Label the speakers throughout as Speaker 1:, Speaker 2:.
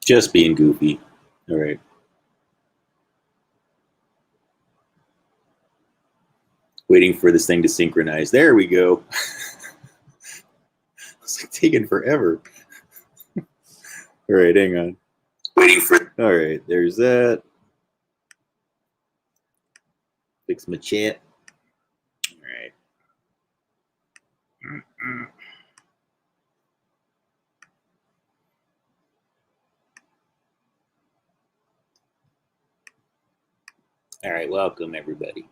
Speaker 1: Just being goofy. All right. Waiting for this thing to synchronize. There we go. It's like taking forever. All right, hang on. Waiting for. All right, there's that. Fix my chat. All right. All right, welcome everybody.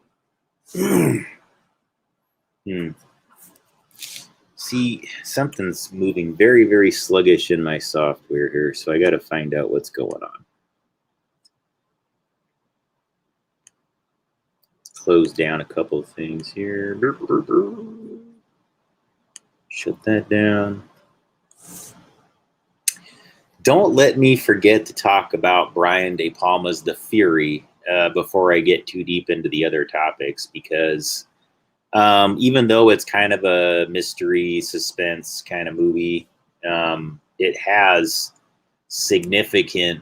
Speaker 1: See, something's moving very, very sluggish in my software here, so I got to find out what's going on. Close down a couple of things here. Shut that down. Don't let me forget to talk about Brian De Palma's The Fury before I get too deep into the other topics, because even though it's kind of a mystery suspense kind of movie, it has significant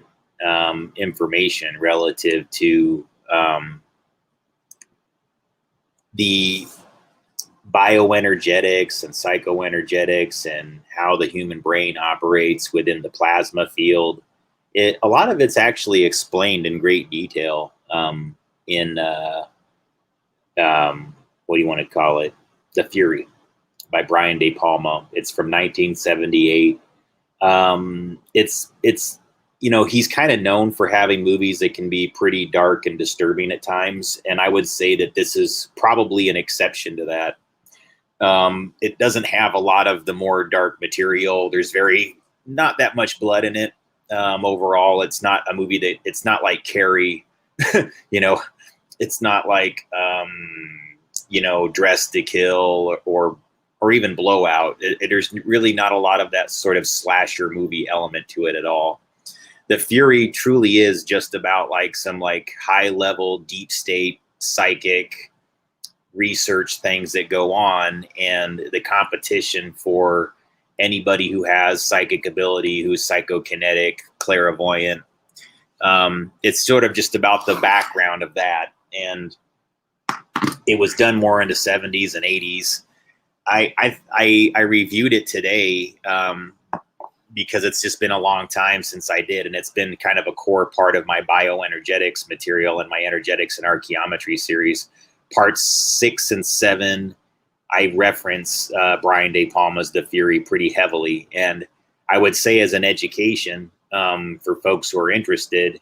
Speaker 1: information relative to the bioenergetics and psychoenergetics and how the human brain operates within the plasma field. A lot of it's actually explained in great detail in what do you want to call it? The Fury by Brian De Palma. It's from 1978. It's you know, he's kind of known for having movies that can be pretty dark and disturbing at times, and I would say that this is probably an exception to that. It doesn't have a lot of the more dark material. There's not that much blood in it. Overall, it's not a movie that, it's not like Carrie, you know, it's not like, you know, Dressed to Kill or even Blowout. There's really not a lot of that sort of slasher movie element to it at all. The Fury truly is just about like some like high level, deep state, psychic research things that go on, and the competition for anybody who has psychic ability, who's psychokinetic, clairvoyant. It's sort of just about the background of that. And it was done more in the 70s and 80s. I reviewed it today because it's just been a long time since I did, and it's been kind of a core part of my bioenergetics material and my energetics and archaeometry series. Parts 6 and 7, I reference Brian De Palma's The Fury pretty heavily. And I would say, as an education for folks who are interested,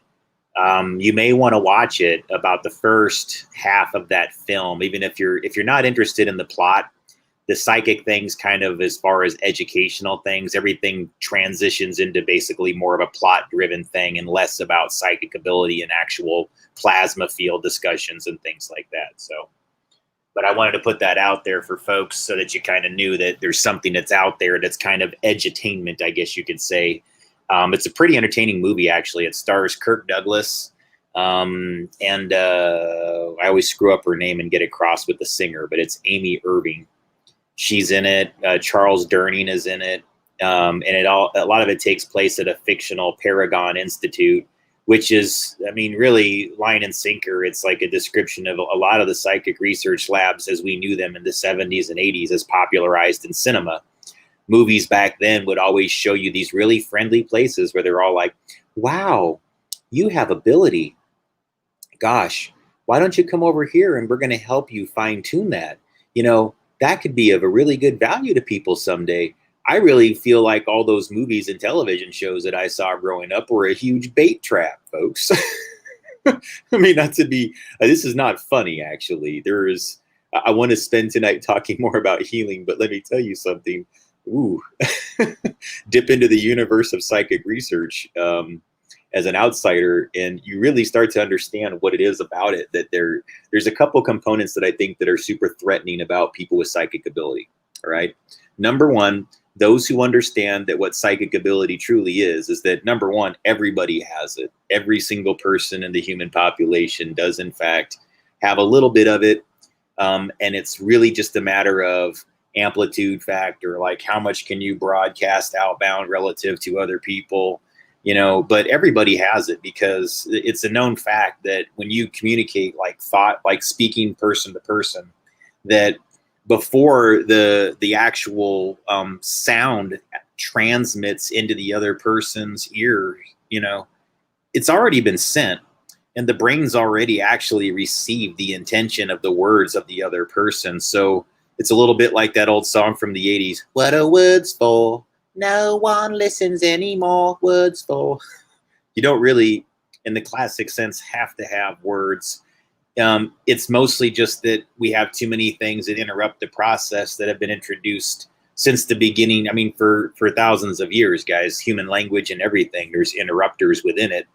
Speaker 1: you may want to watch it about the first half of that film. Even if you're not interested in the plot, the psychic things, kind of as far as educational things, everything transitions into basically more of a plot-driven thing and less about psychic ability and actual plasma field discussions and things like that. So, but I wanted to put that out there for folks so that you kind of knew that there's something that's out there that's kind of edutainment, I guess you could say. It's a pretty entertaining movie, actually. It stars Kirk Douglas, and I always screw up her name and get it crossed with the singer, but it's Amy Irving. She's in it. Charles Durning is in it. And a lot of it takes place at a fictional Paragon Institute, which is, I mean, really line and sinker. It's like a description of a lot of the psychic research labs as we knew them in the 70s and 80s, as popularized in cinema. Movies back then would always show you these really friendly places where they're all like, wow, you have ability. Gosh, why don't you come over here and we're going to help you fine tune that? You know, that could be of a really good value to people someday. I really feel like all those movies and television shows that I saw growing up were a huge bait trap, folks. I mean, not to be, this is not funny, actually. I want to spend tonight talking more about healing, but let me tell you something. Ooh, dip into the universe of psychic research as an outsider, and you really start to understand what it is about it, that there's a couple components that I think that are super threatening about people with psychic ability. All right. Number one, those who understand that what psychic ability truly is that, number one, everybody has it. Every single person in the human population does, in fact, have a little bit of it. And it's really just a matter of amplitude factor, like how much can you broadcast outbound relative to other people. but everybody has it because it's a known fact that when you communicate like thought, like speaking person to person, that before the actual sound transmits into the other person's ear, it's already been sent, and the brain's already actually received the intention of the words of the other person. So it's a little bit like that old song from the 80s. What are words for? No one listens anymore. Words for. You don't really, in the classic sense, have to have words. It's mostly just that we have too many things that interrupt the process that have been introduced since the beginning. I mean, for thousands of years, guys, human language and everything, there's interrupters within it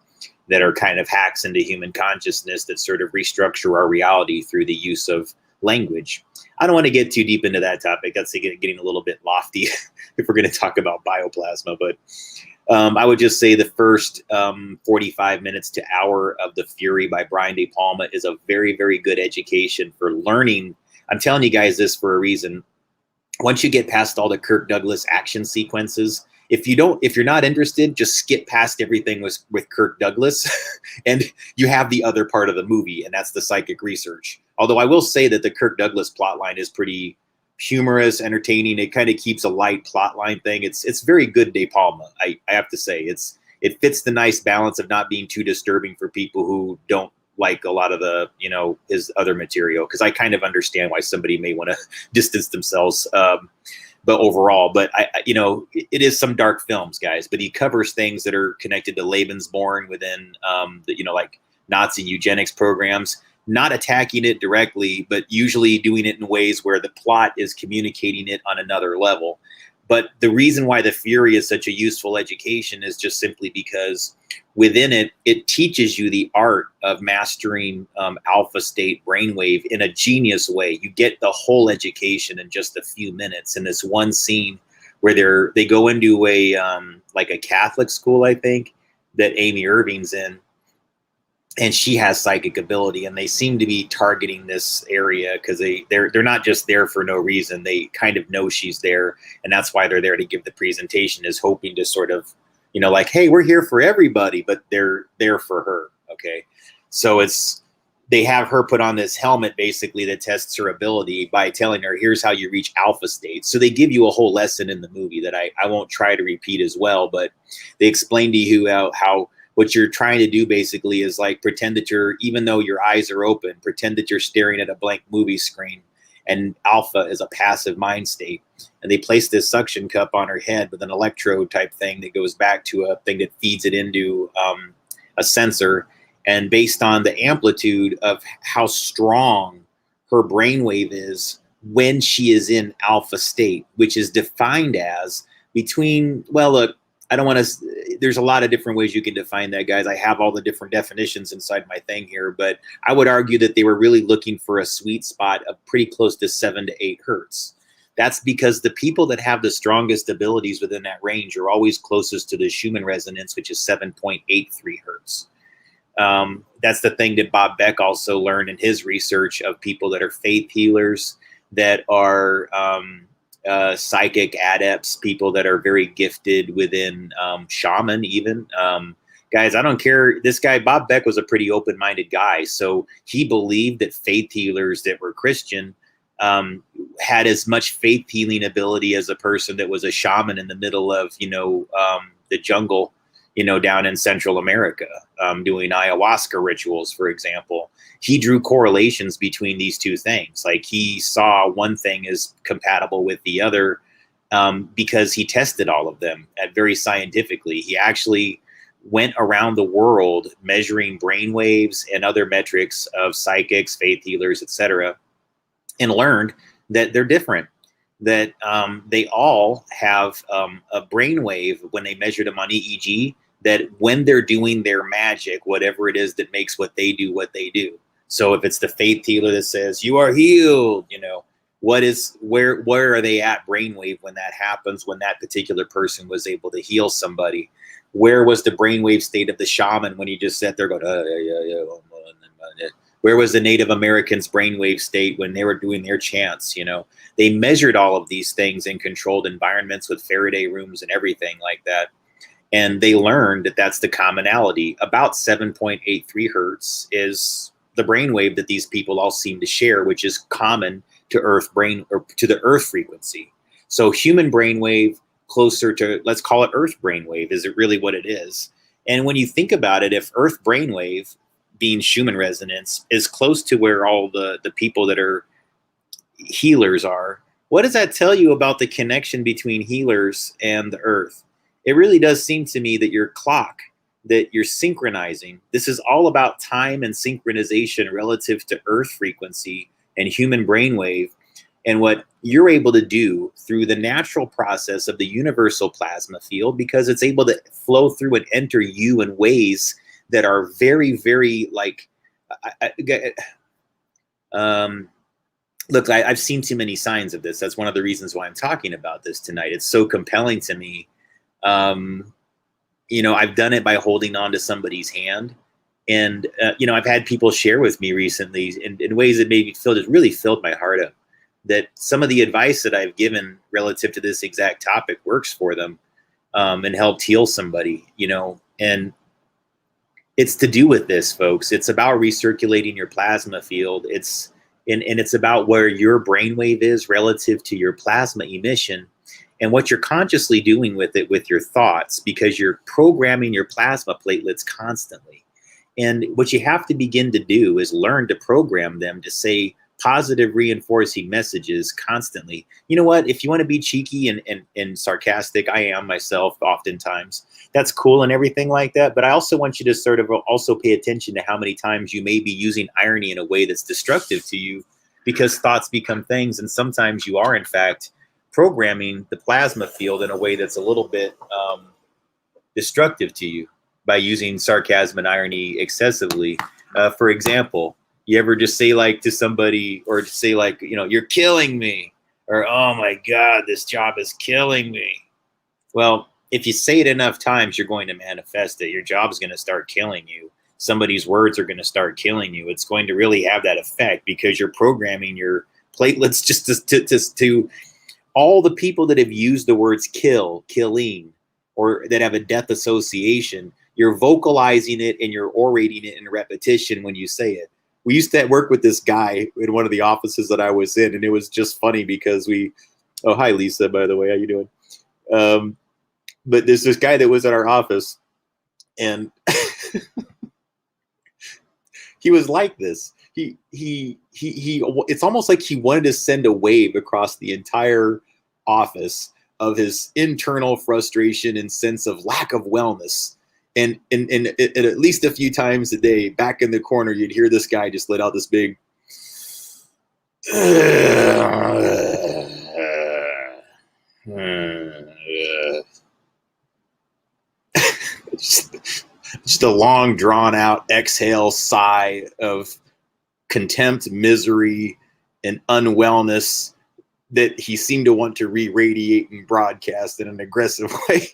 Speaker 1: that are kind of hacks into human consciousness that sort of restructure our reality through the use of language. I don't want to get too deep into that topic. That's getting a little bit lofty if we're going to talk about bioplasma. But I would just say the first 45 minutes to hour of The Fury by Brian De Palma is a very, very good education for learning. I'm telling you guys this for a reason. Once you get past all the Kirk Douglas action sequences, if you're not interested, just skip past everything with Kirk Douglas and you have the other part of the movie, and that's the psychic research. Although I will say that the Kirk Douglas plotline is pretty humorous, entertaining. It kind of keeps a light plotline thing. It's very good De Palma. I have to say it fits the nice balance of not being too disturbing for people who don't like a lot of the, his other material. Cause I kind of understand why somebody may want to distance themselves. But overall, it is some dark films, guys, but he covers things that are connected to Lebensborn within, like Nazi eugenics programs, not attacking it directly, but usually doing it in ways where the plot is communicating it on another level. But the reason why The Fury is such a useful education is just simply because within it, it teaches you the art of mastering alpha state brainwave in a genius way. You get the whole education in just a few minutes in this one scene where they go into a like a Catholic school, I think, that Amy Irving's in. And she has psychic ability, and they seem to be targeting this area because they're not just there for no reason. They kind of know she's there, and that's why they're there to give the presentation, is hoping to sort of, like, hey, we're here for everybody, but they're there for her. Okay, so they have her put on this helmet basically that tests her ability by telling her, here's how you reach alpha state. So they give you a whole lesson in the movie that I won't try to repeat as well, but they explain to you how what you're trying to do basically is like pretend that even though your eyes are open, pretend that you're staring at a blank movie screen, and alpha is a passive mind state. And they place this suction cup on her head with an electrode type thing that goes back to a thing that feeds it into a sensor. And based on the amplitude of how strong her brainwave is when she is in alpha state, which is defined as between, well, look, I don't want to, there's a lot of different ways you can define that, guys. I have all the different definitions inside my thing here, but I would argue that they were really looking for a sweet spot of pretty close to 7 to 8 hertz. That's because the people that have the strongest abilities within that range are always closest to the Schumann resonance, which is 7.83 hertz. That's the thing that Bob Beck also learned in his research of people that are faith healers, that are psychic adepts, people that are very gifted within shaman even. Guys, I don't care. This guy, Bob Beck, was a pretty open-minded guy. So he believed that faith healers that were Christian had as much faith healing ability as a person that was a shaman in the middle of, the jungle, down in Central America, doing ayahuasca rituals, for example. He drew correlations between these two things. Like, he saw one thing as compatible with the other because he tested all of them very scientifically. He actually went around the world measuring brain waves and other metrics of psychics, faith healers, etc., and learned that they're different. That they all have a brainwave when they measured them on EEG, that when they're doing their magic, whatever it is that makes what they do. So if it's the faith healer that says, you are healed, where are they at brainwave when that happens, when that particular person was able to heal somebody? Where was the brainwave state of the shaman when he just sat there going, where was the Native Americans' brainwave state when they were doing their chants? They measured all of these things in controlled environments with Faraday rooms and everything like that. And they learned that that's the commonality. About 7.83 hertz is the brainwave that these people all seem to share, which is common to Earth brain, or to the Earth frequency. So human brainwave closer to, let's call it Earth brainwave, is it really what it is? And when you think about it, if Earth brainwave, being Schumann resonance, is close to where all the people that are healers are, what does that tell you about the connection between healers and the Earth? It really does seem to me that your clock, that you're synchronizing, this is all about time and synchronization relative to Earth frequency and human brainwave, and what you're able to do through the natural process of the universal plasma field, because it's able to flow through and enter you in ways that are very, very like, look, I've seen too many signs of this. That's one of the reasons why I'm talking about this tonight. It's so compelling to me. You know, I've done it by holding on to somebody's hand. And, you know, I've had people share with me recently in ways that made me feel, it really filled my heart up, that some of the advice that I've given relative to this exact topic works for them, and helped heal somebody, you know. And it's to do with this, folks. It's about recirculating your plasma field. And it's about where your brainwave is relative to your plasma emission, and what you're consciously doing with it with your thoughts, because you're programming your plasma platelets constantly. And what you have to begin to do is learn to program them to say positive reinforcing messages constantly. You know what? If you want to be cheeky and sarcastic, I am myself oftentimes. That's cool and everything like that. But I also want you to sort of also pay attention to how many times you may be using irony in a way that's destructive to you, because thoughts become things. And sometimes you are, in fact, programming the plasma field in a way that's a little bit destructive to you by using sarcasm and irony excessively. For example, you ever just say like to somebody, or just say like, you know, you're killing me, or oh my God, this job is killing me. Well, if you say it enough times, you're going to manifest it. Your job's going to start killing you. Somebody's words are going to start killing you. It's going to really have that effect, because you're programming your platelets just to all the people that have used the words kill, killing, or that have a death association. You're vocalizing it and you're orating it in repetition when you say it. We used to work with this guy in one of the offices that I was in, and it was just funny because oh, hi, Lisa, by the way, how you doing? But there's this guy that was at our office, and he was like this. He it's almost like he wanted to send a wave across the entire office of his internal frustration and sense of lack of wellness. And at least a few times a day, back in the corner, you'd hear this guy just let out this big just a long, drawn out exhale sigh of contempt, misery, and unwellness that he seemed to want to re-radiate and broadcast in an aggressive way.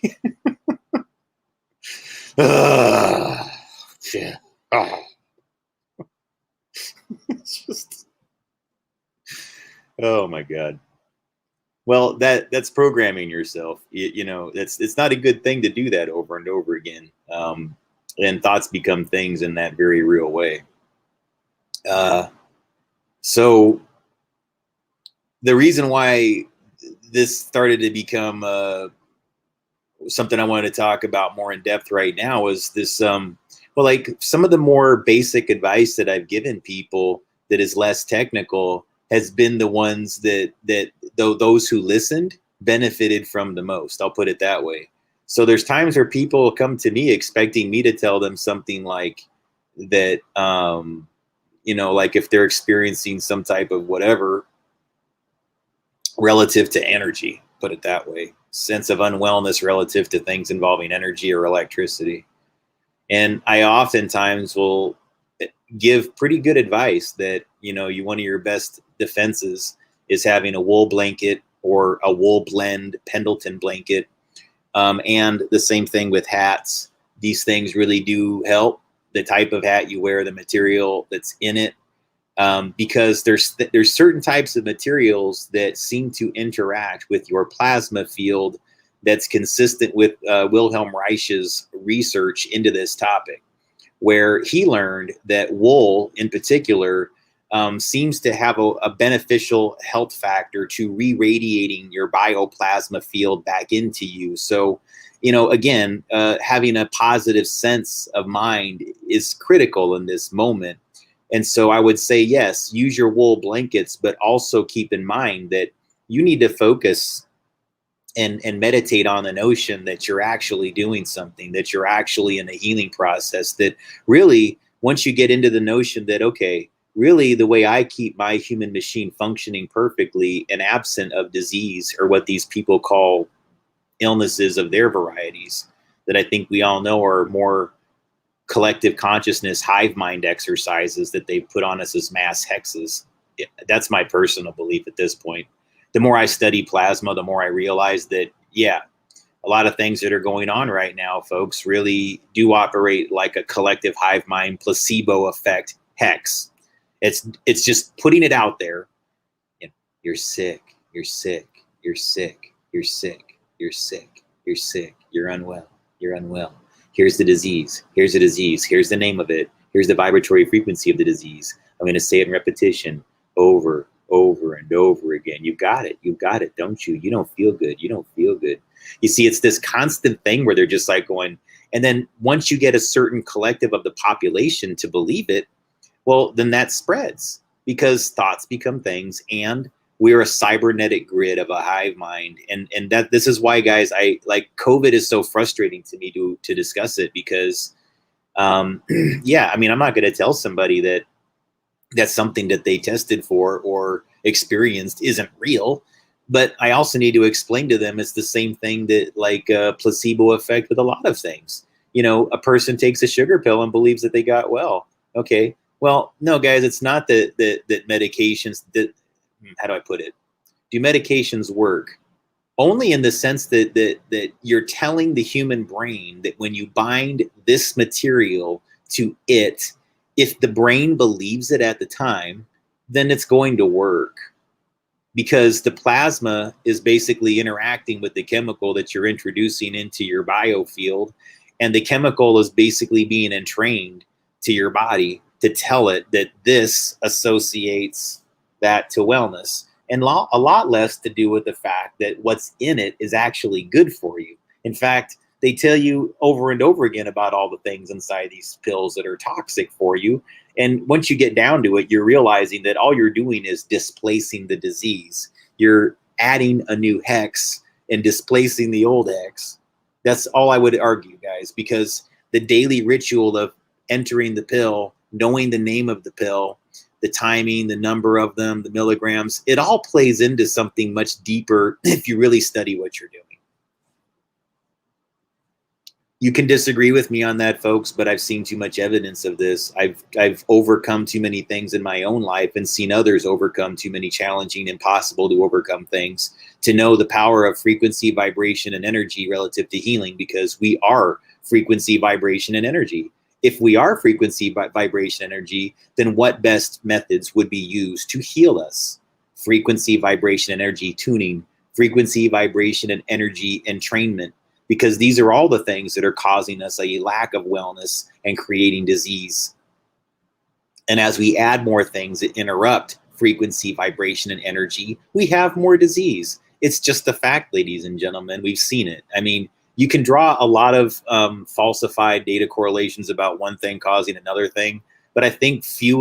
Speaker 1: Yeah. It's just, oh my God. Well, that's programming yourself. You know, it's not a good thing to do that over and over again. And thoughts become things in that very real way. So the reason why this started to become something I wanted to talk about more in depth right now was this, well, like some of the more basic advice that I've given people that is less technical has been the ones that those who listened benefited from the most. I'll put it that way. So there's times where people come to me expecting me to tell them something like that, you know, like if they're experiencing some type of whatever relative to energy, put it that way, sense of unwellness relative to things involving energy or electricity. And I oftentimes will give pretty good advice that, you know, one of your best defenses is having a wool blanket or a wool blend Pendleton blanket. And the same thing with hats. These things really do help. The type of hat you wear, the material that's in it, because there's certain types of materials that seem to interact with your plasma field that's consistent with Wilhelm Reich's research into this topic, where he learned that wool in particular seems to have a beneficial health factor to re-radiating your bioplasma field back into you. So, you know, again, having a positive sense of mind is critical in this moment. And so I would say, yes, use your wool blankets, but also keep in mind that you need to focus and meditate on the notion that you're actually doing something, that you're actually in a healing process, that really, once you get into the notion that, okay, really the way I keep my human machine functioning perfectly and absent of disease, or what these people call illnesses of their varieties, that I think we all know are more collective consciousness hive mind exercises that they put on us as mass hexes. Yeah, that's my personal belief at this point. The more I study plasma, the more I realize that, yeah, a lot of things that are going on right now, folks, really do operate like a collective hive mind placebo effect hex. It's just putting it out there. You know, you're sick, you're sick, you're sick, you're sick, you're sick, you're sick, you're unwell, you're unwell. Here's the disease. Here's the disease. Here's the name of it. Here's the vibratory frequency of the disease. I'm going to say it in repetition over and over again. You got it. You got it, don't you? You don't feel good. You don't feel good. You see, it's this constant thing where they're just like going, and then once you get a certain collective of the population to believe it, well, then that spreads, because thoughts become things, and we're a cybernetic grid of a hive mind. And that this is why, guys, I like COVID is so frustrating to me to discuss it, because yeah, I mean, I'm not going to tell somebody that that's something that they tested for or experienced isn't real, but I also need to explain to them it's the same thing that, like, a placebo effect with a lot of things. You know, a person takes a sugar pill and believes that they got well. Okay, well, no, guys, it's not that medications that, how do I put it? Do medications work? Only in the sense that you're telling the human brain that when you bind this material to it, if the brain believes it at the time, then it's going to work, because the plasma is basically interacting with the chemical that you're introducing into your biofield, and the chemical is basically being entrained to your body to tell it that this associates that to wellness, and a lot less to do with the fact that what's in it is actually good for you. In fact, they tell you over and over again about all the things inside these pills that are toxic for you. And once you get down to it, you're realizing that all you're doing is displacing the disease. You're adding a new hex and displacing the old hex. That's all I would argue, guys, because the daily ritual of entering the pill, knowing the name of the pill, the timing, the number of them, the milligrams, it all plays into something much deeper if you really study what you're doing. You can disagree with me on that, folks, but I've seen too much evidence of this. I've overcome too many things in my own life and seen others overcome too many challenging, impossible to overcome things to know the power of frequency, vibration, and energy relative to healing, because we are frequency, vibration, and energy. If we are frequency, vibration, energy, then what best methods would be used to heal us? Frequency, vibration, energy tuning, frequency, vibration, and energy entrainment, because these are all the things that are causing us a lack of wellness and creating disease. And as we add more things that interrupt frequency, vibration, and energy, we have more disease. It's just a fact, ladies and gentlemen. We've seen it. I mean, you can draw a lot of falsified data correlations about one thing causing another thing, but I think few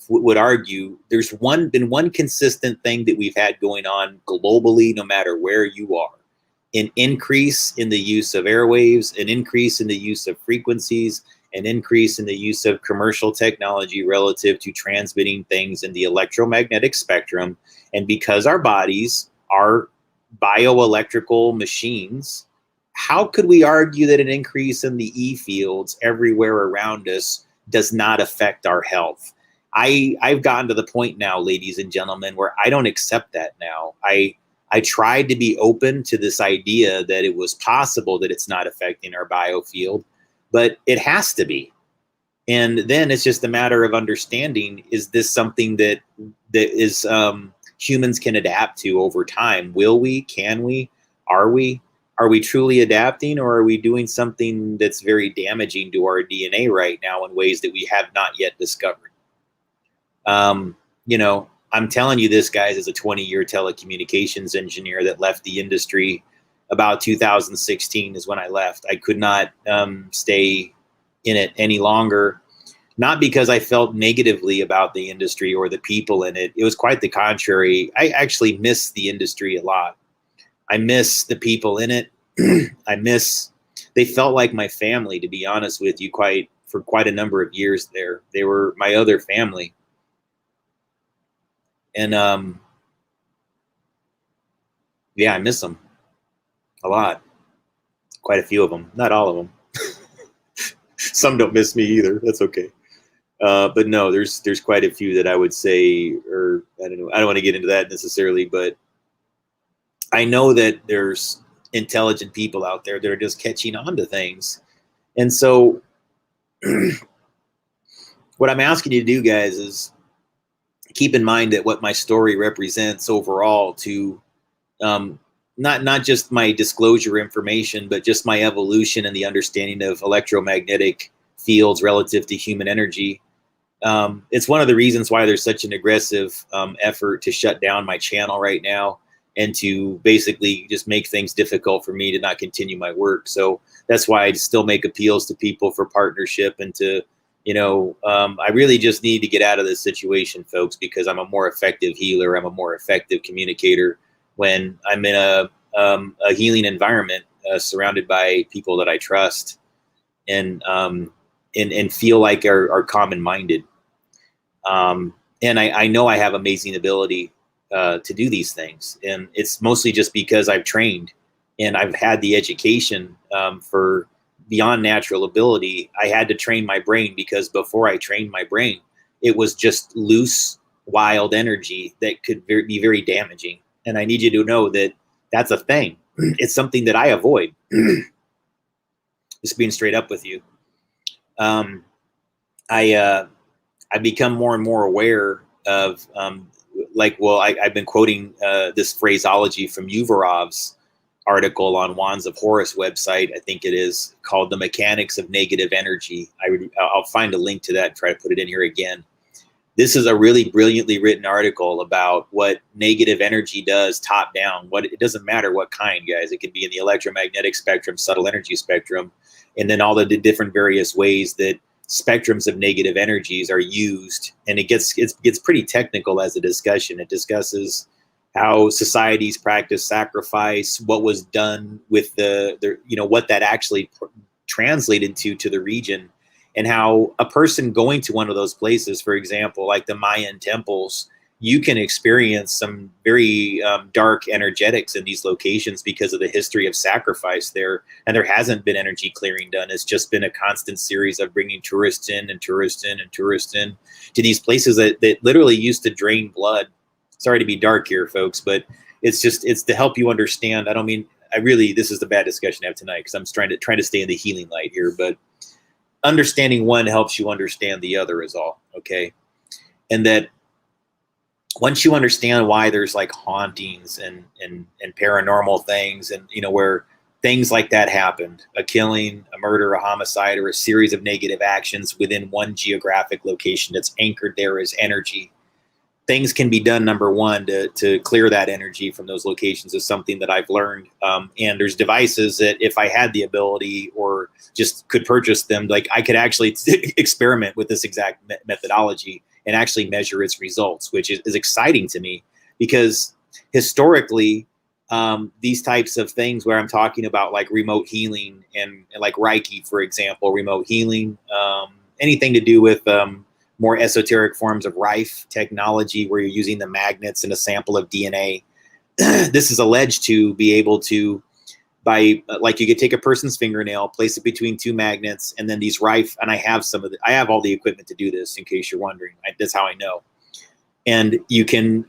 Speaker 1: would argue there's been one consistent thing that we've had going on globally, no matter where you are. An increase in the use of airwaves, an increase in the use of frequencies, an increase in the use of commercial technology relative to transmitting things in the electromagnetic spectrum. And because our bodies are bioelectrical machines, how could we argue that an increase in the E fields everywhere around us does not affect our health? I've gotten to the point now, ladies and gentlemen, where I don't accept that now. I tried to be open to this idea that it was possible that it's not affecting our biofield, but it has to be. And then it's just a matter of understanding, is this something that is humans can adapt to over time? Will we? Can we? Are we? are we truly adapting, or are we doing something that's very damaging to our DNA right now in ways that we have not yet discovered? You know, I'm telling you this, guys, as a 20-year telecommunications engineer that left the industry about 2016 is when I left. I could not stay in it any longer, not because I felt negatively about the industry or the people in it. It was quite the contrary. I actually miss the industry a lot. I miss the people in it. They felt like my family, to be honest with you, for quite a number of years there. They were my other family. And yeah, I miss them a lot. Quite a few of them, not all of them. Some don't miss me either. That's okay. But no, there's quite a few that I would say, or I don't know. I don't want to get into that necessarily, but I know that there's intelligent people out there that are just catching on to things. And so what I'm asking you to do, guys, is keep in mind that what my story represents overall to not just my disclosure information, but just my evolution and the understanding of electromagnetic fields relative to human energy. It's one of the reasons why there's such an aggressive effort to shut down my channel right now and to basically just make things difficult for me to not continue my work. So that's why I still make appeals to people for partnership and to, I really just need to get out of this situation, folks, because I'm a more effective healer. I'm a more effective communicator when I'm in a healing environment surrounded by people that I trust and feel like are common-minded. And I know I have amazing ability to do these things. And it's mostly just because I've trained and I've had the education for beyond natural ability. I had to train my brain because before I trained my brain, it was just loose, wild energy that could be very damaging. And I need you to know that that's a thing. It's something that I avoid. Just being straight up with you. I've become more and more aware of, I've been quoting this phraseology from Uvarov's article on Wands of Horus website. I think it is called The Mechanics of Negative Energy. I'll find a link to that and try to put it in here again. This is a really brilliantly written article about what negative energy does top down. It doesn't matter what kind, guys. It could be in the electromagnetic spectrum, subtle energy spectrum, and then all the different various ways that spectrums of negative energies are used. And it gets pretty technical as a discussion. It discusses how societies practice sacrifice, what was done with what that actually translated to the region, and how a person going to one of those places, for example, like the Mayan temples, you can experience some very dark energetics in these locations because of the history of sacrifice there. And there hasn't been energy clearing done. It's just been a constant series of bringing tourists in and tourists in and tourists in to these places that literally used to drain blood. Sorry to be dark here, folks, but it's to help you understand. I don't mean, this is the bad discussion I have tonight because I'm trying to stay in the healing light here, but understanding one helps you understand the other is all, okay? And that once you understand why there's like hauntings and paranormal things and, where things like that happened, a killing, a murder, a homicide, or a series of negative actions within one geographic location that's anchored there as energy, things can be done, number one, to clear that energy from those locations is something that I've learned. And there's devices that if I had the ability or just could purchase them, like I could actually experiment with this exact methodology and actually measure its results, which is exciting to me because historically, these types of things where I'm talking about like remote healing and like Reiki, for example, remote healing, anything to do with more esoteric forms of Rife technology where you're using the magnets and a sample of DNA. This is alleged to be able to, you could take a person's fingernail, place it between two magnets, and then these Rife, and I have all the equipment to do this in case you're wondering. That's how I know. And you can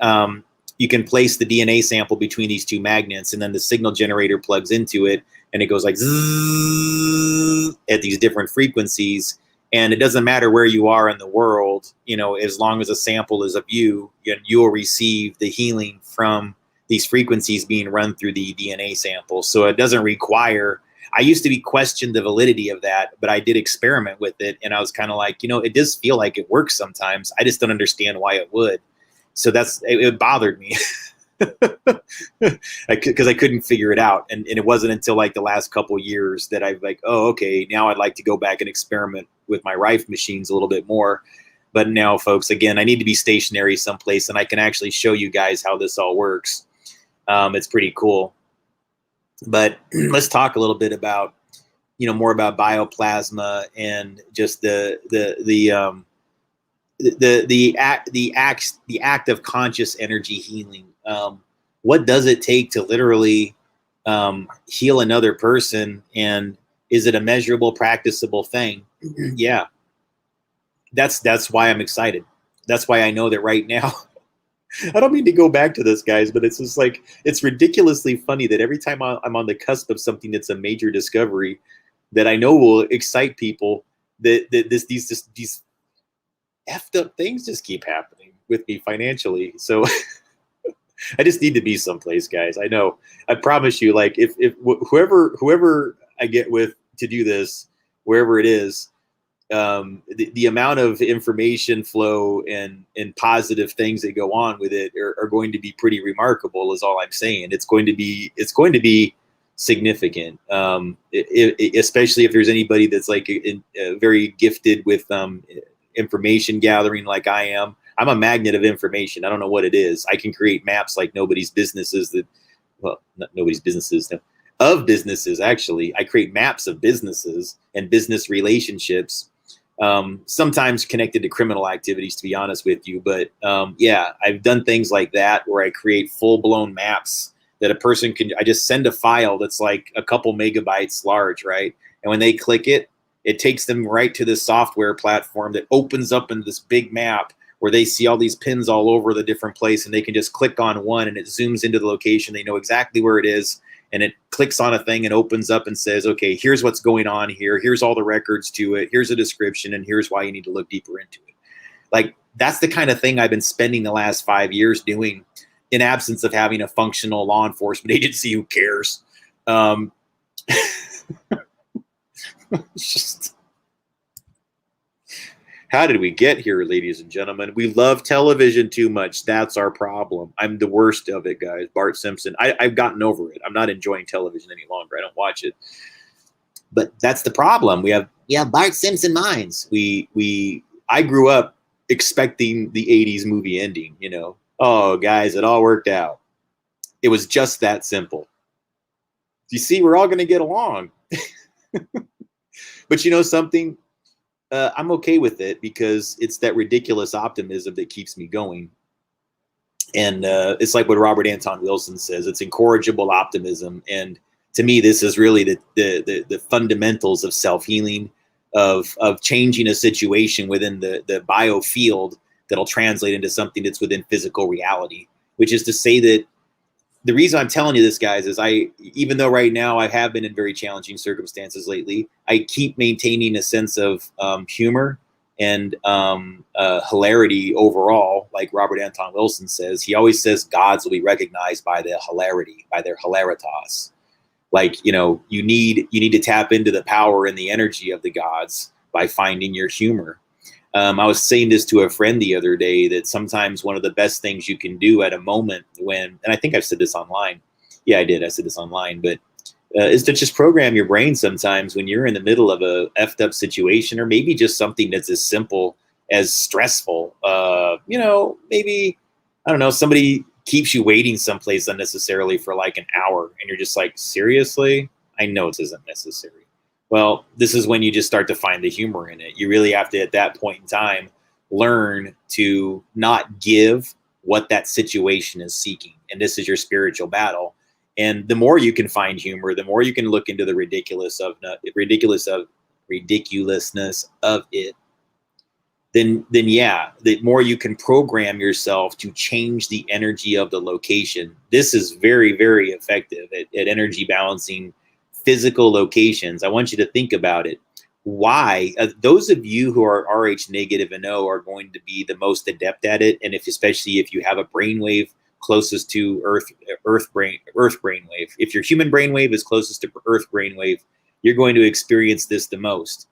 Speaker 1: place the DNA sample between these two magnets, and then the signal generator plugs into it, and it goes like zzz at these different frequencies. And it doesn't matter where you are in the world, as long as a sample is of you, you will receive the healing from these frequencies being run through the DNA sample. So it doesn't require, I used to be questioned the validity of that, but I did experiment with it. And I was kind of like, it does feel like it works sometimes. I just don't understand why it would. So it bothered me because I couldn't figure it out. And it wasn't until like the last couple of years that I've like, oh, okay, now I'd like to go back and experiment with my Rife machines a little bit more. But now, folks, again, I need to be stationary someplace and I can actually show you guys how this all works. It's pretty cool. But let's talk a little bit about, more about bioplasma and just the act of conscious energy healing. What does it take to literally heal another person, and is it a measurable, practicable thing? Yeah, that's why I'm excited. That's why I know that right now. I don't mean to go back to this, guys, but it's just like, it's ridiculously funny that every time I'm on the cusp of something that's a major discovery that I know will excite people, that these effed up things just keep happening with me financially. So I just need to be someplace, guys. I know. I promise you, like, if whoever I get with to do this, wherever it is, the amount of information flow and positive things that go on with it are going to be pretty remarkable, is all I'm saying. It's going to be significant, especially if there's anybody that's like very gifted with information gathering like I am. I'm a magnet of information. I don't know what it is. I can create maps like nobody's businesses not nobody's businesses, no, of businesses, actually. I create maps of businesses and business relationships, sometimes connected to criminal activities, to be honest with you. But yeah, I've done things like that where I create full-blown maps that a person can, I just send a file that's like a couple megabytes large, right? And when they click it, it takes them right to this software platform that opens up into this big map where they see all these pins all over the different place, and they can just click on one and it zooms into the location. They know exactly where it is. And it clicks on a thing and opens up and says, okay, here's what's going on here. Here's all the records to it. Here's a description, and here's why you need to look deeper into it. Like, that's the kind of thing I've been spending the last 5 years doing, in absence of having a functional law enforcement agency who cares. Just, how did we get here, ladies and gentlemen? We love television too much. That's our problem. I'm the worst of it, guys. Bart Simpson. I've gotten over it. I'm not enjoying television any longer. I don't watch it. But that's the problem. We have Bart Simpson minds. I grew up expecting the 80s movie ending, Oh, guys, it all worked out. It was just that simple. You see, we're all going to get along. But you know something? I'm okay with it, because it's that ridiculous optimism that keeps me going. And it's like what Robert Anton Wilson says, it's incorrigible optimism. And to me, this is really the fundamentals of self-healing, of changing a situation within the bio field that'll translate into something that's within physical reality, which is to say that the reason I'm telling you this, guys, is even though right now I have been in very challenging circumstances lately, I keep maintaining a sense of humor and hilarity overall. Like Robert Anton Wilson says, he always says gods will be recognized by the hilarity, by their hilaritas. Like, you need to tap into the power and the energy of the gods by finding your humor. I was saying this to a friend the other day, that sometimes one of the best things you can do at a moment when, and I think I've said this online. Yeah, I did. I said this online, but is to just program your brain sometimes when you're in the middle of a effed up situation, or maybe just something that's as simple as stressful. Maybe, I don't know, somebody keeps you waiting someplace unnecessarily for like an hour, and you're just like, seriously? I know it isn't necessary. Well, this is when you just start to find the humor in it. You really have to, at that point in time, learn to not give what that situation is seeking. And this is your spiritual battle. And the more you can find humor, the more you can look into the ridiculousness of it, then yeah, the more you can program yourself to change the energy of the location. This is very, very effective at energy balancing physical locations. I want you to think about it. Why? Those of you who are RH negative and O are going to be the most adept at it. And especially if you have a brainwave closest to Earth brainwave. If your human brainwave is closest to Earth brainwave, you're going to experience this the most,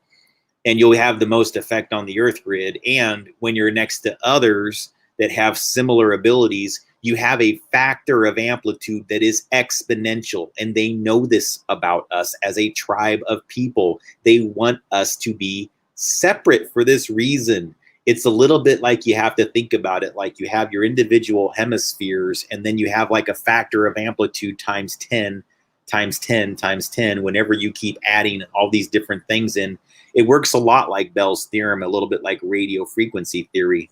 Speaker 1: and you'll have the most effect on the Earth grid. And when you're next to others that have similar abilities, you have a factor of amplitude that is exponential. And they know this about us as a tribe of people. They want us to be separate for this reason. It's a little bit like, you have to think about it like you have your individual hemispheres, and then you have like a factor of amplitude times 10, times 10, times 10, whenever you keep adding all these different things in. It works a lot like Bell's theorem, a little bit like radio frequency theory.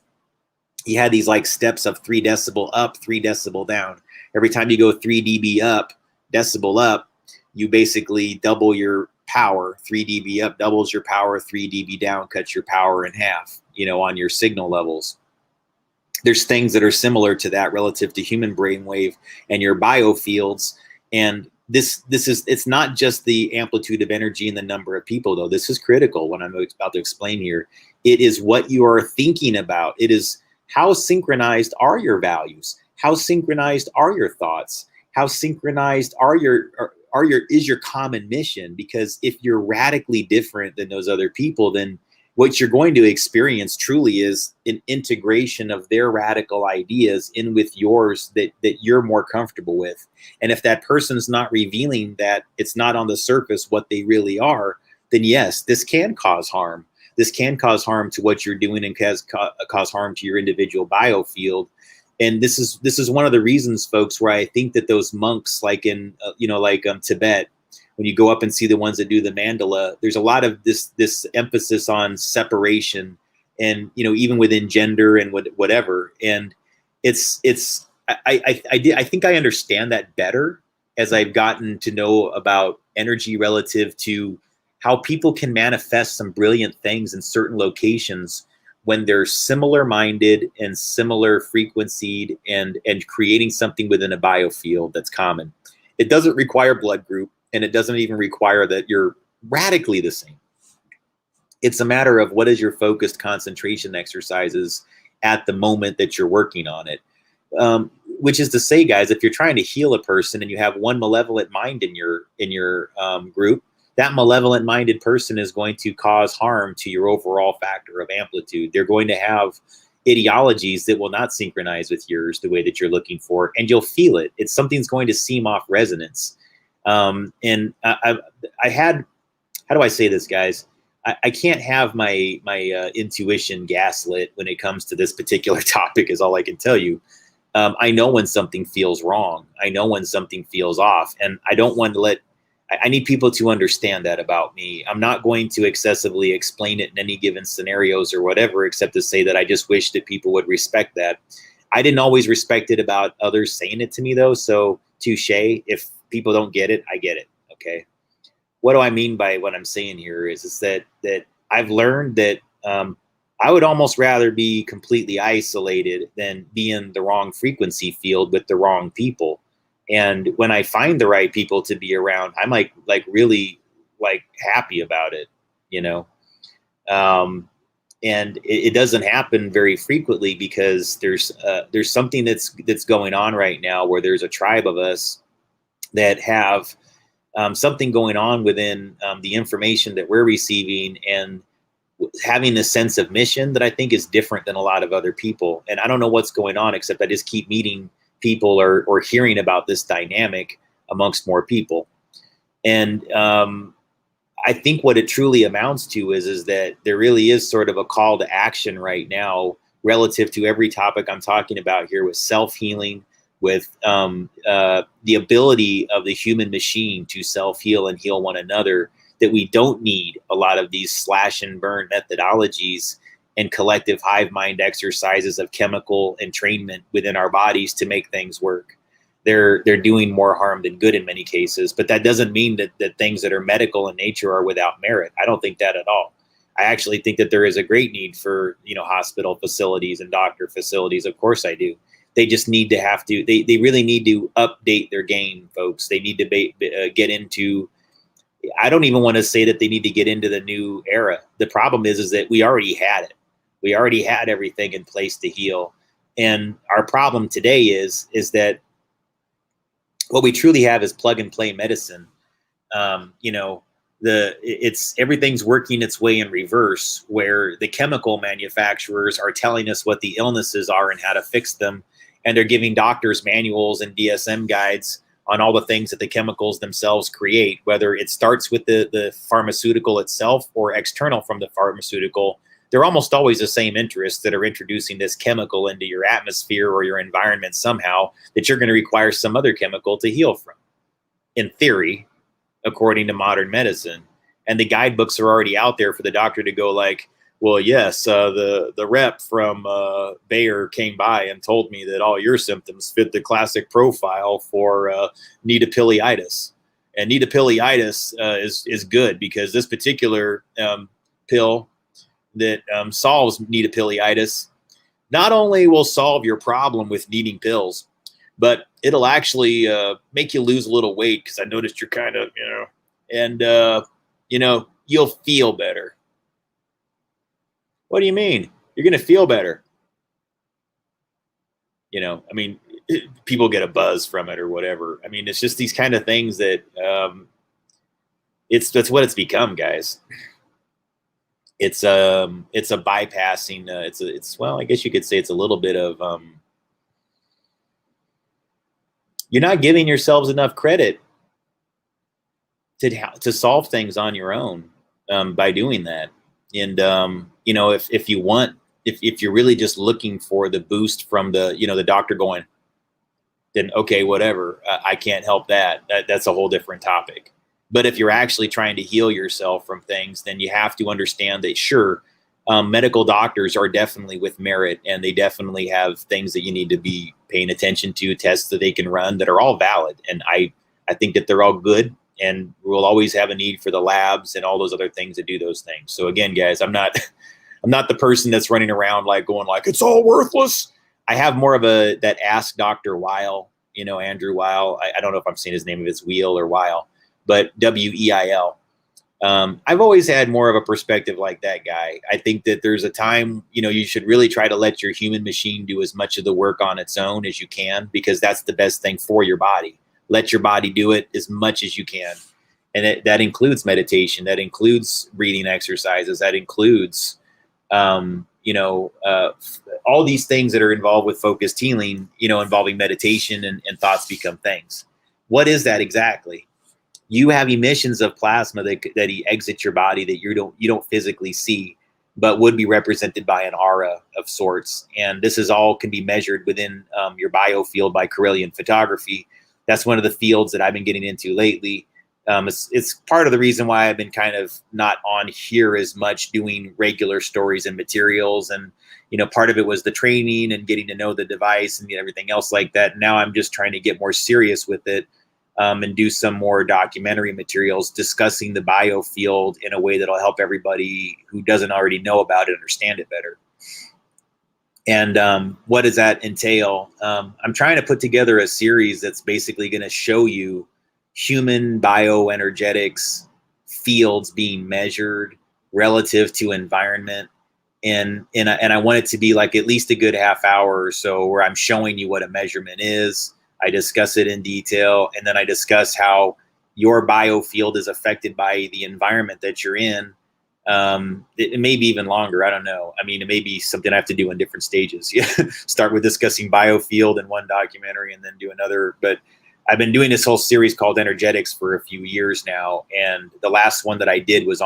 Speaker 1: You had these like steps of 3 decibel up, 3 decibel down. Every time you go 3 dB up, decibel up, you basically double your power. 3 dB up doubles your power, 3 dB down cuts your power in half, on your signal levels. There's things that are similar to that relative to human brainwave and your biofields. And it's not just the amplitude of energy and the number of people, though. This is critical, what I'm about to explain here. It is what you are thinking about. It is how synchronized are your values? How synchronized are your thoughts? How synchronized is your common mission? Because if you're radically different than those other people, then what you're going to experience truly is an integration of their radical ideas in with yours that you're more comfortable with. And if that person's not revealing that, it's not on the surface what they really are, then yes, this can cause harm. This can cause harm to what you're doing, and cause harm to your individual biofield. And this is one of the reasons, folks, where I think that those monks, like in Tibet, when you go up and see the ones that do the mandala, there's a lot of this emphasis on separation, and even within gender and whatever. And I think I understand that better as I've gotten to know about energy relative to how people can manifest some brilliant things in certain locations when they're similar minded and similar frequencied and creating something within a biofield that's common. It doesn't require blood group, and it doesn't even require that you're radically the same. It's a matter of what is your focused concentration exercises at the moment that you're working on it. Which is to say, guys, if you're trying to heal a person and you have one malevolent mind in your group, that malevolent-minded person is going to cause harm to your overall factor of amplitude. They're going to have ideologies that will not synchronize with yours the way that you're looking for, and you'll feel it. Something's going to seem off resonance. And I had, how do I say this, guys? I can't have my intuition gaslit when it comes to this particular topic, is all I can tell you. I know when something feels wrong. I know when something feels off, and I don't want to I need people to understand that about me. I'm not going to excessively explain it in any given scenarios or whatever, except to say that I just wish that people would respect that. I didn't always respect it about others saying it to me, though. So touche. If people don't get it, I get it. Okay. What do I mean by what I'm saying here is that I've learned that I would almost rather be completely isolated than be in the wrong frequency field with the wrong people. And when I find the right people to be around, I'm like really happy about it, and it doesn't happen very frequently, because there's something that's going on right now where there's a tribe of us that have something going on within the information that we're receiving, and having a sense of mission that I think is different than a lot of other people. And I don't know what's going on, except I just keep meeting people or hearing about this dynamic amongst more people. And I think what it truly amounts to is that there really is sort of a call to action right now relative to every topic I'm talking about here, with self-healing, with the ability of the human machine to self-heal and heal one another, that we don't need a lot of these slash and burn methodologies and collective hive mind exercises of chemical entrainment within our bodies to make things work. They're doing more harm than good in many cases, but that doesn't mean that things that are medical in nature are without merit. I don't think that at all. I actually think that there is a great need for, hospital facilities and doctor facilities. Of course I do. They just need to they really need to update their game, folks. They need to get into, I don't even want to say that they need to get into the new era. The problem is that we already had it. We already had everything in place to heal. And our problem today is that what we truly have is plug and play medicine. You know, it's everything's working its way in reverse, where the chemical manufacturers are telling us what the illnesses are and how to fix them, and they're giving doctors manuals and DSM guides on all the things that the chemicals themselves create, whether it starts with the pharmaceutical itself or external from the pharmaceutical. They're almost always the same interests that are introducing this chemical into your atmosphere or your environment somehow that you're going to require some other chemical to heal from, in theory, according to modern medicine. And the guidebooks are already out there for the doctor to go like, well, yes, the rep from Bayer came by and told me that all your symptoms fit the classic profile for nidapiliitis. And nidapiliitis is good because this particular pill that solves nidapiliitis not only will solve your problem with needing pills, but it'll actually make you lose a little weight, because I noticed you're kind of, and, you'll feel better. What do you mean? You're going to feel better. I mean, people get a buzz from it or whatever. I mean, it's just these kind of things that that's what it's become, guys. It's a bypassing. Well, I guess you could say it's a little bit of, you're not giving yourselves enough credit to solve things on your own by doing that. And if you want, if you're really just looking for the boost from the doctor going, then okay, whatever, I can't help that. That's a whole different topic. But if you're actually trying to heal yourself from things, then you have to understand that, sure, medical doctors are definitely with merit, and they definitely have things that you need to be paying attention to, tests that they can run that are all valid. And I think that they're all good, and we'll always have a need for the labs and all those other things that do those things. So again, guys, I'm not the person that's running around like going like, it's all worthless. I have more of that Ask Dr. Weil, Andrew Weil. I don't know if I'm saying his name, if it's Wheel or Weil, but Weil. I've always had more of a perspective like that guy. I think that there's a time, you should really try to let your human machine do as much of the work on its own as you can, because that's the best thing for your body. Let your body do it as much as you can. And that includes meditation. That includes breathing exercises. That includes, all these things that are involved with focused healing, involving meditation and thoughts become things. What is that exactly? You have emissions of plasma that exit your body that you don't physically see, but would be represented by an aura of sorts. And this can be measured within your biofield by Kirlian photography. That's one of the fields that I've been getting into lately. It's part of the reason why I've been kind of not on here as much doing regular stories and materials. And, part of it was the training and getting to know the device and everything else like that. Now I'm just trying to get more serious with it. And do some more documentary materials discussing the biofield in a way that'll help everybody who doesn't already know about it understand it better. And what does that entail? I'm trying to put together a series that's basically going to show you human bioenergetics fields being measured relative to environment. And I want it to be like at least a good half hour or so where I'm showing you what a measurement is. I discuss it in detail, and then I discuss how your biofield is affected by the environment that you're in. It may be even longer. I don't know. I mean, it may be something I have to do in different stages. Yeah. Start with discussing biofield in one documentary and then do another. But I've been doing this whole series called Energetics for a few years now. And the last one that I did was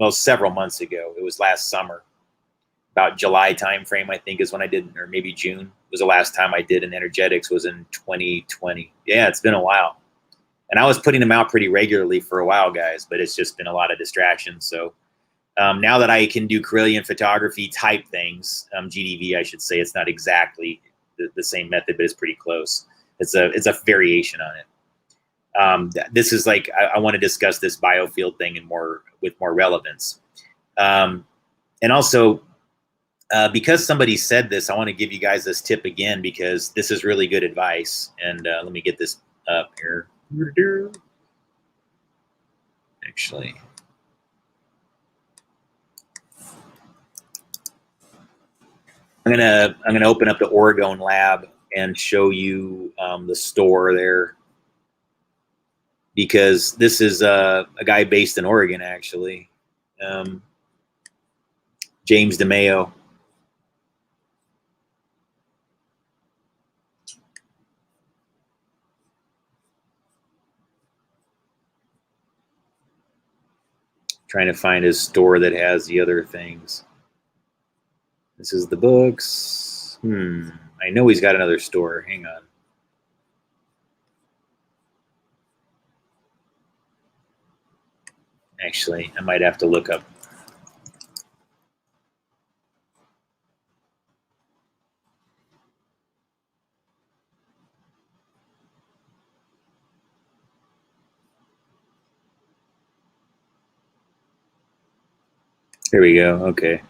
Speaker 1: several months ago. It was last summer. About July timeframe, I think, is when I did, or maybe June was the last time I did an energetics, was in 2020. Yeah, it's been a while. And I was putting them out pretty regularly for a while, guys, but it's just been a lot of distractions. So now that I can do Kirlian photography type things, GDV, I should say, it's not exactly the same method, but it's pretty close. It's a variation on it. This is like, I want to discuss this biofield thing with more relevance. And also, because somebody said this, I want to give you guys this tip again, because this is really good advice. And let me get this up here. Actually, I'm gonna open up the Oregon lab and show you the store there, because this is a guy based in Oregon, actually, James DeMayo. Trying to find his store that has the other things. This is the books. I know he's got another store. Hang on. Actually, I might have to look up. Here we go. Okay.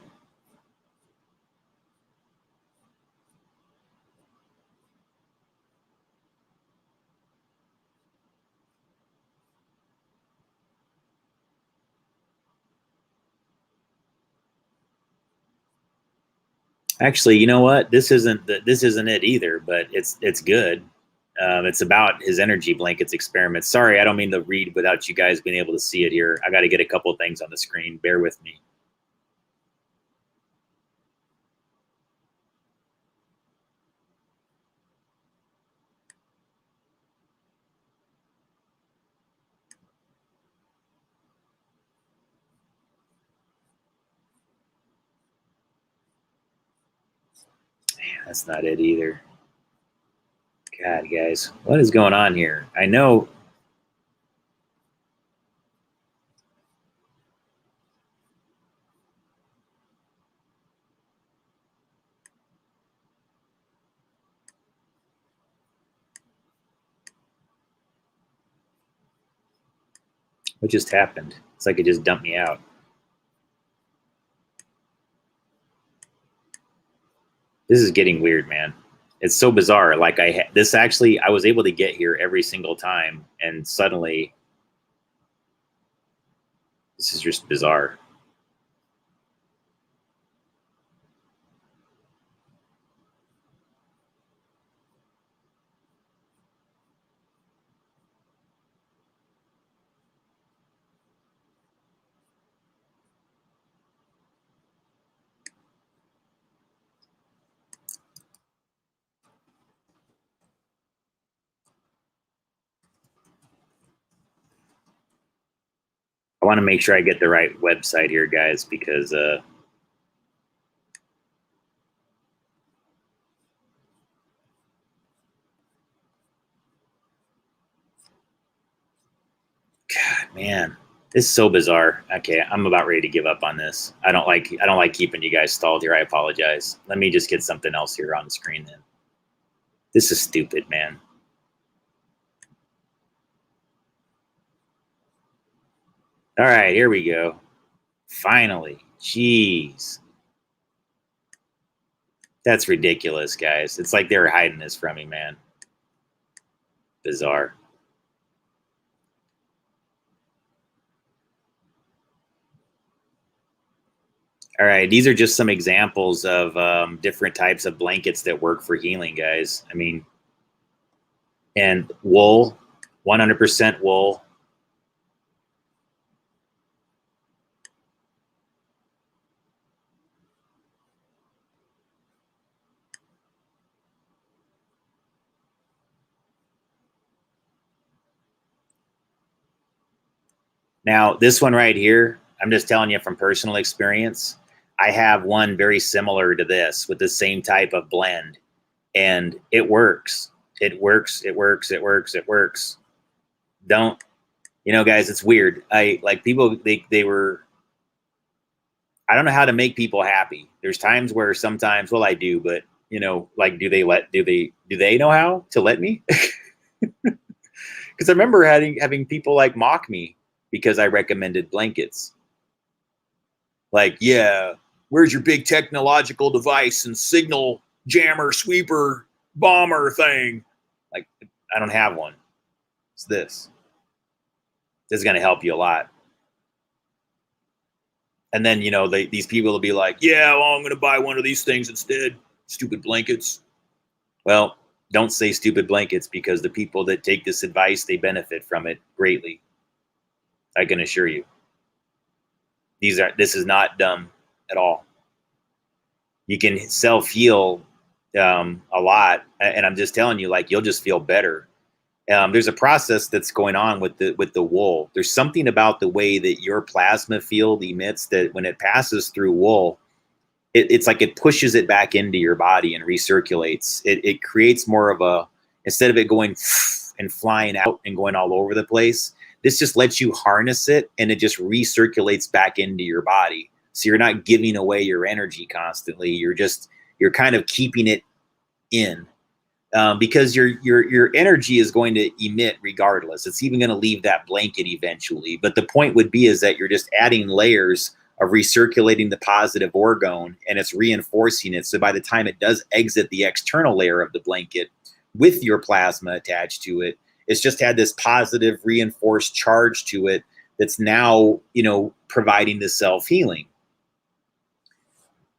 Speaker 1: Actually, you know what? This isn't it either, but it's good. It's about his energy blankets experiments. Sorry, I don't mean to read without you guys being able to see it here. I got to get a couple of things on the screen. Bear with me. That's not it either. God, guys, what is going on here? I know. What just happened? It's like it just dumped me out. This is getting weird, man. It's so bizarre. Like I was able to get here every single time, and suddenly this is just bizarre. I want to make sure I get the right website here, guys, because God, man, this is so bizarre. Okay, I'm about ready to give up on this. I don't like keeping you guys stalled here. I apologize. Let me just get something else here on the screen then. This is stupid, man. All right, here we go. Finally. Jeez. That's ridiculous, guys. It's like they were hiding this from me, man. Bizarre. All right, these are just some examples of different types of blankets that work for healing, guys. I mean, and wool, 100% wool. Now, this one right here, I'm just telling you from personal experience. I have one very similar to this with the same type of blend, and it works. It works. It works. It works. It works. Don't, guys, it's weird. I like people, they were, I don't know how to make people happy. There's times where sometimes, well, I do, but like, do they know how to let me? Because I remember having people like mock me because I recommended blankets. Like, yeah, where's your big technological device and signal jammer, sweeper, bomber thing? Like, I don't have one. It's this. This is going to help you a lot. And then, these people will be like, yeah, well, I'm going to buy one of these things instead. Stupid blankets. Well, don't say stupid blankets, because the people that take this advice, they benefit from it greatly. I can assure you. This is not dumb at all. You can self-heal a lot, and I'm just telling you, like, you'll just feel better. There's a process that's going on with the wool. There's something about the way that your plasma field emits that when it passes through wool, it's like it pushes it back into your body and recirculates. It creates more of a, instead of it going and flying out and going all over the place, this just lets you harness it, and it just recirculates back into your body. So you're not giving away your energy constantly. You're kind of keeping it in. Because your energy is going to emit regardless. It's even going to leave that blanket eventually. But the point would be is that you're just adding layers of recirculating the positive orgone, and it's reinforcing it. So by the time it does exit the external layer of the blanket with your plasma attached to it, it's just had this positive reinforced charge to it that's now, providing the self-healing.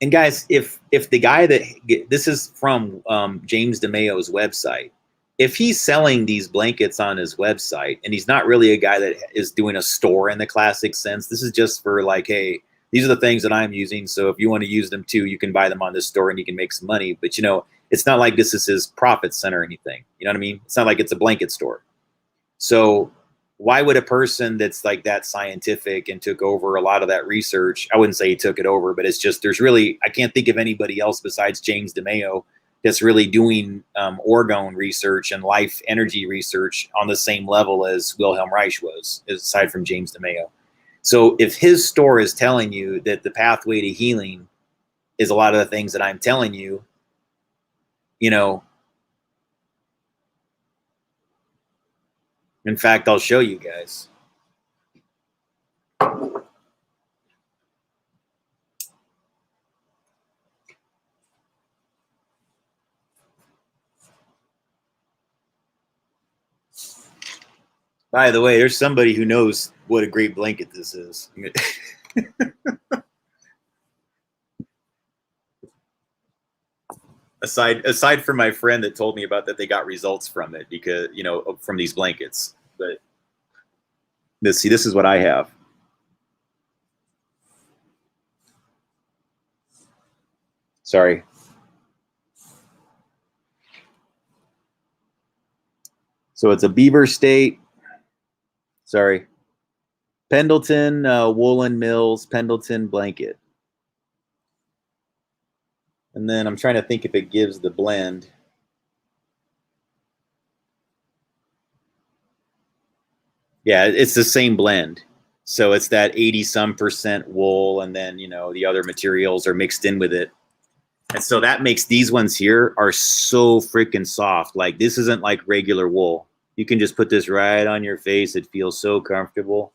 Speaker 1: And guys, if the guy this is from James DeMayo's website, if he's selling these blankets on his website, and he's not really a guy that is doing a store in the classic sense, this is just for like, hey, these are the things that I'm using, so if you want to use them too, you can buy them on this store and you can make some money. But it's not like this is his profit center or anything. You know what I mean? It's not like it's a blanket store. So why would a person that's like that scientific and took over a lot of that research, I wouldn't say he took it over, but it's just, I can't think of anybody else besides James DeMayo that's really doing orgone research and life energy research on the same level as Wilhelm Reich was, aside from James DeMayo. So if his store is telling you that the pathway to healing is a lot of the things that I'm telling you, in fact, I'll show you guys. By the way, there's somebody who knows what a great blanket this is. aside from my friend that told me about that, they got results from it because, from these blankets. But this is what I have. Sorry. So it's a Beaver State. Sorry. Pendleton Woolen Mills Pendleton blanket. And then I'm trying to think if it gives the blend. Yeah, it's the same blend. So it's that 80-some% wool, and then, the other materials are mixed in with it. And so that makes these ones here are so freaking soft. Like, this isn't like regular wool. You can just put this right on your face. It feels so comfortable.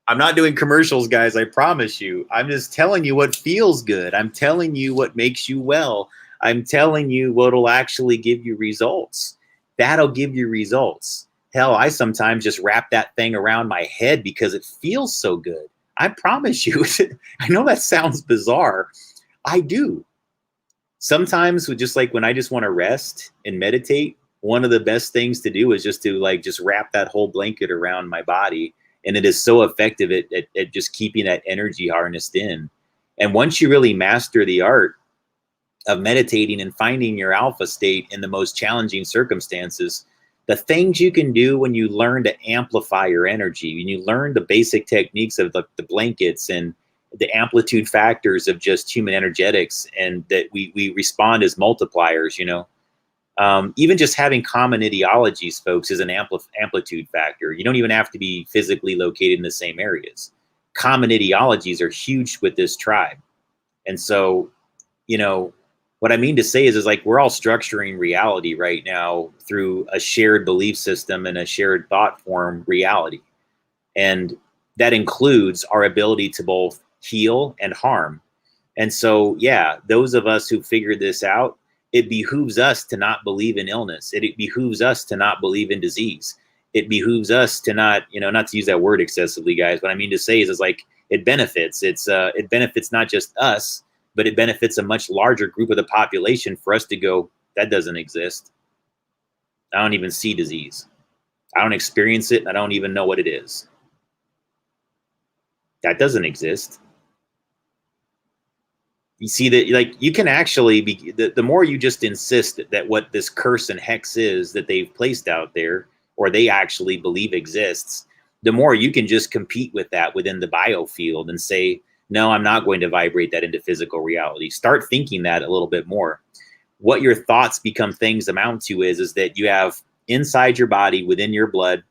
Speaker 1: I'm not doing commercials, guys. I promise you. I'm just telling you what feels good. I'm telling you what makes you well. I'm telling you what'll actually give you results. That'll give you results. Hell, I sometimes just wrap that thing around my head because it feels so good. I promise you. I know that sounds bizarre. I do. Sometimes, just like when I just want to rest and meditate, one of the best things to do is just to just wrap that whole blanket around my body. And it is so effective at just keeping that energy harnessed in. And once you really master the art of meditating and finding your alpha state in the most challenging circumstances, the things you can do when you learn to amplify your energy, when you learn the basic techniques of the blankets and the amplitude factors of just human energetics, and that we respond as multipliers, even just having common ideologies, folks, is an amplitude factor. You don't even have to be physically located in the same areas. Common ideologies are huge with this tribe. And so, what I mean to say is like, we're all structuring reality right now through a shared belief system and a shared thought form reality. And that includes our ability to both heal and harm. And so, yeah, those of us who figured this out, it behooves us to not believe in illness. It behooves us to not believe in disease. It behooves us to not, not to use that word excessively, guys. What I mean to say is like, it benefits. It benefits not just us, but it benefits a much larger group of the population for us to go, that doesn't exist. I don't even see disease. I don't experience it. I don't even know what it is. That doesn't exist. You see that, like, you can actually be, the more you just insist that what this curse and hex is that they've placed out there, or they actually believe exists, the more you can just compete with that within the biofield and say, no, I'm not going to vibrate that into physical reality. Start thinking that a little bit more. What your thoughts become things amount to is that you have inside your body, within your blood,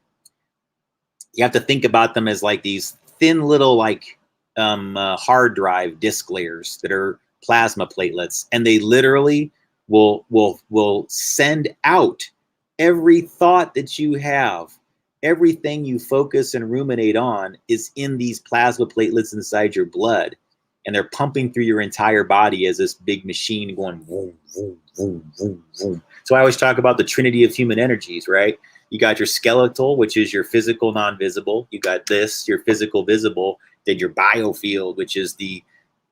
Speaker 1: you have to think about them as like these thin little, like, hard drive disk layers that are plasma platelets, and they literally will send out every thought that you have. Everything you focus and ruminate on is in these plasma platelets inside your blood, and they're pumping through your entire body as this big machine going boom, boom, boom, boom, boom. So I always talk about the trinity of human energies, right? You got your skeletal, which is your physical non-visible. You got this, your physical visible. Then your biofield, which is the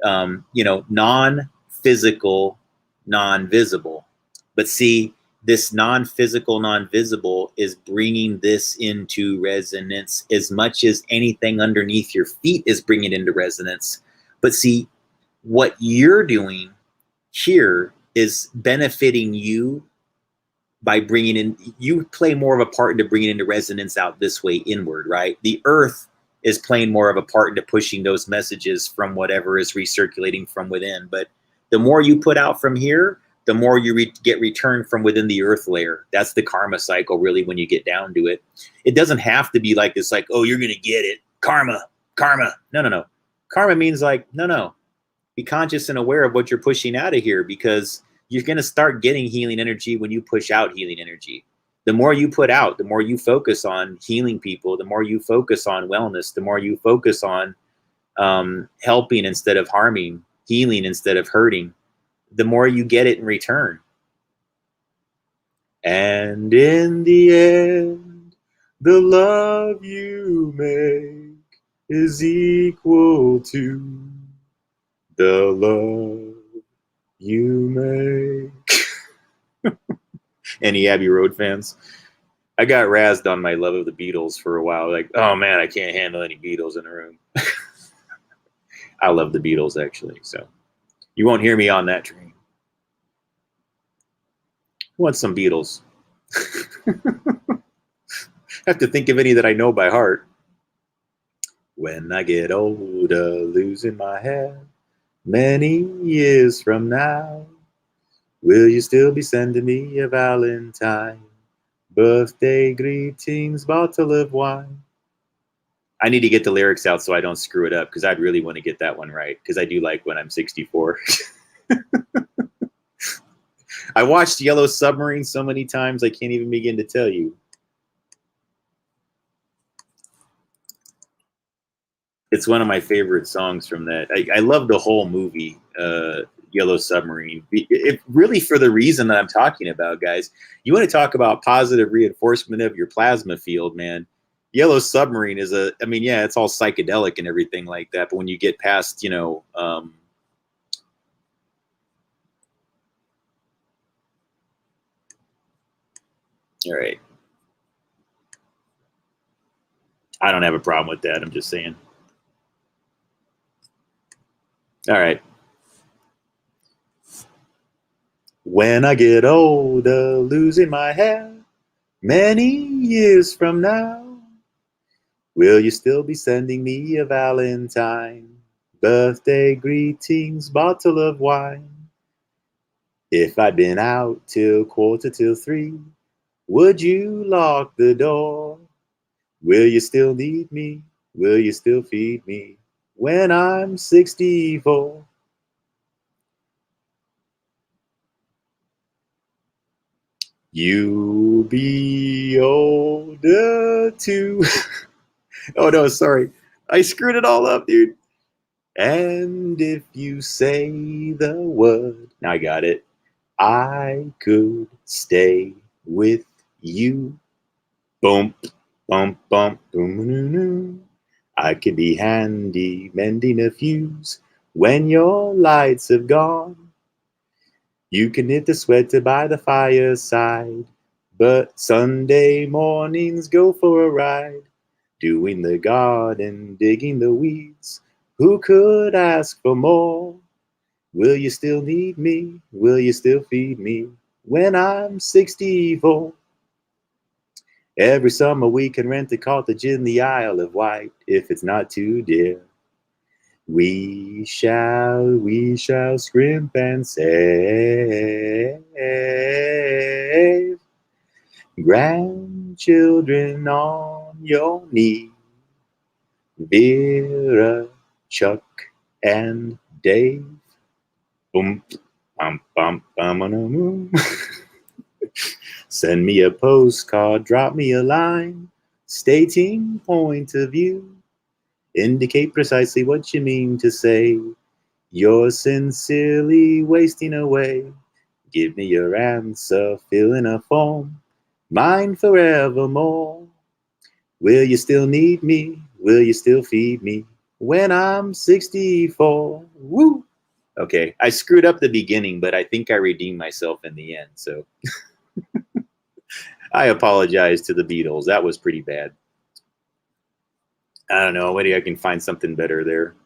Speaker 1: non-physical, non-visible. But see, this non-physical, non-visible is bringing this into resonance as much as anything underneath your feet is bringing it into resonance. But see, what you're doing here is benefiting you by bringing in, you play more of a part into bringing into resonance out this way inward, right? The earth is playing more of a part into pushing those messages from whatever is recirculating from within. But the more you put out from here, the more you get returned from within the earth layer. That's the karma cycle, really, when you get down to it. It doesn't have to be like this, like, oh, you're going to get it. Karma. No. Karma means like, no. Be conscious and aware of what you're pushing out of here, because you're going to start getting healing energy when you push out healing energy. The more you put out, the more you focus on healing people, the more you focus on wellness, the more you focus on helping instead of harming, healing instead of hurting, the more you get it in return. And in the end, the love you make is equal to the love you make. Any Abbey Road fans? I got razzed on my love of the Beatles for a while. Like, oh man, I can't handle any Beatles in a room. I love the Beatles, actually. So you won't hear me on that train. Who wants some Beatles? I have to think of any that I know by heart. When I get older, losing my hair, many years from now, will you still be sending me a Valentine? Birthday greetings, bottle of wine. I need to get the lyrics out so I don't screw it up, because I'd really want to get that one right, because I do like When I'm 64. I watched Yellow Submarine so many times I can't even begin to tell you. It's one of my favorite songs from that. I love the whole movie, Yellow Submarine. It really, for the reason that I'm talking about, guys. You want to talk about positive reinforcement of your plasma field, man. Yellow Submarine is I mean, yeah, it's all psychedelic and everything like that. But when you get past, all right. I don't have a problem with that. I'm just saying. All right. When I get older, losing my hair, many years from now, will you still be sending me a Valentine? Birthday greetings, bottle of wine. If I'd been out till 2:45, would you lock the door? Will you still need me? Will you still feed me when I'm 64? You'll be older too. Oh no, sorry. I screwed it all up, dude. And if you say the word, now I got it. I could stay with you. Boom, bump, bump, boom, boom. I could be handy mending a fuse When your lights have gone, you can knit the sweater by the fireside, but Sunday mornings go for a ride, doing the garden, digging the weeds. Who could ask for more? Will you still need me? Will you still feed me when I'm 64? Every summer we can rent a cottage in the Isle of Wight if it's not too dear. We shall scrimp and save. Grandchildren on your knee. Vera, Chuck, and Dave. Boom, bum, bum, bum. Send me a postcard, drop me a line, stating point of view. Indicate precisely what you mean to say. You're sincerely wasting away. Give me your answer, fill in a form. Mine forevermore. Will you still need me? Will you still feed me when I'm 64? Woo! Okay, I screwed up the beginning, but I think I redeemed myself in the end. So I apologize to the Beatles. That was pretty bad. I don't know. Maybe I can find something better there.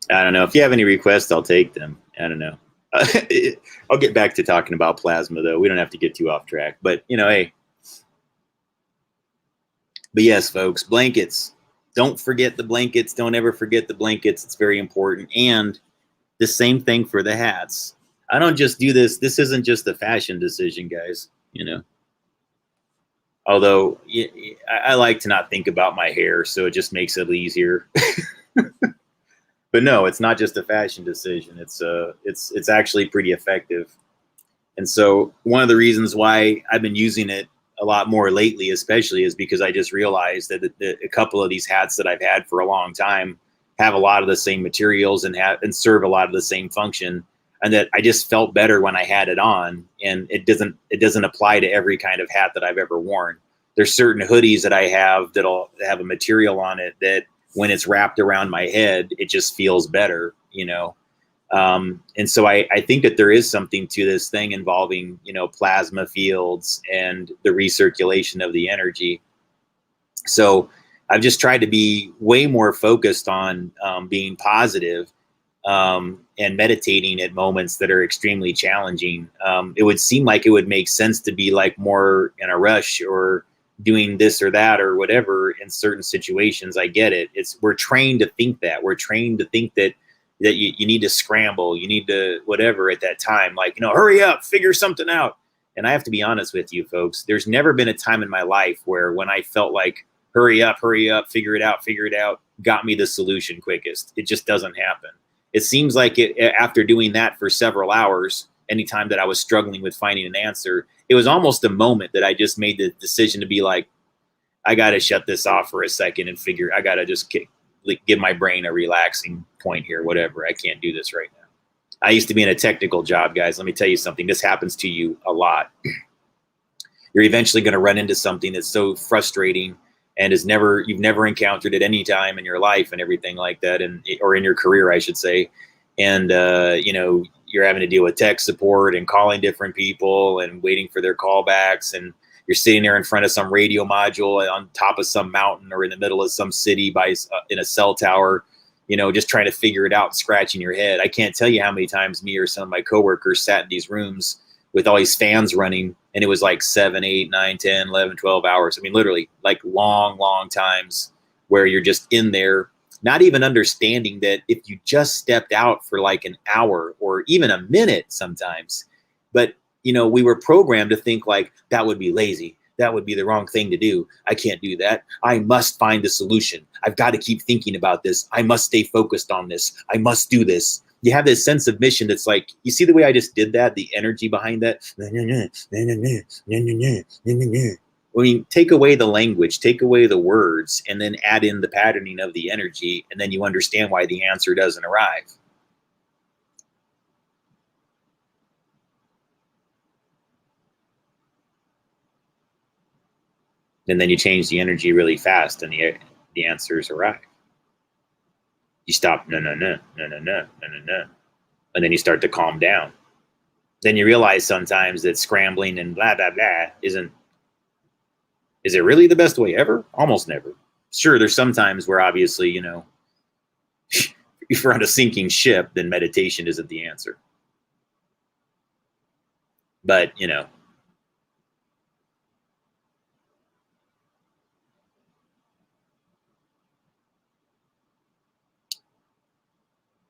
Speaker 1: I don't know. If you have any requests, I'll take them. I don't know. I'll get back to talking about plasma, though. We don't have to get too off track. But, you know, hey. But yes, folks, blankets. Don't forget the blankets. Don't ever forget the blankets. It's very important. And the same thing for the hats. I don't just do this. This isn't just a fashion decision, guys. You know. Although I like to not think about my hair, so it just makes it easier. But no, it's not just a fashion decision. It's actually pretty effective. And so one of the reasons why I've been using it a lot more lately, especially, is because I just realized that a couple of these hats that I've had for a long time have a lot of the same materials and serve a lot of the same function, and that I just felt better when I had it on. And it doesn't apply to every kind of hat that I've ever worn. There's certain hoodies that I have that'll have a material on it that when it's wrapped around my head, it just feels better, you know? And so I think that there is something to this thing involving, you know, plasma fields and the recirculation of the energy. So I've just tried to be way more focused on being positive, and meditating at moments that are extremely challenging. It would seem like it would make sense to be like more in a rush or doing this or that or whatever in certain situations. I get it. We're trained to think that. We're trained to think that you need to scramble, you need to whatever at that time, like, you know, hurry up, figure something out. And I have to be honest with you, folks, there's never been a time in my life where when I felt like hurry up, figure it out, got me the solution quickest. It just doesn't happen. It seems like after doing that for several hours, anytime that I was struggling with finding an answer, it was almost a moment that I just made the decision to be like, I got to shut this off for a second and I got to just give my brain a relaxing point here, whatever. I can't do this right now. I used to be in a technical job, guys. Let me tell you something. This happens to you a lot. You're eventually going to run into something that's so frustrating and you've never encountered at any time in your life and everything like that, or in your career, I should say. And, you know, you're having to deal with tech support and calling different people and waiting for their callbacks, and you're sitting there in front of some radio module on top of some mountain or in the middle of some city in a cell tower, you know, just trying to figure it out and scratching your head. I can't tell you how many times me or some of my coworkers sat in these rooms with all these fans running, and it was like 7, 8, 9, 10, 11, 12 hours. I mean, literally like long, long times where you're just in there, not even understanding that if you just stepped out for like an hour or even a minute sometimes, but you know, we were programmed to think like that would be lazy. That would be the wrong thing to do. I can't do that. I must find the solution. I've got to keep thinking about this. I must stay focused on this. I must do this. You have this sense of mission that's like, you see the way I just did that, the energy behind that? I mean, take away the language, take away the words, and then add in the patterning of the energy, and then you understand why the answer doesn't arrive. And then you change the energy really fast, and the answers arrive. You stop, no, no, no, no, no, no, no, no, no. And then you start to calm down. Then you realize sometimes that scrambling and blah, blah, blah is it really the best way ever? Almost never. Sure, there's some times where obviously, you know, if you're on a sinking ship, then meditation isn't the answer. But, you know,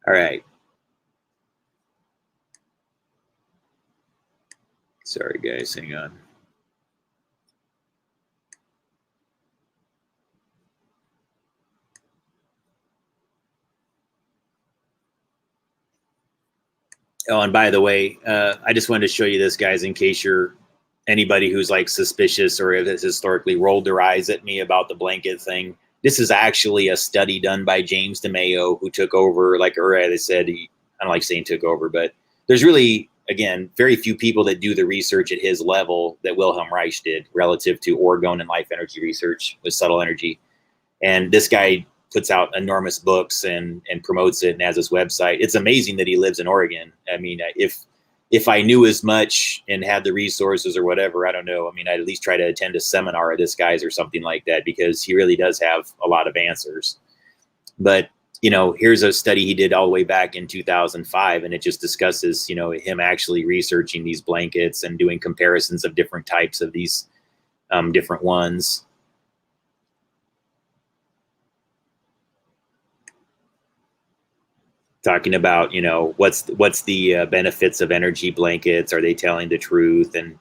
Speaker 1: all right. Sorry, guys, hang on. Oh, and by the way, I just wanted to show you this, guys, in case you're anybody who's like suspicious or has historically rolled their eyes at me about the blanket thing. This is actually a study done by James DeMayo, who took over, like I said, I don't like saying took over, but there's really, again, very few people that do the research at his level that Wilhelm Reich did relative to orgone and life energy research with subtle energy. And this guy puts out enormous books and promotes it and has his website. It's amazing that he lives in Oregon. I mean, if I knew as much and had the resources or whatever, I don't know. I mean, I'd at least try to attend a seminar of this guy's or something like that, because he really does have a lot of answers. But, you know, here's a study he did all the way back in 2005, and it just discusses, you know, him actually researching these blankets and doing comparisons of different types of these different ones. Talking about, you know, what's the benefits of energy blankets? Are they telling the truth? And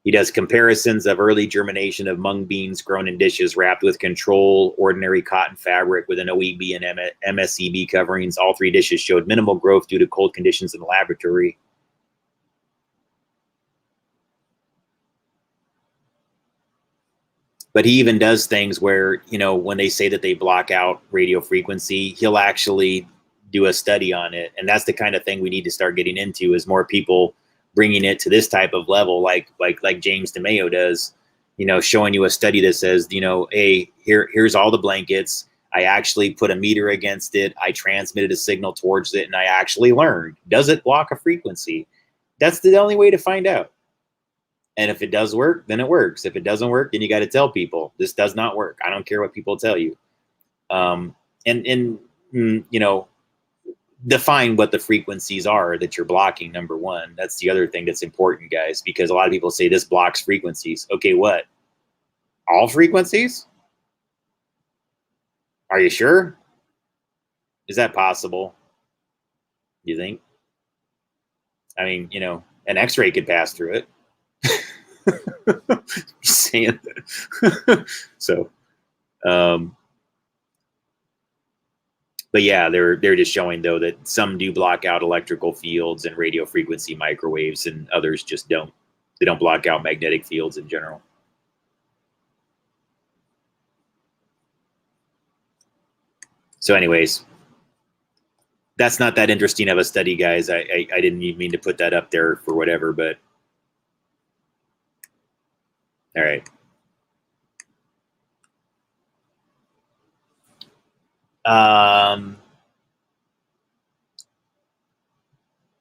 Speaker 1: he does comparisons of early germination of mung beans grown in dishes wrapped with control ordinary cotton fabric with an OEB and MSEB coverings. All three dishes showed minimal growth due to cold conditions in the laboratory. But he even does things where, you know, when they say that they block out radio frequency, he'll actually do a study on it. And that's the kind of thing we need to start getting into, is more people bringing it to this type of level, like James DeMayo does, you know, showing you a study that says, you know, hey, here's all the blankets. I actually put a meter against it. I transmitted a signal towards it, and I actually learned, does it block a frequency? That's the only way to find out. And if it does work, then it works. If it doesn't work, then you got to tell people this does not work. I don't care what people tell you. And you know, define what the frequencies are that you're blocking, number one. That's the other thing that's important, guys, because a lot of people say this blocks frequencies. Okay, what? All frequencies? Are you sure? Is that possible? You think? I mean, you know, an X-ray could pass through it. Saying that. So, but yeah, they're just showing, though, that some do block out electrical fields and radio frequency microwaves, and others just don't. They don't block out magnetic fields in general. So anyways, that's not that interesting of a study, guys. I didn't even mean to put that up there for whatever, but all right.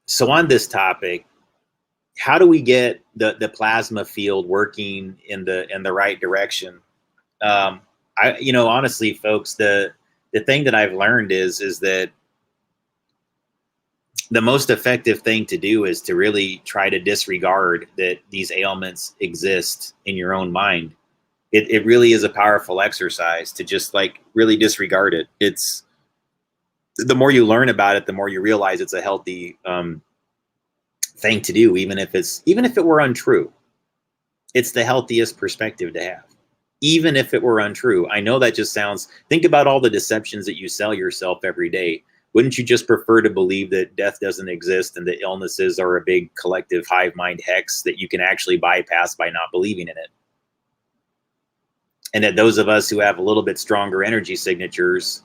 Speaker 1: So on this topic, how do we get the plasma field working in the right direction? You know, honestly, folks, the thing that I've learned is that the most effective thing to do is to really try to disregard that these ailments exist in your own mind. It really is a powerful exercise to just like really disregard it. It's the more you learn about it, the more you realize it's a healthy thing to do, even if it were untrue. It's the healthiest perspective to have, even if it were untrue. I know that just sounds, think about all the deceptions that you sell yourself every day. Wouldn't you just prefer to believe that death doesn't exist and that illnesses are a big collective hive mind hex that you can actually bypass by not believing in it? And that those of us who have a little bit stronger energy signatures,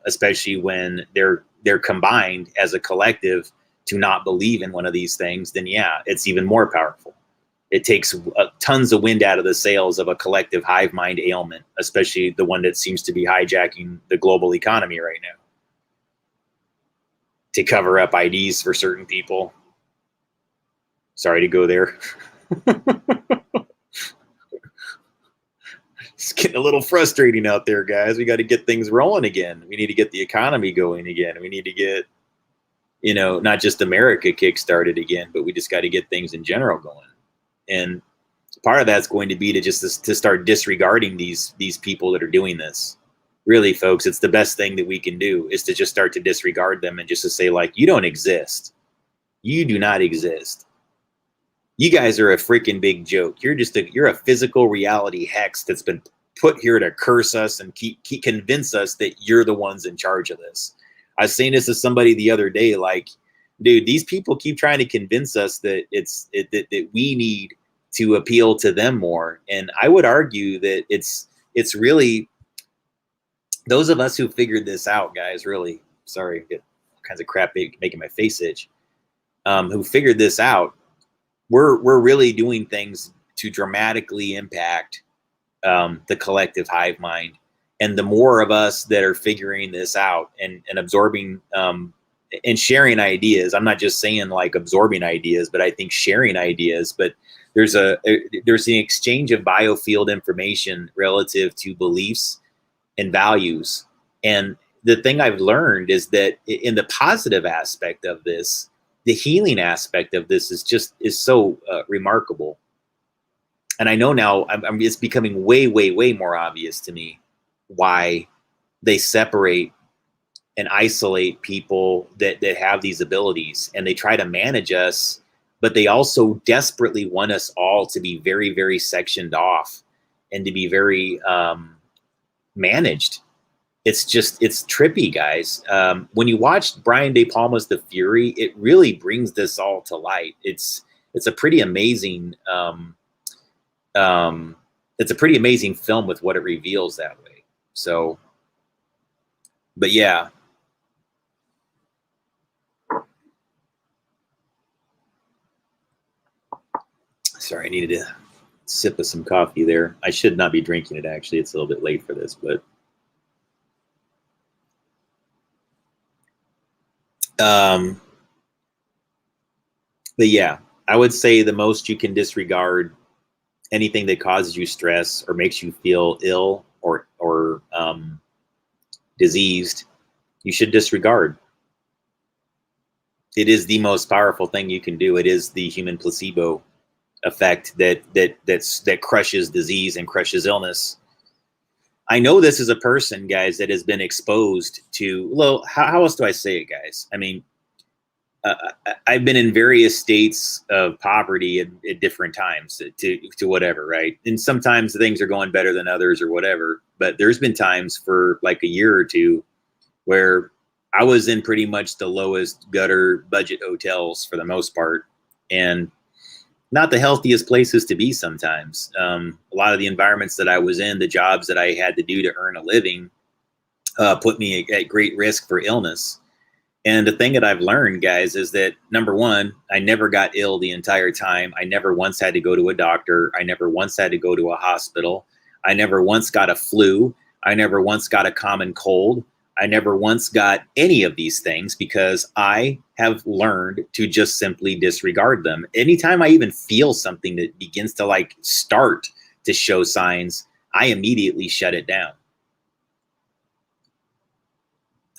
Speaker 1: especially when they're combined as a collective to not believe in one of these things, then yeah, it's even more powerful. It takes tons of wind out of the sails of a collective hive mind ailment, especially the one that seems to be hijacking the global economy right now to cover up IDs for certain people. Sorry to go there. It's getting a little frustrating out there, guys. We got to get things rolling again. We need to get the economy going again. We need to get, you know, not just America kick-started again, but we just got to get things in general going. And part of that's going to be to start disregarding these people that are doing this. Really, folks, it's the best thing that we can do is to just start to disregard them and just to say, like, you don't exist. You do not exist. You guys are a freaking big joke. You're a physical reality hex that's been put here to curse us and keep convince us that you're the ones in charge of this. I was saying this to somebody the other day, like, dude, these people keep trying to convince us that that we need to appeal to them more. And I would argue that it's really those of us who figured this out, guys, really, sorry, I get all kinds of crap making my face itch, who figured this out, we're really doing things to dramatically impact the collective hive mind. And the more of us that are figuring this out and absorbing and sharing ideas, I'm not just saying like absorbing ideas, but I think sharing ideas, but there's an exchange of biofield information relative to beliefs and values. And the thing I've learned is that in the positive aspect of this, the healing aspect of this is so remarkable. And I know now it's becoming way, way, way more obvious to me why they separate and isolate people that have these abilities, and they try to manage us, but they also desperately want us all to be very, very sectioned off and to be very managed. It's trippy, guys. When you watch Brian De Palma's The Fury, it really brings this all to light. It's a pretty amazing it's a pretty amazing film with what it reveals that way. So, but yeah. Sorry, I needed a sip of some coffee there. I should not be drinking it, actually. It's a little bit late for this, but yeah, I would say the most you can disregard anything that causes you stress or makes you feel ill or diseased, you should disregard. It is the most powerful thing you can do. It is the human placebo effect that crushes disease and crushes illness. I know this is a person, guys, that has been exposed to, well, how else do I say it, guys? I mean, I've been in various states of poverty at different times to whatever, right? And sometimes things are going better than others or whatever. But there's been times for like a year or two where I was in pretty much the lowest gutter budget hotels for the most part, and not the healthiest places to be sometimes. A lot of the environments that I was in, the jobs that I had to do to earn a living, put me at great risk for illness. And the thing that I've learned, guys, is that number one, I never got ill the entire time. I never once had to go to a doctor. I never once had to go to a hospital. I never once got a flu. I never once got a common cold. I never once got any of these things because I have learned to just simply disregard them. Anytime I even feel something that begins to like start to show signs, I immediately shut it down.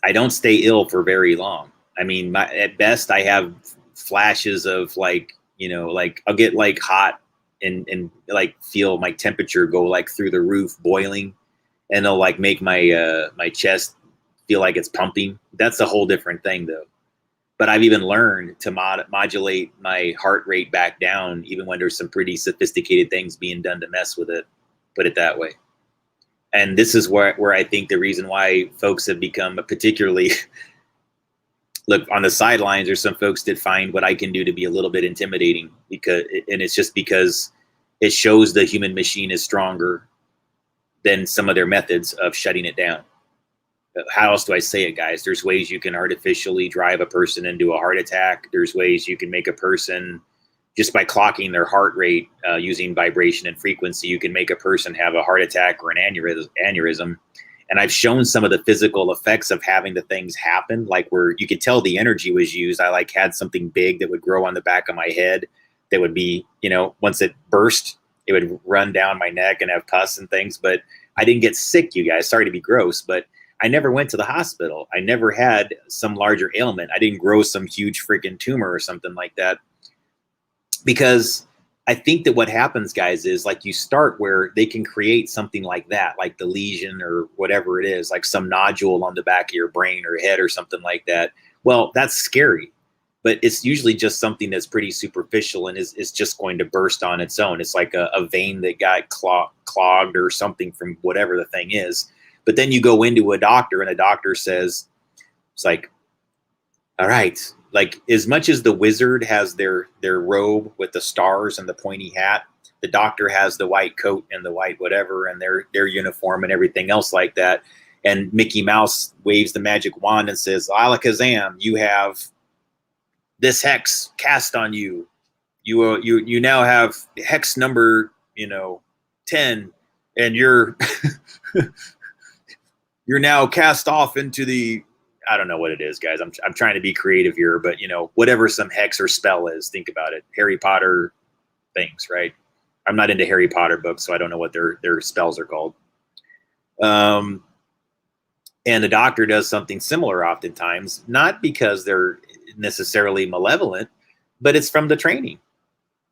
Speaker 1: I don't stay ill for very long. I mean, at best, I have flashes of like, you know, like I'll get like hot and like feel my temperature go like through the roof, boiling, and it'll like make my my chest feel like it's pumping. That's a whole different thing, though. But I've even learned to modulate my heart rate back down, even when there's some pretty sophisticated things being done to mess with it. Put it that way. And this is where I think the reason why folks have become particularly, look, on the sidelines, there's some folks that find what I can do to be a little bit intimidating, and it's just because it shows the human machine is stronger than some of their methods of shutting it down. How else do I say it, guys? There's ways you can artificially drive a person into a heart attack. There's ways you can make a person, just by clocking their heart rate using vibration and frequency, you can make a person have a heart attack or an aneurysm. And I've shown some of the physical effects of having the things happen, like where you could tell the energy was used. I like had something big that would grow on the back of my head that would be, you know, once it burst, it would run down my neck and have pus and things. But I didn't get sick, you guys. Sorry to be gross, but I never went to the hospital. I never had some larger ailment. I didn't grow some huge freaking tumor or something like that. Because I think that what happens, guys, is like you start where they can create something like that, like the lesion or whatever it is, like some nodule on the back of your brain or head or something like that. Well, that's scary, but it's usually just something that's pretty superficial and is just going to burst on its own. It's like a vein that got clogged or something from whatever the thing is. But then you go into a doctor and a doctor says, it's like, all right, like as much as the wizard has their robe with the stars and the pointy hat, the doctor has the white coat and the white whatever and their uniform and everything else like that. And Mickey Mouse waves the magic wand and says, Alakazam, you have this hex cast on you. You now have hex number, 10, and you're you're now cast off into the, I don't know what it is, guys. I'm trying to be creative here, but whatever some hex or spell is, think about it. Harry Potter things, right? I'm not into Harry Potter books, so I don't know what their spells are called. And the doctor does something similar oftentimes, not because they're necessarily malevolent, but it's from the training.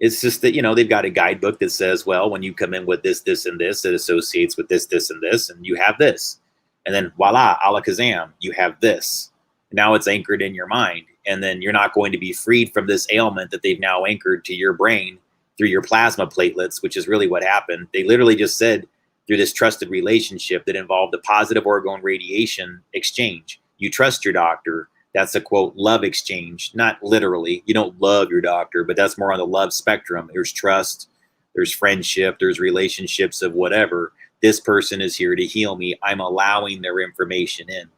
Speaker 1: It's just that, they've got a guidebook that says, well, when you come in with this, this, and this, it associates with this, this, and this, and you have this. And then voila, alakazam, you have this. Now it's anchored in your mind. And then you're not going to be freed from this ailment that they've now anchored to your brain through your plasma platelets, which is really what happened. They literally just said through this trusted relationship that involved a positive orgone radiation exchange. You trust your doctor. That's a quote, love exchange, not literally. You don't love your doctor, but that's more on the love spectrum. There's trust, there's friendship, there's relationships of whatever. This person is here to heal me. I'm allowing their information in.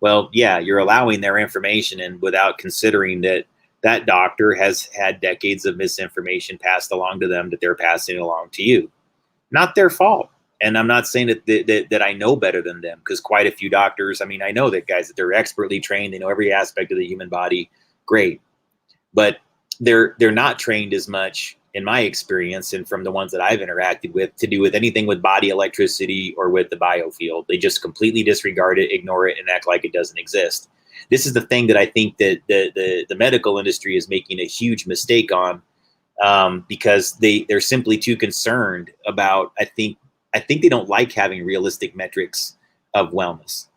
Speaker 1: Well, yeah, you're allowing their information in without considering that that doctor has had decades of misinformation passed along to them that they're passing along to you. Not their fault. And I'm not saying that I know better than them, because quite a few doctors, I know that guys, that they're expertly trained. They know every aspect of the human body. Great. But they're not trained as much, in my experience, and from the ones that I've interacted with, to do with anything with body electricity or with the biofield. They just completely disregard it, ignore it, and act like it doesn't exist. This is the thing that I think that the medical industry is making a huge mistake on, because they're simply too concerned about, I think they don't like having realistic metrics of wellness.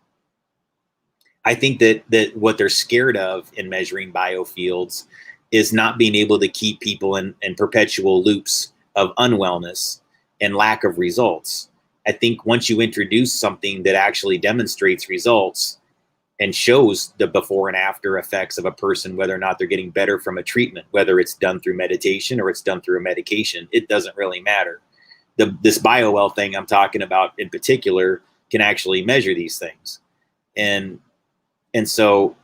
Speaker 1: I think that what they're scared of in measuring biofields is not being able to keep people in perpetual loops of unwellness and lack of results. I think once you introduce something that actually demonstrates results and shows the before and after effects of a person, whether or not they're getting better from a treatment, whether it's done through meditation or it's done through a medication, it doesn't really matter. This BioWell thing I'm talking about in particular can actually measure these things. And so,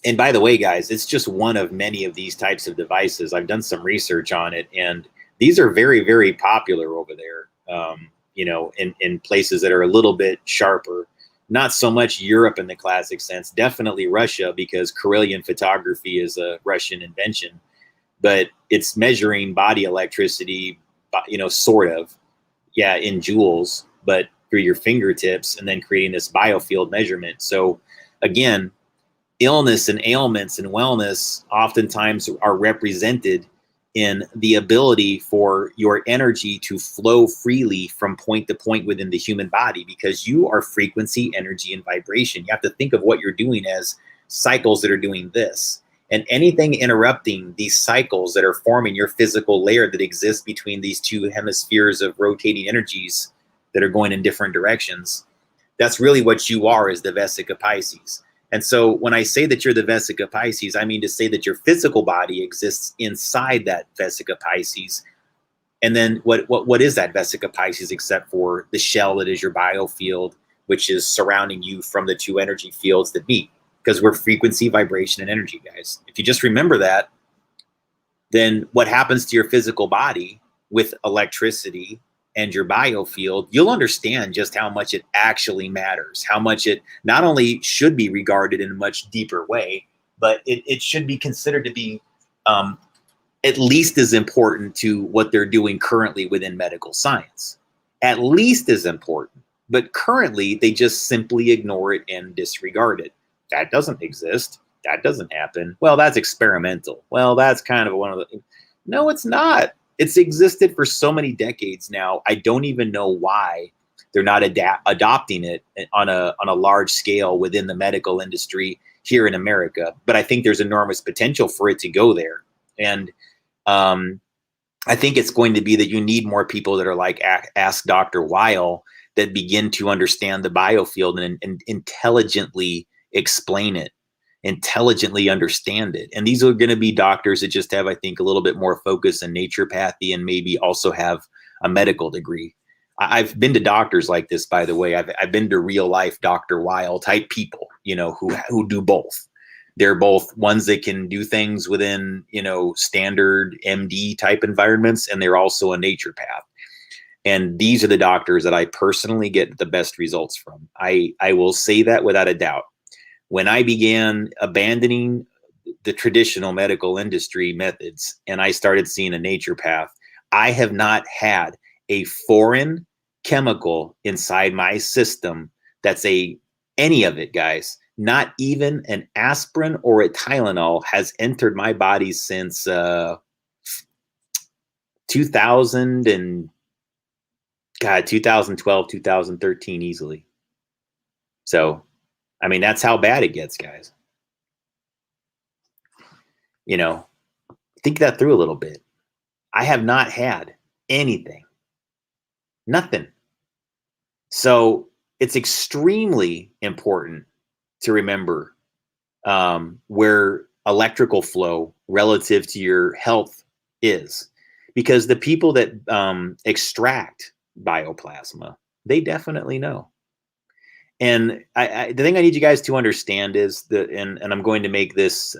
Speaker 1: and by the way, guys, it's just one of many of these types of devices. I've done some research on it, and these are very, very popular over there, in places that are a little bit sharper. Not so much Europe in the classic sense, definitely Russia, because Karelian photography is a Russian invention, but it's measuring body electricity, sort of, in joules, but through your fingertips, and then creating this biofield measurement. So again, illness and ailments and wellness oftentimes are represented in the ability for your energy to flow freely from point to point within the human body, because you are frequency, energy, and vibration. You have to think of what you're doing as cycles that are doing this. And anything interrupting these cycles that are forming your physical layer that exists between these two hemispheres of rotating energies that are going in different directions, that's really what you are, as the Vesica Pisces. And so when I say that you're the Vesica Pisces, I mean to say that your physical body exists inside that Vesica Pisces, And then what is that vesica Pisces except for the shell that is your biofield, which is surrounding you from the two energy fields that meet? Because we're frequency, vibration, and energy, guys. If you just remember that, then what happens to your physical body with electricity and your biofield, you'll understand just how much it actually matters, how much it not only should be regarded in a much deeper way, but it should be considered to be at least as important to what they're doing currently within medical science. At least as important. But currently, they just simply ignore it and disregard it. That doesn't exist. That doesn't happen. Well, that's experimental. Well, that's kind of one of the... No, it's not. It's existed for so many decades now. I don't even know why they're not adopting it on a large scale within the medical industry here in America. But I think there's enormous potential for it to go there. And I think it's going to be that you need more people that are like Ask Dr. Weil, that begin to understand the biofield and intelligently explain it, intelligently understand it. And these are going to be doctors that just have, I think, a little bit more focus in naturopathy and maybe also have a medical degree. I've been to doctors like this, by the way. I've been to real life Dr. Weil type people, you know, who do both. They're both ones that can do things within, you know, standard MD type environments, and they're also a naturopath. And these are the doctors that I personally get the best results from. I will say that without a doubt. When I began abandoning the traditional medical industry methods and I started seeing a naturopath, I have not had a foreign chemical inside my system that's any of it, guys. Not even an aspirin or a Tylenol has entered my body since 2012, 2013 easily. So, I mean, that's how bad it gets, guys. You know, think that through a little bit. I have not had anything. Nothing. So it's extremely important to remember where electrical flow relative to your health is. Because the people that extract bioplasma, they definitely know. And the thing I need you guys to understand is that, and I'm going to make this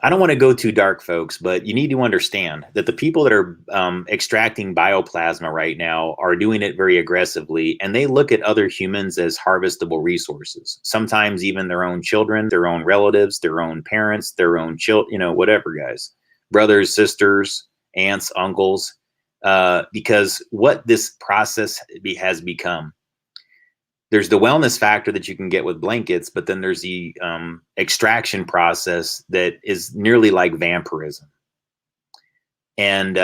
Speaker 1: I don't want to go too dark, folks, but you need to understand that the people that are extracting bioplasma right now are doing it very aggressively, and they look at other humans as harvestable resources. Sometimes even their own children, their own relatives, their own parents, their own children, you know, whatever, guys, brothers, sisters, aunts, uncles, because what this process has become. There's the wellness factor that you can get with blankets, but then there's the extraction process that is nearly like vampirism. And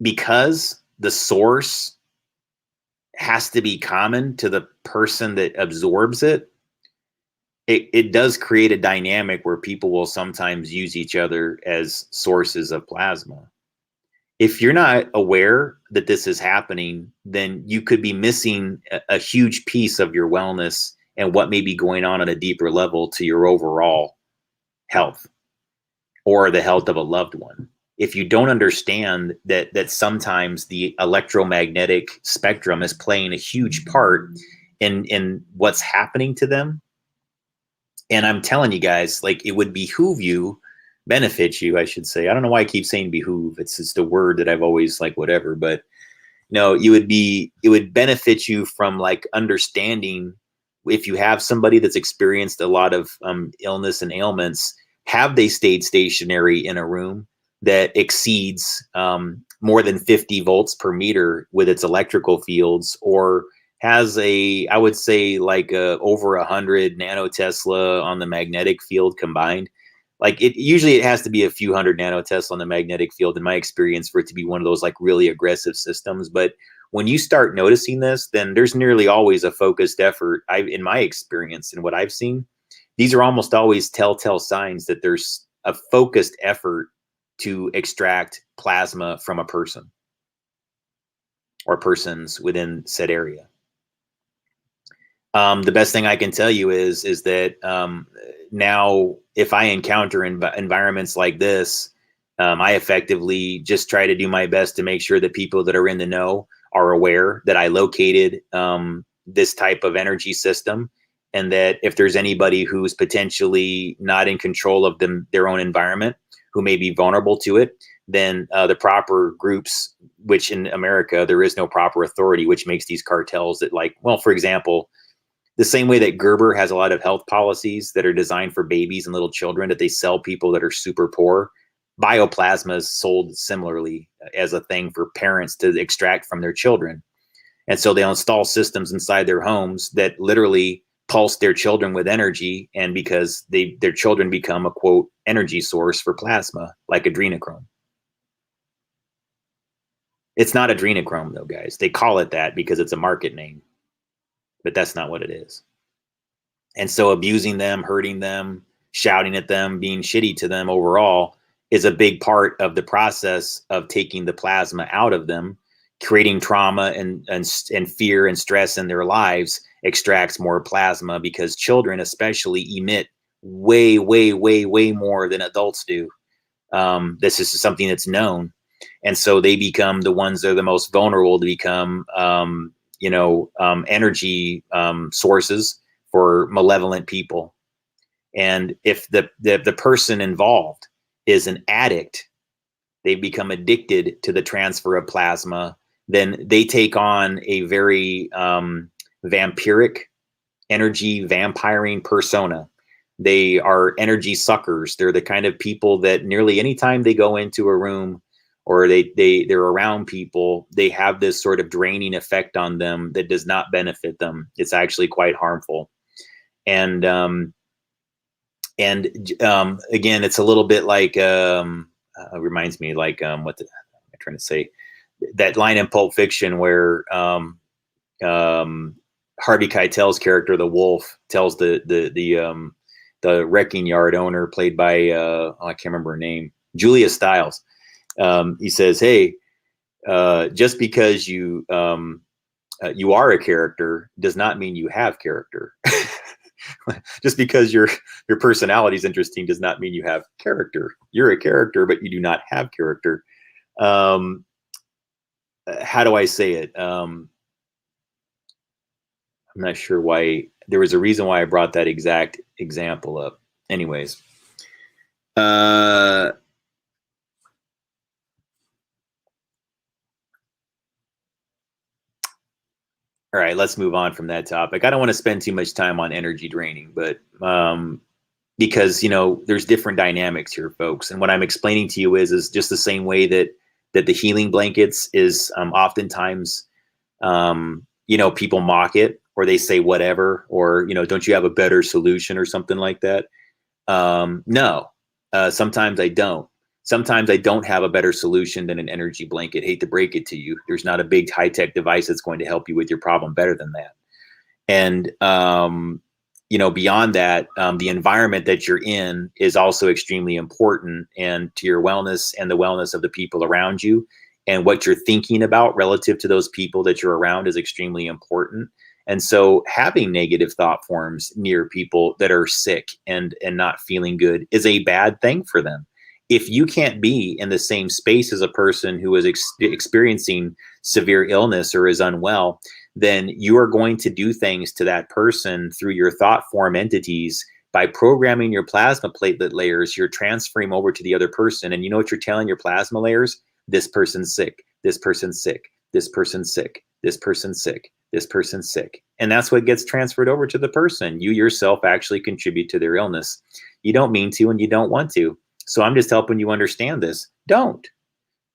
Speaker 1: because the source has to be common to the person that absorbs it, it does create a dynamic where people will sometimes use each other as sources of plasma. If you're not aware that this is happening, then you could be missing a huge piece of your wellness and what may be going on at a deeper level to your overall health or the health of a loved one. If you don't understand that sometimes the electromagnetic spectrum is playing a huge part in what's happening to them. And I'm telling you guys, like, it would behoove you, benefit you, I should say. I don't know why I keep saying behoove. It's just a word that I've always like, whatever, but it would benefit you from like understanding, if you have somebody that's experienced a lot of illness and ailments, have they stayed stationary in a room that exceeds more than 50 volts per meter with its electrical fields, or has I would say like over 100 nanotesla on the magnetic field combined. Like usually it has to be a few hundred nanotesla on the magnetic field in my experience for it to be one of those like really aggressive systems. But when you start noticing this, then there's nearly always a focused effort. In my experience and what I've seen, these are almost always telltale signs that there's a focused effort to extract plasma from a person or persons within said area. The best thing I can tell you is that now if I encounter environments like this, I effectively just try to do my best to make sure that people that are in the know are aware that I located this type of energy system, and that if there's anybody who's potentially not in control of their own environment, who may be vulnerable to it, then the proper groups, which in America, there is no proper authority, which makes these cartels that, like, well, for example, the same way that Gerber has a lot of health policies that are designed for babies and little children that they sell people that are super poor, Bioplasma is sold similarly as a thing for parents to extract from their children. And so they'll install systems inside their homes that literally pulse their children with energy, and because their children become a, quote, energy source for plasma, like adrenochrome. It's not adrenochrome though, guys. They call it that because it's a market name, but that's not what it is. And so abusing them, hurting them, shouting at them, being shitty to them overall is a big part of the process of taking the plasma out of them. Creating trauma and fear and stress in their lives extracts more plasma, because children especially emit way, way, way, way more than adults do. This is something that's known. And so they become the ones that are the most vulnerable to become, energy sources for malevolent people. And if the person involved is an addict, they become addicted to the transfer of plasma, then they take on a very vampiric, energy vampiring persona. They are energy suckers. They're the kind of people that nearly anytime they go into a room or they're around people, they have this sort of draining effect on them that does not benefit them. It's actually quite harmful. And again, it's a little bit like, reminds me like, what am I trying to say? That line in Pulp Fiction where Harvey Keitel's character, the Wolf, tells the wrecking yard owner, played by I can't remember her name, Julia Stiles. He says, "Hey, just because you are a character does not mean you have character. Just because your personality is interesting does not mean you have character. You're a character, but you do not have character." How do I say it? I'm not sure why. There was a reason why I brought that exact example up. Anyways, all right, let's move on from that topic. I don't want to spend too much time on energy draining, but because there's different dynamics here, folks. And what I'm explaining to you is just the same way that the healing blankets is oftentimes, people mock it, or they say whatever, or, don't you have a better solution or something like that? No, sometimes I don't. Sometimes I don't have a better solution than an energy blanket. Hate to break it to you. There's not a big high-tech device that's going to help you with your problem better than that. And, beyond that, the environment that you're in is also extremely important, and to your wellness and the wellness of the people around you, and what you're thinking about relative to those people that you're around is extremely important. And so having negative thought forms near people that are sick and not feeling good is a bad thing for them. If you can't be in the same space as a person who is experiencing severe illness or is unwell, then you are going to do things to that person through your thought form entities. By programming your plasma platelet layers, you're transferring over to the other person. And you know what you're telling your plasma layers? This person's sick, this person's sick, this person's sick, this person's sick, this person's sick. And that's what gets transferred over to the person. You yourself actually contribute to their illness. You don't mean to, and you don't want to. So I'm just helping you understand this. Don't.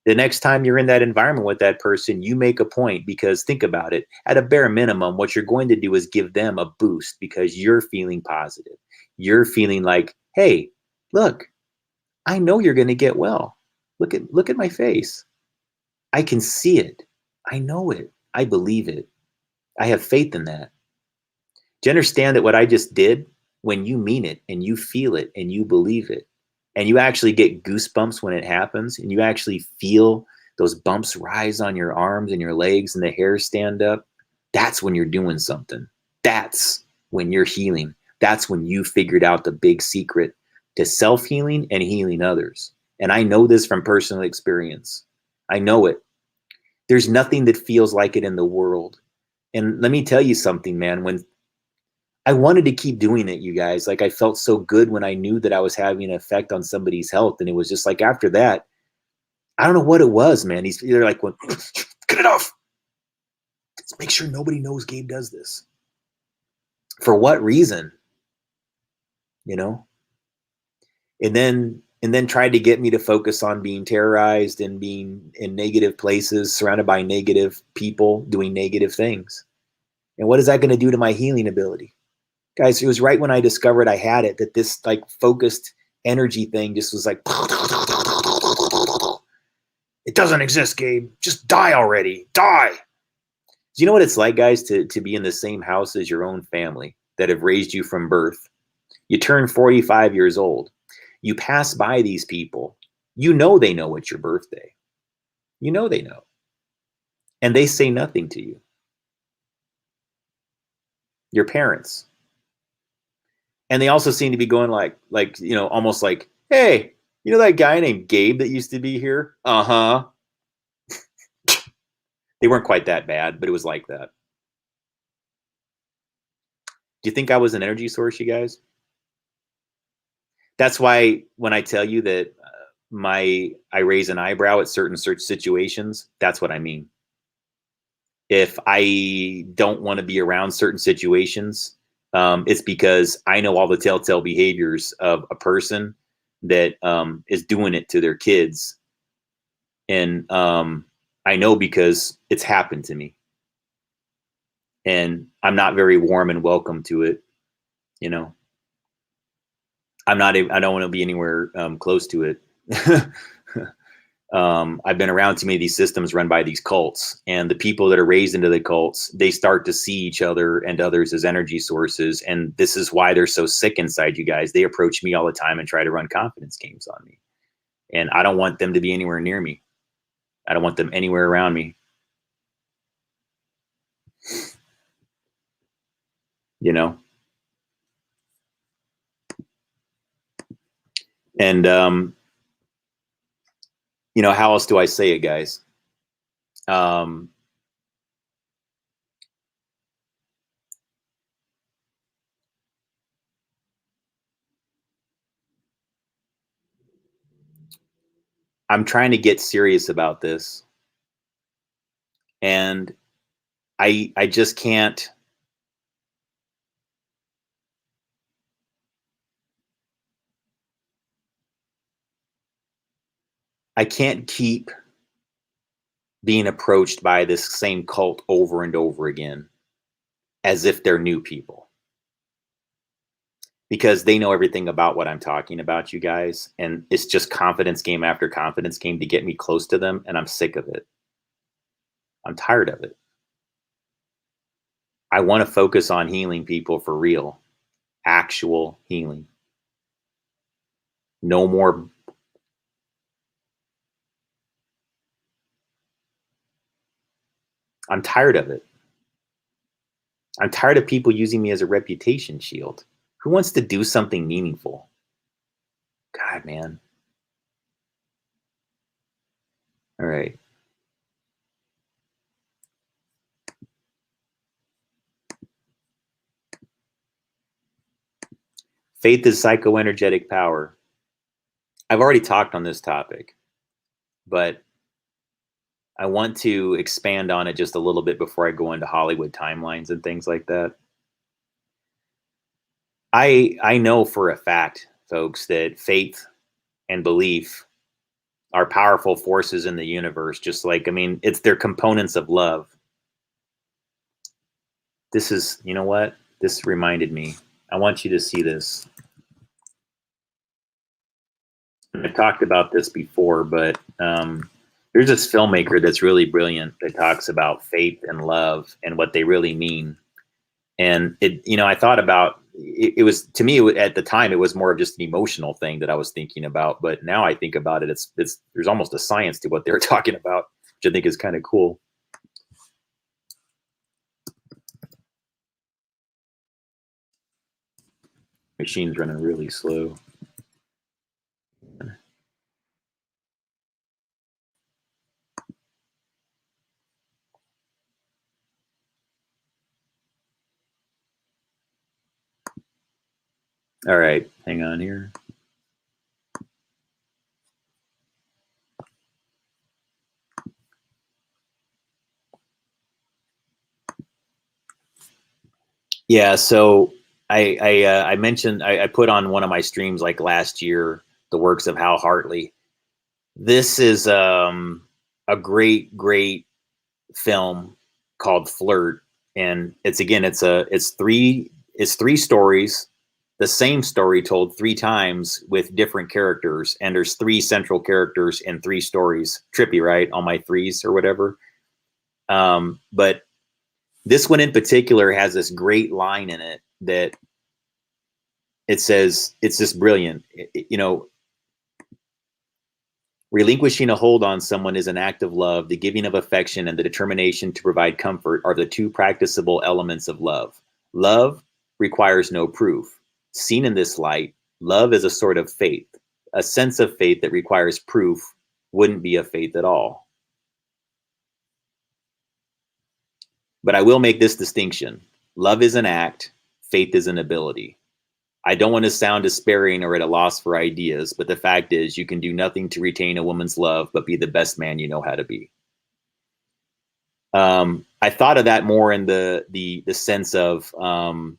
Speaker 1: The next time you're in that environment with that person, you make a point, because think about it. At a bare minimum, what you're going to do is give them a boost, because you're feeling positive. You're feeling like, hey, look, I know you're going to get well. Look at my face. I can see it. I know it. I believe it. I have faith in that. Do you understand that what I just did, when you mean it and you feel it and you believe it, and you actually get goosebumps when it happens, and you actually feel those bumps rise on your arms and your legs and the hairs stand up, that's when you're doing something. That's when you're healing. That's when you figured out the big secret to self-healing and healing others. And I know this from personal experience. I know it. There's nothing that feels like it in the world. And let me tell you something, man. When I wanted to keep doing it, you guys, like I felt so good when I knew that I was having an effect on somebody's health. And it was just like after that, I don't know what it was, man. They're like, well, get it off. Let's make sure nobody knows Gabe does this. For what reason? You know? And then tried to get me to focus on being terrorized and being in negative places, surrounded by negative people doing negative things. And what is that going to do to my healing ability? Guys, it was right when I discovered I had it that this like focused energy thing just was like, it doesn't exist, Gabe. Just die already. Die. Do you know what it's like, guys, to be in the same house as your own family that have raised you from birth? You turn 45 years old. You pass by these people. You know they know it's your birthday. You know they know. And they say nothing to you. Your parents. And they also seem to be going like, you know, almost like, hey, you know that guy named Gabe that used to be here? Uh-huh. They weren't quite that bad, but it was like that. Do you think I was an energy source, you guys? That's why when I tell you that I raise an eyebrow at certain situations, that's what I mean. If I don't want to be around certain situations, it's because I know all the telltale behaviors of a person that is doing it to their kids. And I know because it's happened to me. And I'm not very warm and welcome to it, you know. I don't want to be anywhere close to it. I've been around too many of these systems run by these cults, and the people that are raised into the cults, they start to see each other and others as energy sources. And this is why they're so sick inside, you guys. They approach me all the time and try to run confidence games on me. And I don't want them to be anywhere near me. I don't want them anywhere around me. You know? And, you know, how else do I say it, guys? I'm trying to get serious about this. And I just can't. I can't keep being approached by this same cult over and over again as if they're new people, because they know everything about what I'm talking about, you guys. And it's just confidence game after confidence game to get me close to them. And I'm sick of it. I'm tired of it. I want to focus on healing people for real, actual healing. No more. I'm tired of it. I'm tired of people using me as a reputation shield. Who wants to do something meaningful? God, man. All right. Faith is psychoenergetic power. I've already talked on this topic, but I want to expand on it just a little bit before I go into Hollywood timelines and things like that. I know for a fact, folks, that faith and belief are powerful forces in the universe. Just like, I mean, they're components of love. This is, you know what? This reminded me. I want you to see this. I've talked about this before, but there's this filmmaker that's really brilliant that talks about faith and love and what they really mean. And it, you know, I thought about it was, to me, at the time, it was more of just an emotional thing that I was thinking about. But now I think about it, there's almost a science to what they're talking about, which I think is kind of cool. Machine's running really slow. All right, hang on here. Yeah, so I mentioned I put on one of my streams like last year the works of Hal Hartley. This is a great film called Flirt, and it's three stories, the same story told three times with different characters, and there's three central characters in three stories. Trippy, right? All my threes or whatever. But this one in particular has this great line in it that it says, it's just brilliant. You know, relinquishing a hold on someone is an act of love. The giving of affection and the determination to provide comfort are the two practicable elements of love. Love requires no proof. Seen in this light, love is a sort of faith. A sense of faith that requires proof wouldn't be a faith at all. But I will make this distinction. Love is an act, faith is an ability. I don't want to sound despairing or at a loss for ideas, but the fact is you can do nothing to retain a woman's love but be the best man you know how to be. I thought of that more in the sense of,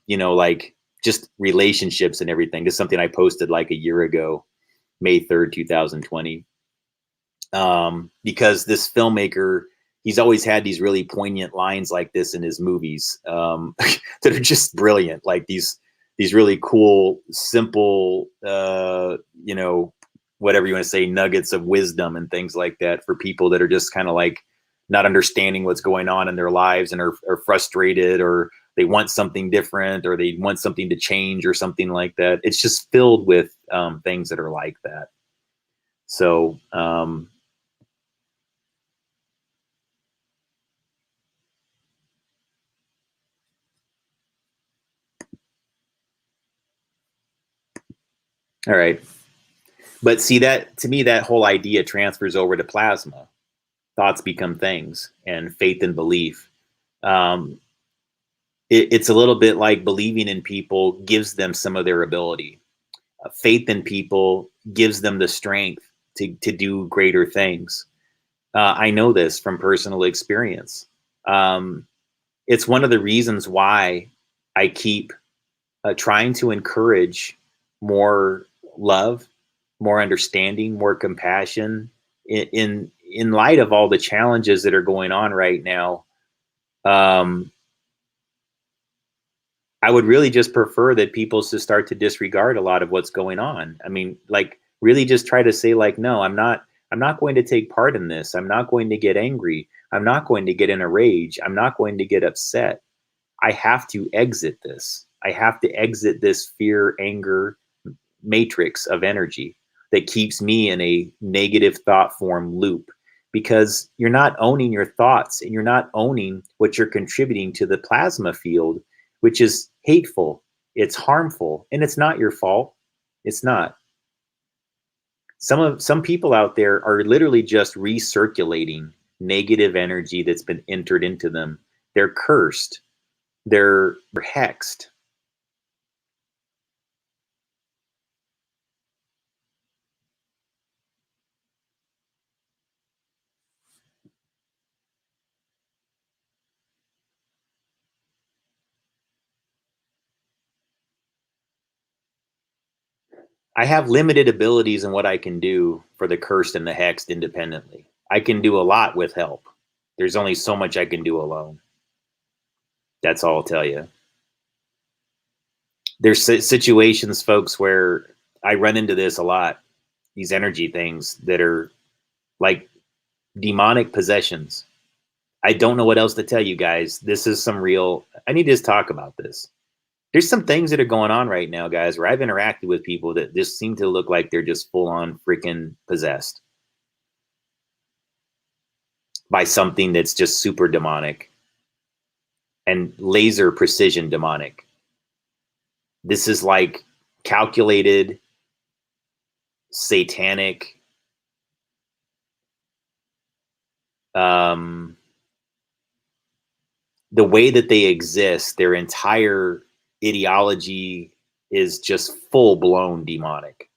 Speaker 1: you know, like just relationships and everything. This is something I posted like a year ago, May 3rd, 2020. Because this filmmaker, he's always had these really poignant lines like this in his movies that are just brilliant. Like these really cool, simple, you know, whatever you want to say, nuggets of wisdom and things like that for people that are just kind of like not understanding what's going on in their lives and are frustrated, or they want something different, or they want something to change or something like that. It's just filled with things that are like that. So, all right. But see, that to me, that whole idea transfers over to plasma. Thoughts become things, and faith and belief. It's a little bit like believing in people gives them some of their ability. Faith in people gives them the strength to do greater things. I know this from personal experience. It's one of the reasons why I keep trying to encourage more love, more understanding, more compassion in light of all the challenges that are going on right now. I would really just prefer that people to start to disregard a lot of what's going on. I mean, like really just try to say like, no, I'm not going to take part in this. I'm not going to get angry. I'm not going to get in a rage. I'm not going to get upset. I have to exit this. I have to exit this fear, anger matrix of energy that keeps me in a negative thought form loop, because you're not owning your thoughts and you're not owning what you're contributing to the plasma field, which is hateful, it's harmful, and it's not your fault. It's not. Some people out there are literally just recirculating negative energy that's been entered into them. They're cursed. They're hexed. I have limited abilities in what I can do for the cursed and the hexed independently. I can do a lot with help. There's only so much I can do alone. That's all I'll tell you. There's situations, folks, where I run into this a lot. These energy things that are like demonic possessions. I don't know what else to tell you guys. This is some real, I need to just talk about this. There's some things that are going on right now, guys, where I've interacted with people that just seem to look like they're just full on freaking possessed by something that's just super demonic and laser precision demonic. This is like calculated, satanic, the way that they exist, their entire ideology is just full-blown demonic.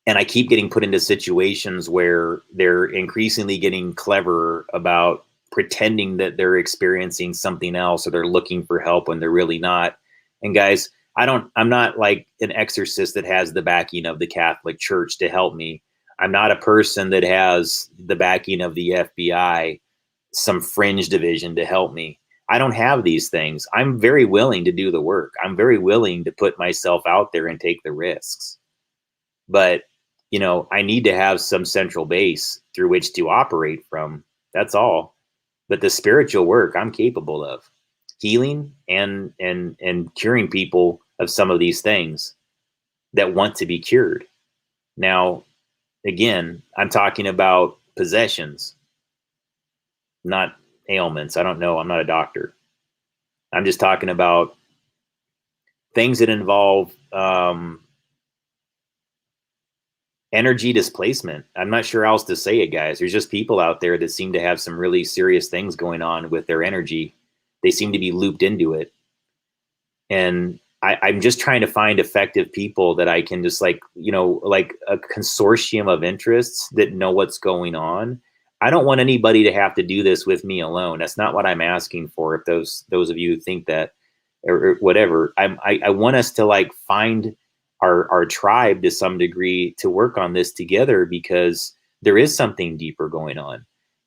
Speaker 1: And I keep getting put into situations where they're increasingly getting clever about pretending that they're experiencing something else, or they're looking for help when they're really not. And guys, I'm not like an exorcist that has the backing of the Catholic Church to help me. I'm not a person that has the backing of the FBI, some fringe division to help me. I don't have these things. I'm very willing to do the work. I'm very willing to put myself out there and take the risks. But, you know, I need to have some central base through which to operate from. That's all. But the spiritual work I'm capable of, healing and curing people of some of these things that want to be cured. Now, again, I'm talking about possessions, not ailments. I don't know. I'm not a doctor. I'm just talking about things that involve energy displacement. I'm not sure how else to say it, guys. There's just people out there that seem to have some really serious things going on with their energy. They seem to be looped into it. And I'm just trying to find effective people that I can just like, you know, like a consortium of interests that know what's going on. I don't want anybody to have to do this with me alone. That's not what I'm asking for. If those of you who think that, or whatever, I want us to like find our tribe to some degree to work on this together, because there is something deeper going on.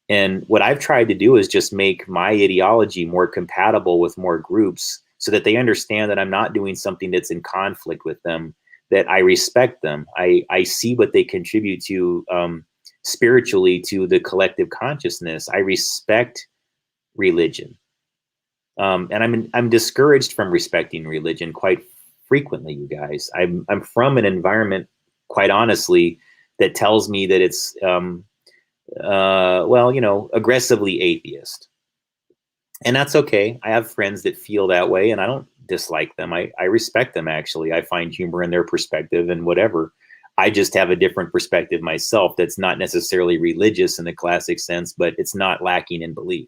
Speaker 1: And what I've tried to do is just make my ideology more compatible with more groups, so that they understand that I'm not doing something that's in conflict with them, that I respect them. I see what they contribute to spiritually to the collective consciousness. I respect religion. And I'm discouraged from respecting religion quite frequently, you guys. I'm from an environment, quite honestly, that tells me that it's, well, you know, aggressively atheist. And that's okay. I have friends that feel that way, and I don't dislike them. I respect them, actually. I find humor in their perspective and whatever. I just have a different perspective myself that's not necessarily religious in the classic sense, but it's not lacking in belief.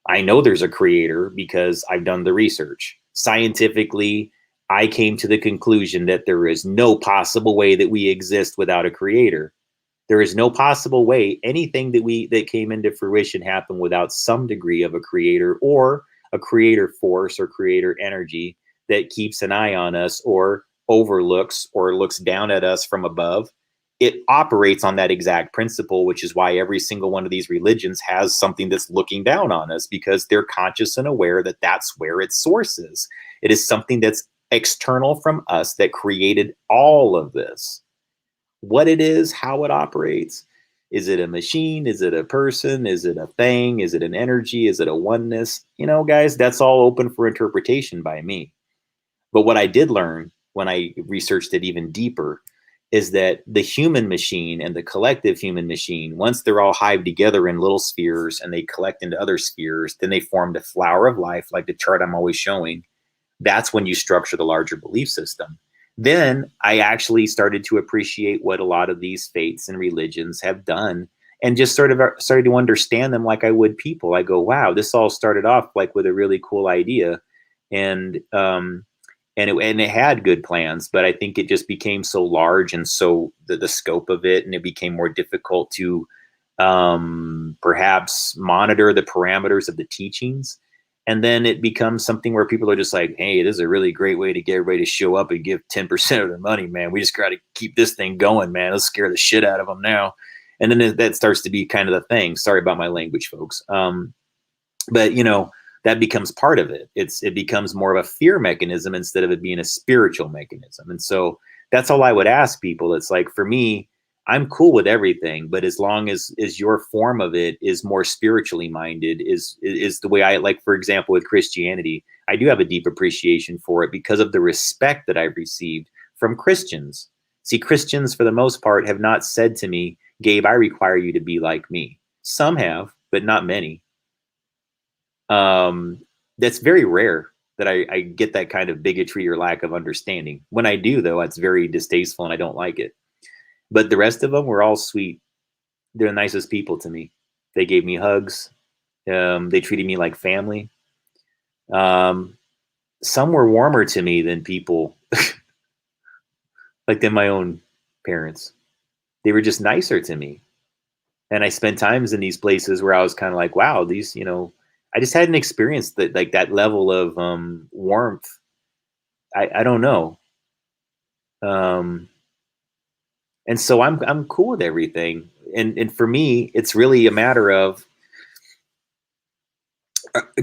Speaker 1: I know there's a creator because I've done the research. Scientifically, I came to the conclusion that there is no possible way that we exist without a creator. There is no possible way anything that came into fruition happened without some degree of a creator, or a creator force or creator energy that keeps an eye on us, or overlooks or looks down at us from above. It operates on that exact principle, which is why every single one of these religions has something that's looking down on us, because they're conscious and aware that that's where its source is. It is something that's external from us that created all of this. What it is, how it operates. Is it a machine? Is it a person? Is it a thing? Is it an energy? Is it a oneness? You know, guys, that's all open for interpretation by me. But what I did learn when I researched it even deeper is that the human machine and the collective human machine, once they're all hived together in little spheres and they collect into other spheres, then they form the flower of life, like the chart I'm always showing. That's when you structure the larger belief system. Then I actually started to appreciate what a lot of these faiths and religions have done, and just sort of started to understand them like I would people. I go, wow, this all started off like with a really cool idea, and it had good plans, but I think it just became so large, and so the scope of it, and it became more difficult to perhaps monitor the parameters of the teachings. And then it becomes something where people are just like, hey, this is a really great way to get everybody to show up and give 10% of their money, man. We just got to keep this thing going, man. Let's scare the shit out of them now. And then that starts to be kind of the thing. Sorry about my language, folks. But, you know, that becomes part of it. It becomes more of a fear mechanism instead of it being a spiritual mechanism. And so that's all I would ask people. It's like, for me, I'm cool with everything, but as long as your form of it is more spiritually minded, is the way I like. For example, with Christianity, I do have a deep appreciation for it because of the respect that I've received from Christians. See, Christians, for the most part, have not said to me, Gabe, I require you to be like me. Some have, but not many. That's very rare. that I get that kind of bigotry or lack of understanding. When I do, though, it's very distasteful and I don't like it. But the rest of them were all sweet. They're the nicest people to me. They gave me hugs. They treated me like family. Some were warmer to me than people like than my own parents. They were just nicer to me. And I spent times in these places where I was kind of like, wow, these, I just hadn't experienced that, like that level of warmth. I don't know. And so I'm cool with everything. And for me, it's really a matter of,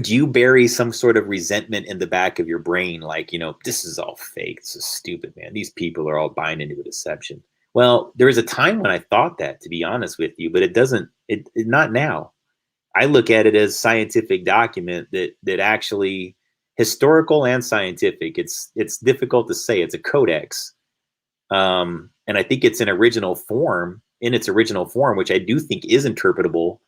Speaker 1: do you bury some sort of resentment in the back of your brain? Like, this is all fake. This is stupid, man. These people are all buying into a deception. Well, there was a time when I thought that, to be honest with you, but not now. I look at it as scientific document that actually historical and scientific. It's difficult to say. It's a codex. And I think it's in its original form, which I do think is interpretable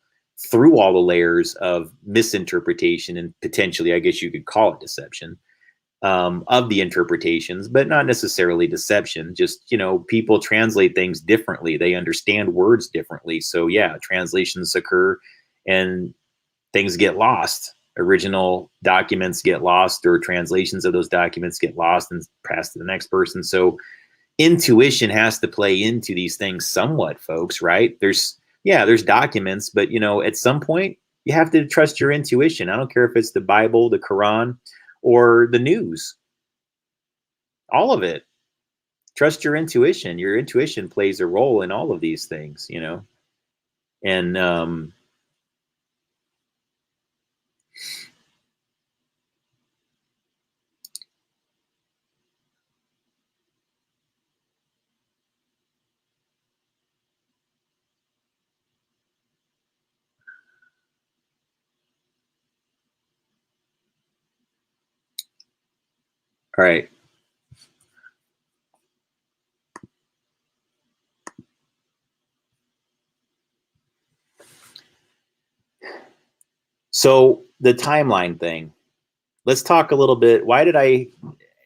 Speaker 1: through all the layers of misinterpretation and potentially, I guess you could call it deception, of the interpretations, but not necessarily deception. Just, people translate things differently. They understand words differently. So yeah, translations occur and things get lost. Original documents get lost, or translations of those documents get lost and passed to the next person. So intuition has to play into these things somewhat, folks, right? There's documents, but at some point you have to trust your intuition. I don't care if it's the Bible, the Quran, or the news. All of it. Trust your intuition. Your intuition plays a role in all of these things, And all right. So the timeline thing, let's talk a little bit. Why did I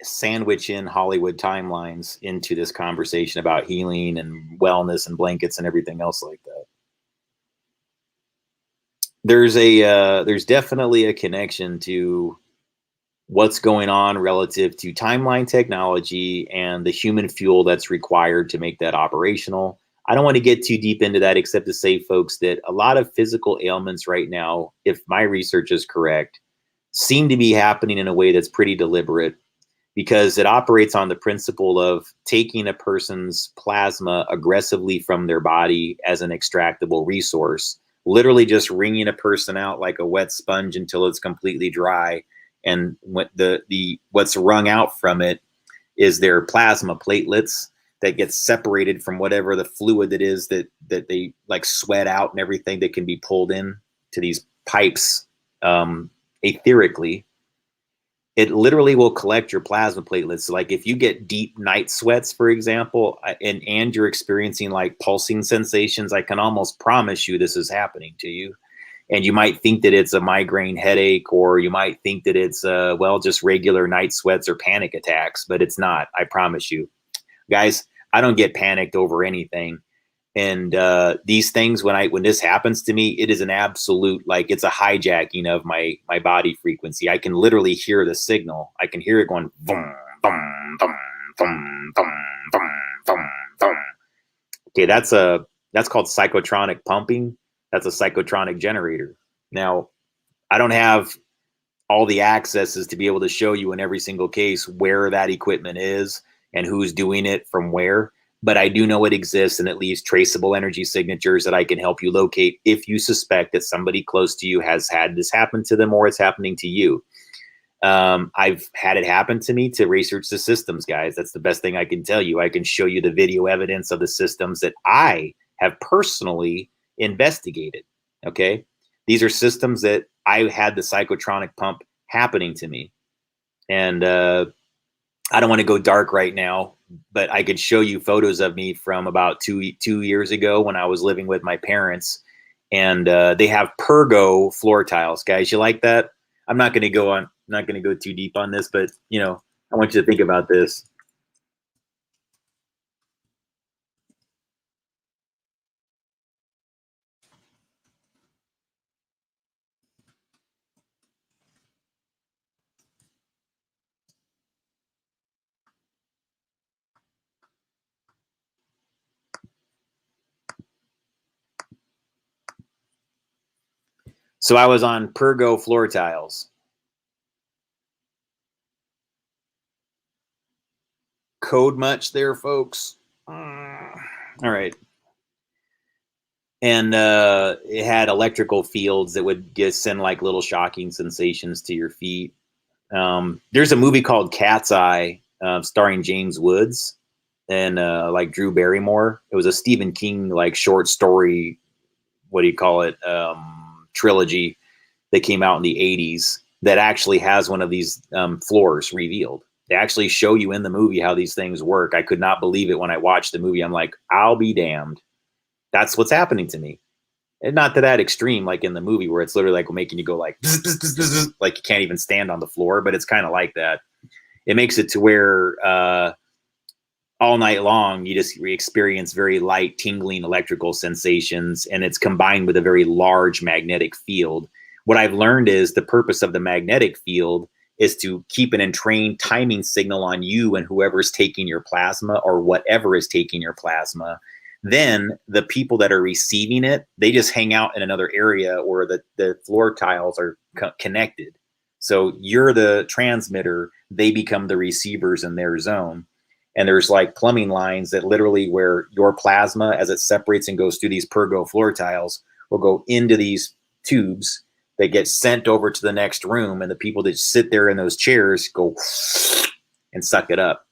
Speaker 1: sandwich in Hollywood timelines into this conversation about healing and wellness and blankets and everything else like that? There's definitely a connection to what's going on relative to timeline technology and the human fuel that's required to make that operational. I don't want to get too deep into that, except to say, folks, that a lot of physical ailments right now, if my research is correct, seem to be happening in a way that's pretty deliberate, because it operates on the principle of taking a person's plasma aggressively from their body as an extractable resource, literally just wringing a person out like a wet sponge until it's completely dry. And what's wrung out from it is their plasma platelets that gets separated from whatever the fluid that is that they like sweat out and everything that can be pulled in to these pipes etherically. It literally will collect your plasma platelets. So like if you get deep night sweats, for example, and you're experiencing like pulsing sensations, I can almost promise you this is happening to you. And you might think that it's a migraine headache, or you might think that it's, just regular night sweats or panic attacks, but it's not. I promise you. Guys, I don't get panicked over anything. And these things, when this happens to me, it is an absolute, like, it's a hijacking of my body frequency. I can literally hear the signal. I can hear it going, boom, boom, boom, boom, boom, boom, boom, boom. Okay, that's called psychotronic pumping. That's a psychotronic generator. Now, I don't have all the accesses to be able to show you in every single case where that equipment is and who's doing it from where, but I do know it exists, and at least traceable energy signatures that I can help you locate if you suspect that somebody close to you has had this happen to them, or it's happening to you. I've had it happen to me to research the systems, guys. That's the best thing I can tell you. I can show you the video evidence of the systems that I have personally investigated. Okay. These are systems that I had the psychotronic pump happening to me. And I don't want to go dark right now, but I could show you photos of me from about two years ago when I was living with my parents. And they have Pergo floor tiles. Guys, you like that? I'm not going to go on. not going to go too deep on this, but you know, I want you to think about this. So I was on Pergo floor tiles. Code much there, folks? All right. And it had electrical fields that would send like little shocking sensations to your feet. There's a movie called Cat's Eye, starring James Woods and like Drew Barrymore. It was a Stephen King like short story, what do you call it, trilogy that came out in the 80s that actually has one of these floors revealed. They actually show you in the movie how these things work. I could not believe it when I watched the movie. I'm like, I'll be damned. That's what's happening to me. And not to that extreme, like in the movie where it's literally like making you go like, like you can't even stand on the floor, but it's kind of like that. It makes it to where all night long, you just experience very light, tingling electrical sensations, and it's combined with a very large magnetic field. What I've learned is the purpose of the magnetic field is to keep an entrained timing signal on you and whoever's taking your plasma or whatever is taking your plasma. Then the people that are receiving it, they just hang out in another area where the floor tiles are connected. So you're the transmitter, they become the receivers in their zone. And there's like plumbing lines that literally where your plasma, as it separates and goes through these Pergo floor tiles, will go into these tubes that get sent over to the next room. And the people that sit there in those chairs go and suck it up.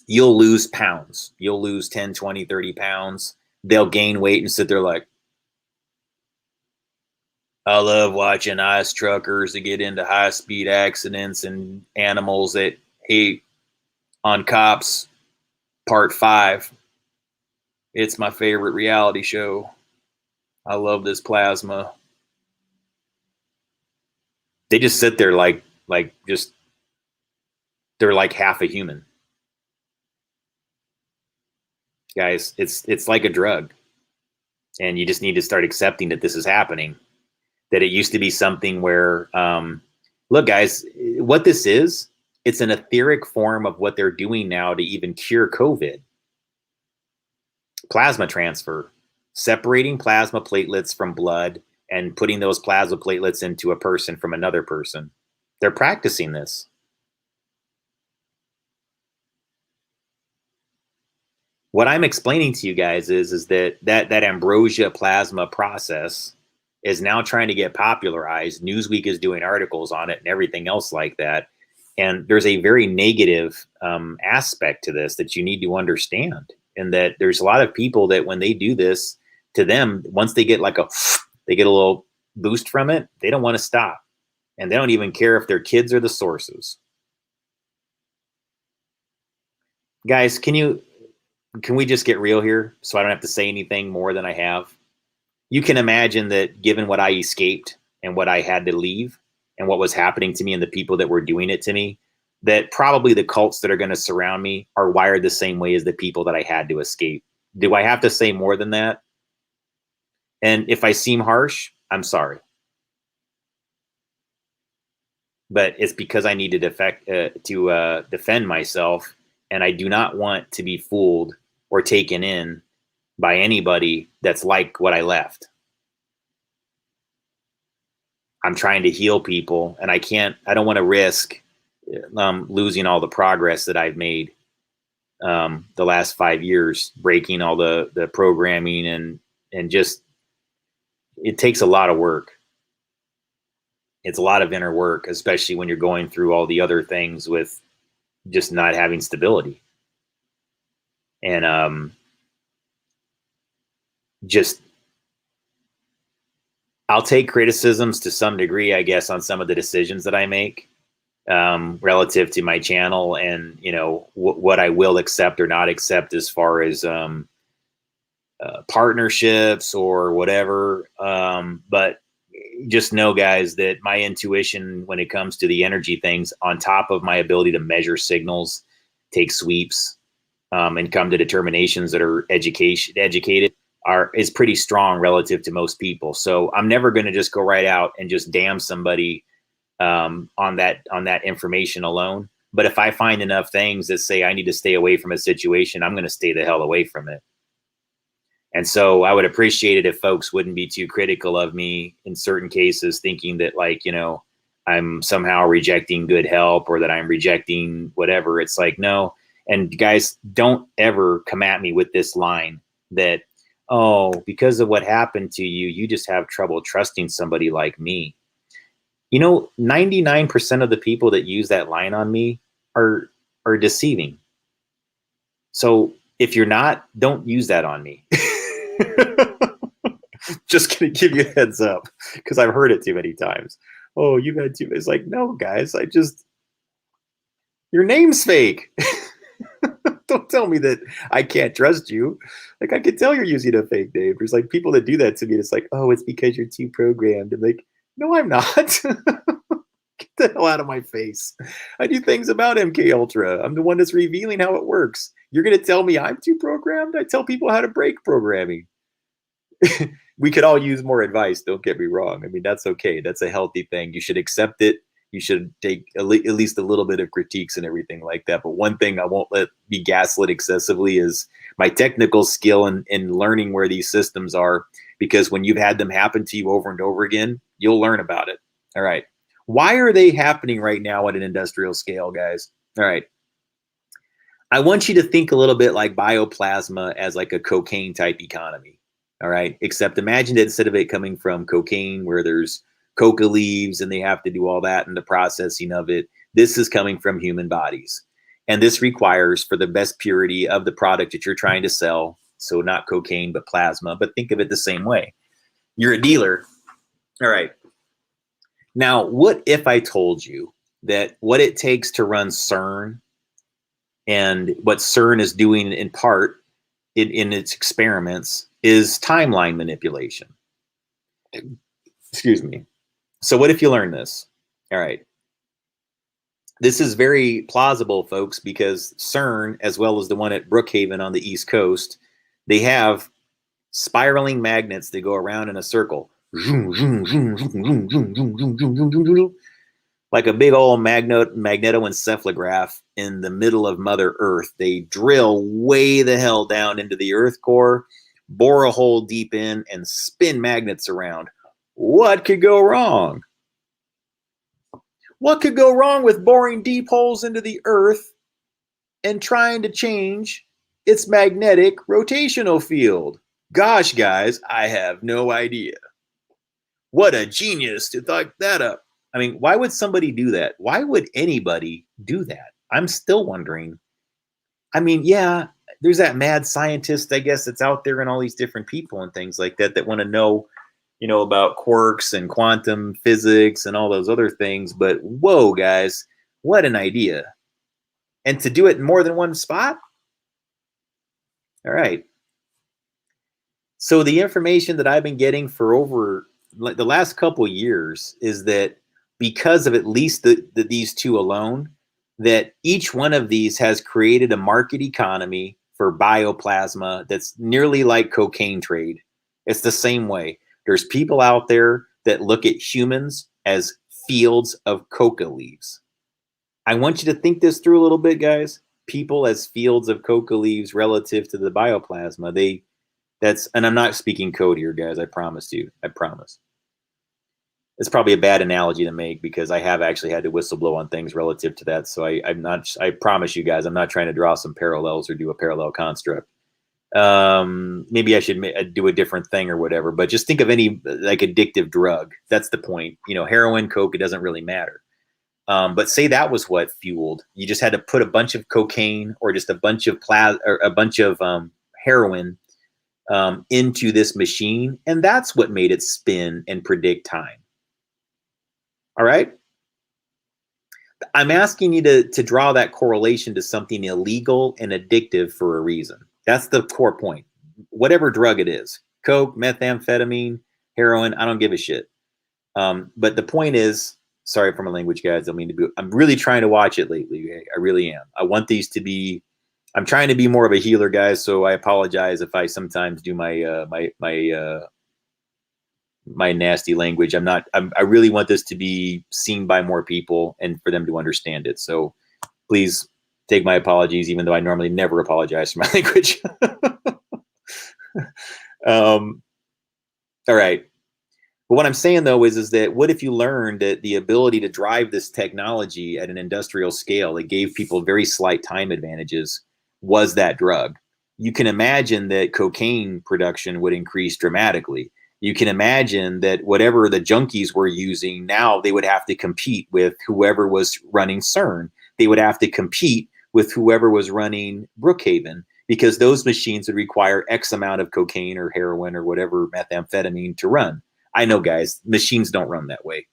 Speaker 1: You'll lose pounds. You'll lose 10, 20, 30 pounds. They'll gain weight and sit there like, I love watching ice truckers that get into high-speed accidents and animals that hate on cops. Part 5. It's my favorite reality show. I love this plasma. They just sit there like just, they're like half a human. Guys, it's like a drug. And you just need to start accepting that this is happening. That it used to be something where, look, guys, what this is, it's an etheric form of what they're doing now to even cure COVID. Plasma transfer, separating plasma platelets from blood and putting those plasma platelets into a person from another person. They're practicing this. What I'm explaining to you guys is that ambrosia plasma process is now trying to get popularized. Newsweek is doing articles on it and everything else like that. And there's a very negative aspect to this that you need to understand. And that there's a lot of people that when they do this, to them, once they get like they get a little boost from it, they don't want to stop. And they don't even care if their kids are the sources. Guys, can we just get real here so I don't have to say anything more than I have? You can imagine that given what I escaped and what I had to leave and what was happening to me and the people that were doing it to me, that probably the cults that are going to surround me are wired the same way as the people that I had to escape. Do I have to say more than that? And if I seem harsh, I'm sorry. But it's because I need to defend myself, and I do not want to be fooled or taken in by anybody that's like what I left. I'm trying to heal people, and I don't want to risk losing all the progress that I've made the last 5 years, breaking all the programming and just, it takes a lot of work. It's a lot of inner work, especially when you're going through all the other things with just not having stability. And just, I'll take criticisms to some degree, I guess, on some of the decisions that I make relative to my channel and, you know, what I will accept or not accept as far as partnerships or whatever. But just know, guys, that my intuition when it comes to the energy things, on top of my ability to measure signals, take sweeps, and come to determinations that are educated, is pretty strong relative to most people. So I'm never going to just go right out and just damn somebody on that information alone. But if I find enough things that say I need to stay away from a situation, I'm going to stay the hell away from it. And so I would appreciate it if folks wouldn't be too critical of me in certain cases, thinking that, like, you know, I'm somehow rejecting good help or that I'm rejecting whatever. It's like, no. And guys, don't ever come at me with this line that, oh, because of what happened to you, you just have trouble trusting somebody like me. You know, 99% of the people that use that line on me are deceiving. So if you're not, don't use that on me. Just gonna give you a heads up, because I've heard it too many times. Oh, you've had too. It's like, no, guys, your name's fake. Don't tell me that I can't trust you. Like, I can tell you're using a fake name. There's like people that do that to me. It's like, oh, it's because you're too programmed. And like, no, I'm not. Get the hell out of my face. I do things about MK Ultra. I'm the one that's revealing how it works. You're gonna tell me I'm too programmed? I tell people how to break programming. We could all use more advice. Don't get me wrong. I mean, that's okay. That's a healthy thing. You should accept it. You should take at least a little bit of critiques and everything like that. But one thing I won't let be gaslit excessively is my technical skill in learning where these systems are, because when you've had them happen to you over and over again, you'll learn about it. All right. Why are they happening right now at an industrial scale, guys? All right. I want you to think a little bit like Bioplasma as like a cocaine type economy. All right. Except imagine that instead of it coming from cocaine, where there's coca leaves and they have to do all that and the processing of it, this is coming from human bodies. And this requires, for the best purity of the product that you're trying to sell, so not cocaine, but plasma, but think of it the same way. You're a dealer. All right. Now, what if I told you that what it takes to run CERN, and what CERN is doing in part in its experiments, is timeline manipulation? Excuse me. So what if you learn this? All right. This is very plausible, folks, because CERN, as well as the one at Brookhaven on the East Coast, they have spiraling magnets that go around in a circle. Like a big old magnetoencephalograph in the middle of Mother Earth. They drill way the hell down into the Earth core, bore a hole deep in, and spin magnets around. What could go wrong? What could go wrong with boring deep holes into the Earth and trying to change its magnetic rotational field? Gosh, guys, I have no idea. What a genius to thought that up. I mean, why would somebody do that? Why would anybody do that? I'm still wondering. I mean, yeah, there's that mad scientist, I guess, that's out there, and all these different people and things like that that want to know, you know, about quarks and quantum physics and all those other things. But whoa, guys, what an idea. And to do it in more than one spot? All right. So the information that I've been getting for over the last couple years is that because of at least these two alone, that each one of these has created a market economy for bioplasma that's nearly like cocaine trade. It's the same way. There's people out there that look at humans as fields of coca leaves. I want you to think this through a little bit, guys. People as fields of coca leaves relative to the bioplasma. And I'm not speaking code here, guys. I promise you. I promise. It's probably a bad analogy to make because I have actually had to whistleblow on things relative to that. So I promise you guys, I'm not trying to draw some parallels or do a parallel construct. Maybe I should do a different thing or whatever, but just think of any like addictive drug. That's the point. You know, heroin, coke, it doesn't really matter. But say that was what fueled. You just had to put a bunch of cocaine or just a bunch of heroin into this machine, and that's what made it spin and predict time. All right. I'm asking you to draw that correlation to something illegal and addictive for a reason. That's the core point. Whatever drug it is, coke, methamphetamine, heroin, I don't give a shit. But the point is, sorry for my language, guys. I mean, I'm really trying to watch it lately. I really am. I want these to be. I'm trying to be more of a healer, guys. So I apologize if I sometimes do my nasty language. I really want this to be seen by more people and for them to understand it. So please take my apologies, even though I normally never apologize for my language. All right. But what I'm saying, though, is that what if you learned that the ability to drive this technology at an industrial scale that gave people very slight time advantages was that drug? You can imagine that cocaine production would increase dramatically. You can imagine that whatever the junkies were using, now they would have to compete with whoever was running CERN. They would have to compete with whoever was running Brookhaven, because those machines would require X amount of cocaine or heroin or whatever methamphetamine to run. I know, guys, machines don't run that way.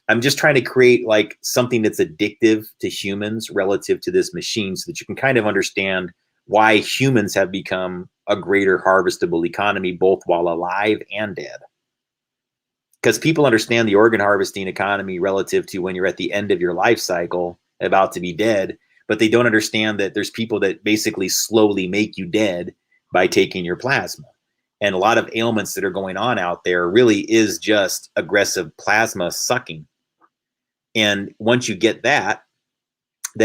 Speaker 1: I'm just trying to create like something that's addictive to humans relative to this machine, so that you can kind of understand why humans have become a greater harvestable economy, both while alive and dead. Because people understand the organ harvesting economy relative to when you're at the end of your life cycle, about to be dead, but they don't understand that there's people that basically slowly make you dead by taking your plasma. And a lot of ailments that are going on out there really is just aggressive plasma sucking. And once you get that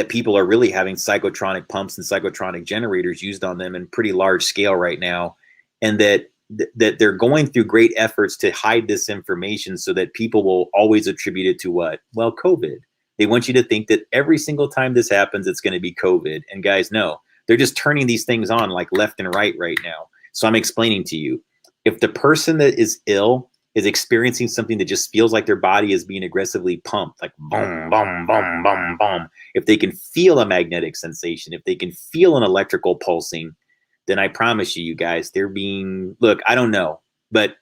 Speaker 1: people are really having psychotronic pumps and psychotronic generators used on them in pretty large scale right now, and that they're going through great efforts to hide this information so that people will always attribute it to what? Well, COVID. They want you to think that every single time this happens, it's going to be COVID. And guys, no, they're just turning these things on like left and right now. So I'm explaining to you, if the person that is ill is experiencing something that just feels like their body is being aggressively pumped, like boom, boom, boom, boom, boom, if they can feel a magnetic sensation, if they can feel an electrical pulsing, then I promise you guys, they're being, look, I don't know, but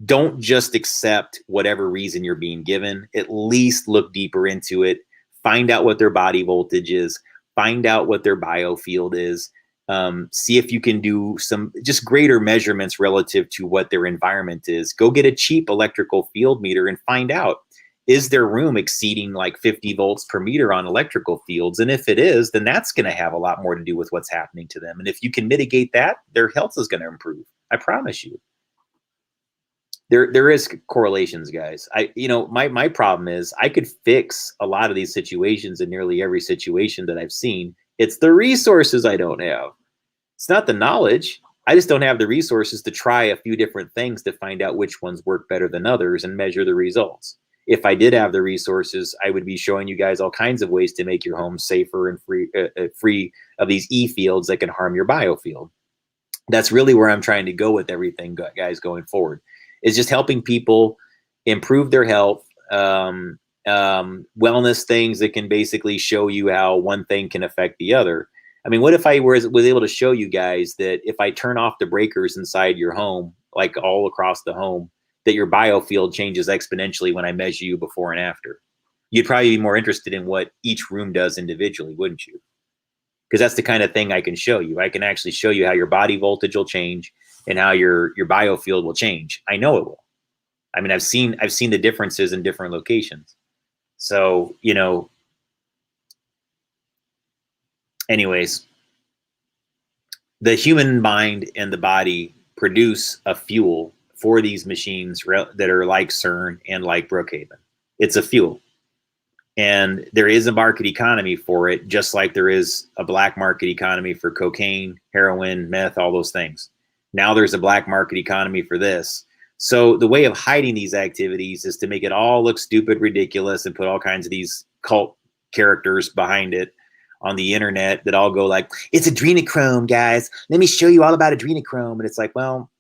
Speaker 1: don't just accept whatever reason you're being given. At least look deeper into it. Find out what their body voltage is. Find out what their biofield is. See if you can do some just greater measurements relative to what their environment is. Go get a cheap electrical field meter and find out, is their room exceeding like 50 volts per meter on electrical fields? And if it is, then that's going to have a lot more to do with what's happening to them. And if you can mitigate that, their health is going to improve. I promise you. There is correlations, guys. My problem is I could fix a lot of these situations in nearly every situation that I've seen. It's the resources I don't have. It's not the knowledge. I just don't have the resources to try a few different things to find out which ones work better than others and measure the results. If I did have the resources, I would be showing you guys all kinds of ways to make your home safer and free of these E fields that can harm your biofield. That's really where I'm trying to go with everything, guys, going forward. Is just helping people improve their health, wellness things that can basically show you how one thing can affect the other. I mean, what if I was able to show you guys that if I turn off the breakers inside your home, like all across the home, that your biofield changes exponentially when I measure you before and after? You'd probably be more interested in what each room does individually, wouldn't you? Because that's the kind of thing I can show you. I can actually show you how your body voltage will change and how your biofield will change. I know it will. I mean, I've seen the differences in different locations. So, anyways, the human mind and the body produce a fuel for these machines that are like CERN and like Brookhaven. It's a fuel. And there is a market economy for it, just like there is a black market economy for cocaine, heroin, meth, all those things. Now there's a black market economy for this. So the way of hiding these activities is to make it all look stupid, ridiculous, and put all kinds of these cult characters behind it on the internet that all go like, it's adrenochrome, guys. Let me show you all about adrenochrome. And it's like, well,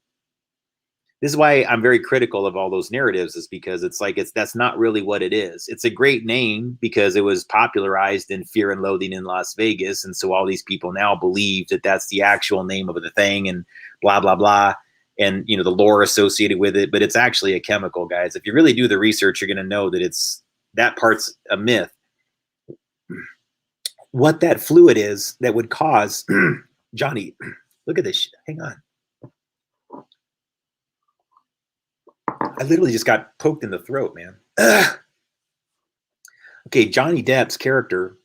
Speaker 1: this is why I'm very critical of all those narratives, is because it's like, that's not really what it is. It's a great name because it was popularized in Fear and Loathing in Las Vegas. And so all these people now believe that that's the actual name of the thing and blah, blah, blah. And, the lore associated with it, but it's actually a chemical, guys. If you really do the research, you're going to know that that part's a myth. What that fluid is that would cause, Johnny, look at this shit. Hang on. I literally just got poked in the throat, man. Ugh. Okay, Johnny Depp's character.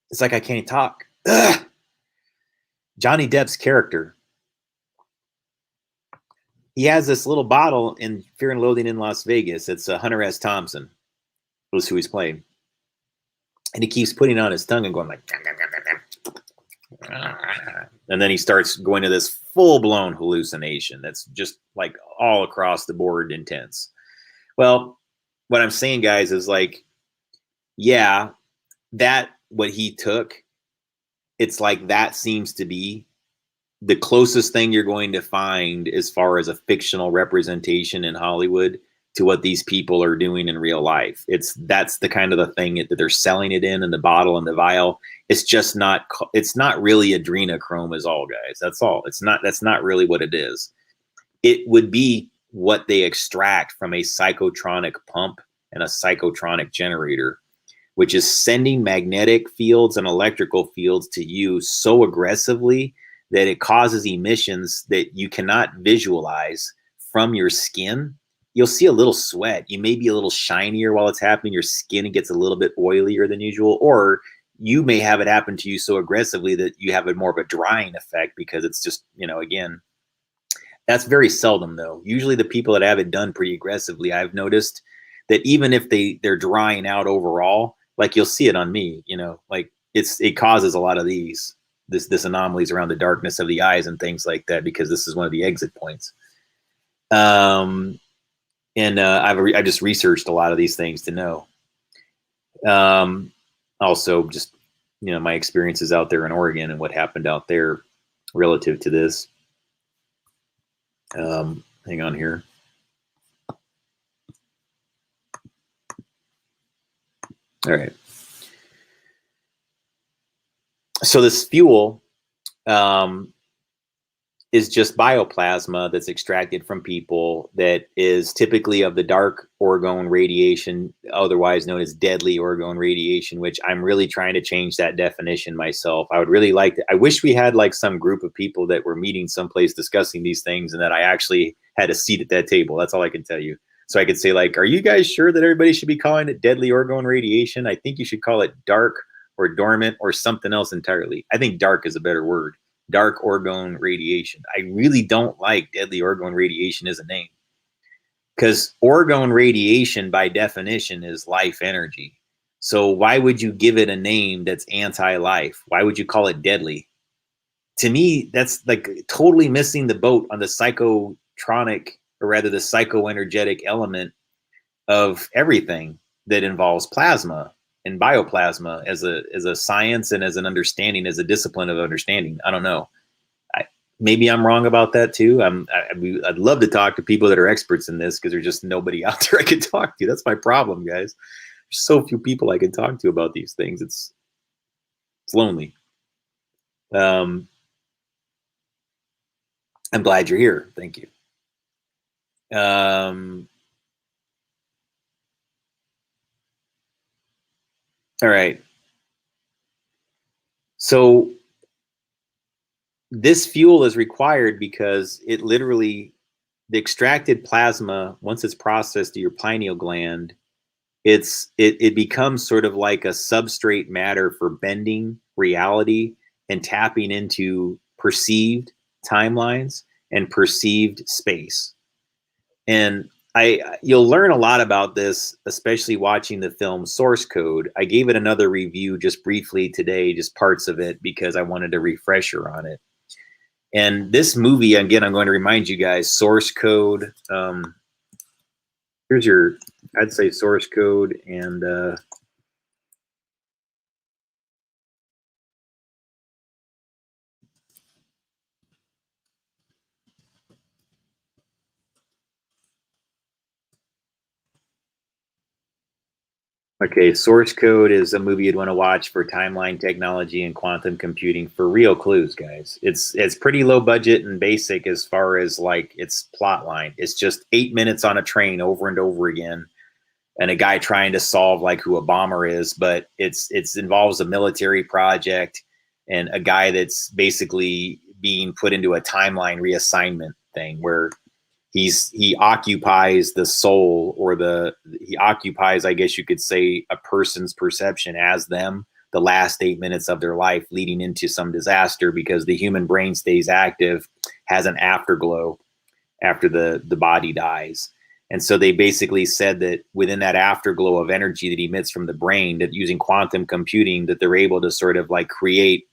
Speaker 1: It's like I can't talk. Ugh. Johnny Depp's character. He has this little bottle in Fear and Loathing in Las Vegas. It's Hunter S. Thompson, was who he's playing. And he keeps putting it on his tongue and going like, and then he starts going to this full-blown hallucination that's just like all across the board intense. Well, what I'm saying, guys, is like, yeah, that what he took, it's like that seems to be the closest thing you're going to find as far as a fictional representation in Hollywood to what these people are doing in real life. That's the kind of the thing that they're selling it in the bottle and the vial. It's just not, it's not really adrenochrome is all, guys. That's all. That's not really what it is. It would be what they extract from a psychotronic pump and a psychotronic generator, which is sending magnetic fields and electrical fields to you so aggressively that it causes emissions that you cannot visualize from your skin. You'll see a little sweat. You may be a little shinier while it's happening. Your skin gets a little bit oilier than usual, or you may have it happen to you so aggressively that you have more of a drying effect because it's just, you know, again, that's very seldom though. Usually the people that have it done pretty aggressively, I've noticed that even if they're drying out overall, like you'll see it on me, you know, like it causes a lot of this anomalies around the darkness of the eyes and things like that, because this is one of the exit points. I just researched a lot of these things to know. Also, just, you know, my experiences out there in Oregon and what happened out there relative to this. Hang on here. All right. So this fuel is just bioplasma that's extracted from people that is typically of the dark orgone radiation, otherwise known as deadly orgone radiation, which I'm really trying to change that definition myself. I would really like to, I wish we had like some group of people that were meeting someplace discussing these things and that I actually had a seat at that table. That's all I can tell you. So I could say like, are you guys sure that everybody should be calling it deadly orgone radiation? I think you should call it dark or dormant or something else entirely. I think dark is a better word. Dark orgone radiation. I really don't like deadly orgone radiation as a name, because orgone radiation by definition is life energy. So why would you give it a name that's anti-life? Why would you call it deadly? To me, that's like totally missing the boat on the psychotronic, or rather the psychoenergetic element of everything that involves plasma and bioplasma as a science and as an understanding, as a discipline of understanding. I don't know. Maybe I'm wrong about that too. I'd love to talk to people that are experts in this, because there's just nobody out there I can talk to. That's my problem, guys. There's so few people I can talk to about these things. It's lonely. I'm glad you're here. Thank you. All right. So this fuel is required because it literally, the extracted plasma, once it's processed to your pineal gland, it becomes sort of like a substrate matter for bending reality and tapping into perceived timelines and perceived space. And you'll learn a lot about this, especially watching the film Source Code. I gave it another review just briefly today, just parts of it, because I wanted a refresher on it. And this movie, again, I'm going to remind you guys, Source Code. Here's your, I'd say Source Code and okay, Source Code is a movie you'd want to watch for timeline technology and quantum computing for real clues, guys. It's pretty low budget and basic as far as like its plot line. It's just 8 minutes on a train over and over again, and a guy trying to solve like who a bomber is, but it's involves a military project and a guy that's basically being put into a timeline reassignment thing where he occupies the soul, or he occupies, I guess you could say, a person's perception as them the last 8 minutes of their life leading into some disaster, because the human brain stays active, has an afterglow after the body dies. And so they basically said that within that afterglow of energy that emits from the brain, that using quantum computing, that they're able to sort of like create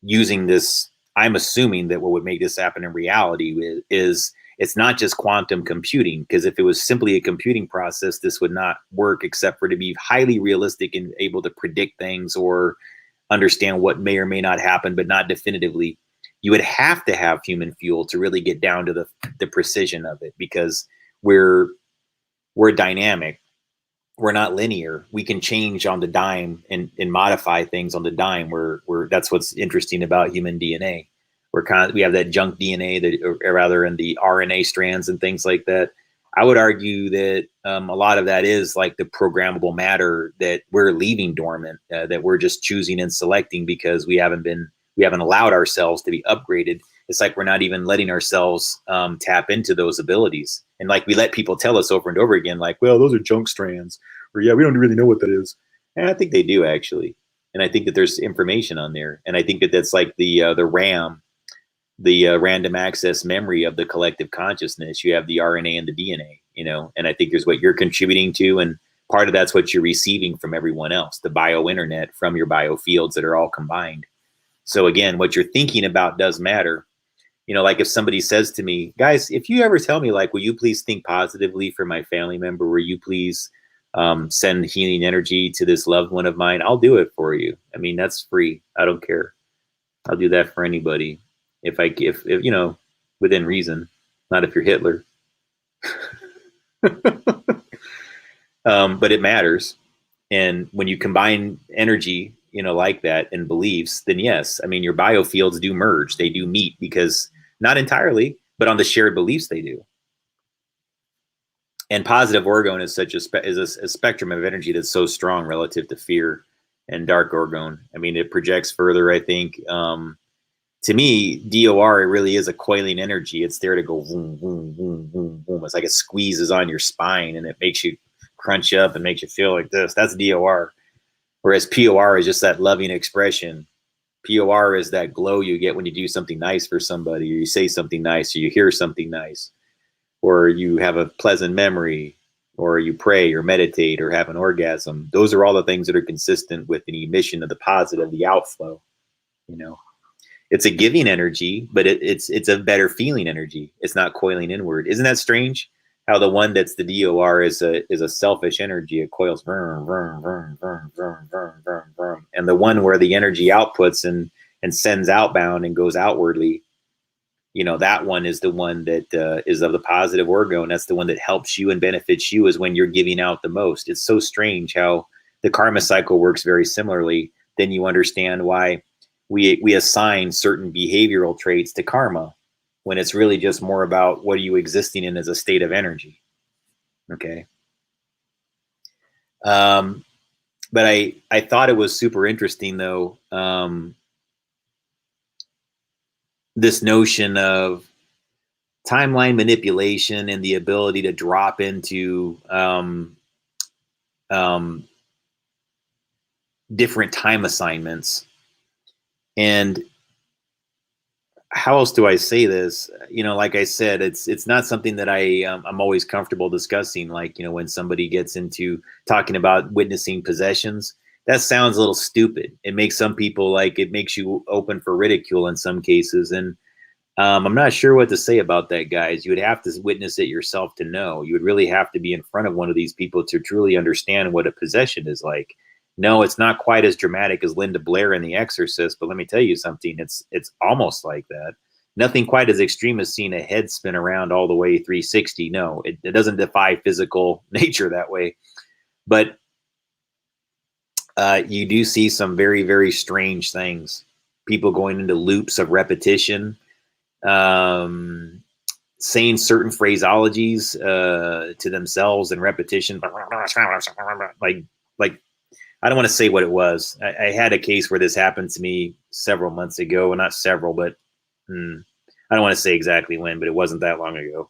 Speaker 1: using this. I'm assuming that what would make this happen in reality is it's not just quantum computing, because if it was simply a computing process, this would not work, except for to be highly realistic and able to predict things or understand what may or may not happen, but not definitively. You would have to have human fuel to really get down to the precision of it, because we're dynamic. We're not linear. We can change on the dime and modify things on the dime. That's what's interesting about human DNA. We have that junk DNA, or rather in the RNA strands and things like that. I would argue that a lot of that is like the programmable matter that we're leaving dormant, that we're just choosing and selecting because we haven't allowed ourselves to be upgraded. It's like we're not even letting ourselves tap into those abilities. And like we let people tell us over and over again, like, well, those are junk strands, or yeah, we don't really know what that is. And I think they do, actually. And I think that there's information on there. And I think that that's like the RAM, the random access memory of the collective consciousness. You have the RNA and the DNA, and I think there's what you're contributing to. And part of that's what you're receiving from everyone else, the bio internet from your biofields that are all combined. So again, what you're thinking about does matter. Like if somebody says to me, guys, if you ever tell me, like, will you please think positively for my family member? Will you please send healing energy to this loved one of mine? I'll do it for you. I mean, that's free. I don't care. I'll do that for anybody. If within reason, not if you're Hitler. But it matters. And when you combine energy, like that, and beliefs, then yes, I mean, your biofields do merge. They do meet, because not entirely, but on the shared beliefs, they do. And positive orgone is such a spectrum of energy that's so strong relative to fear and dark orgone. I mean, it projects further, I think. To me, DOR, it really is a coiling energy. It's there to go boom, boom, boom, boom, boom. It's like it squeezes on your spine and it makes you crunch up and makes you feel like this. That's DOR. Whereas POR is just that loving expression. POR is that glow you get when you do something nice for somebody, or you say something nice, or you hear something nice, or you have a pleasant memory, or you pray or meditate or have an orgasm. Those are all the things that are consistent with the emission of the positive, the outflow. It's a giving energy, but it's a better feeling energy. It's not coiling inward. Isn't that strange? How the one that's the DOR is a selfish energy. It coils, vroom, vroom, vroom, vroom, vroom, vroom, vroom, vroom. And the one where the energy outputs and sends outbound and goes outwardly, that one is the one that is of the positive orgone. That's the one that helps you and benefits you, is when you're giving out the most. It's so strange how the karma cycle works very similarly. Then you understand why we assign certain behavioral traits to karma, when it's really just more about what are you existing in as a state of energy. Okay. But I thought it was super interesting, though, this notion of timeline manipulation and the ability to drop into different time assignments. And how else do I say this? Like I said, it's not something that I'm always comfortable discussing. Like, when somebody gets into talking about witnessing possessions, that sounds a little stupid. It makes some people, it makes you open for ridicule in some cases. And I'm not sure what to say about that, guys. You would have to witness it yourself to know. You would really have to be in front of one of these people to truly understand what a possession is like. No, it's not quite as dramatic as Linda Blair in The Exorcist, but let me tell you something. It's almost like that. Nothing quite as extreme as seeing a head spin around all the way 360. No, it doesn't defy physical nature that way. But you do see some very, very strange things. People going into loops of repetition, saying certain phraseologies to themselves in repetition. Like I don't want to say what it was. I had a case where this happened to me several months ago. Well, not several, but I don't want to say exactly when, but it wasn't that long ago.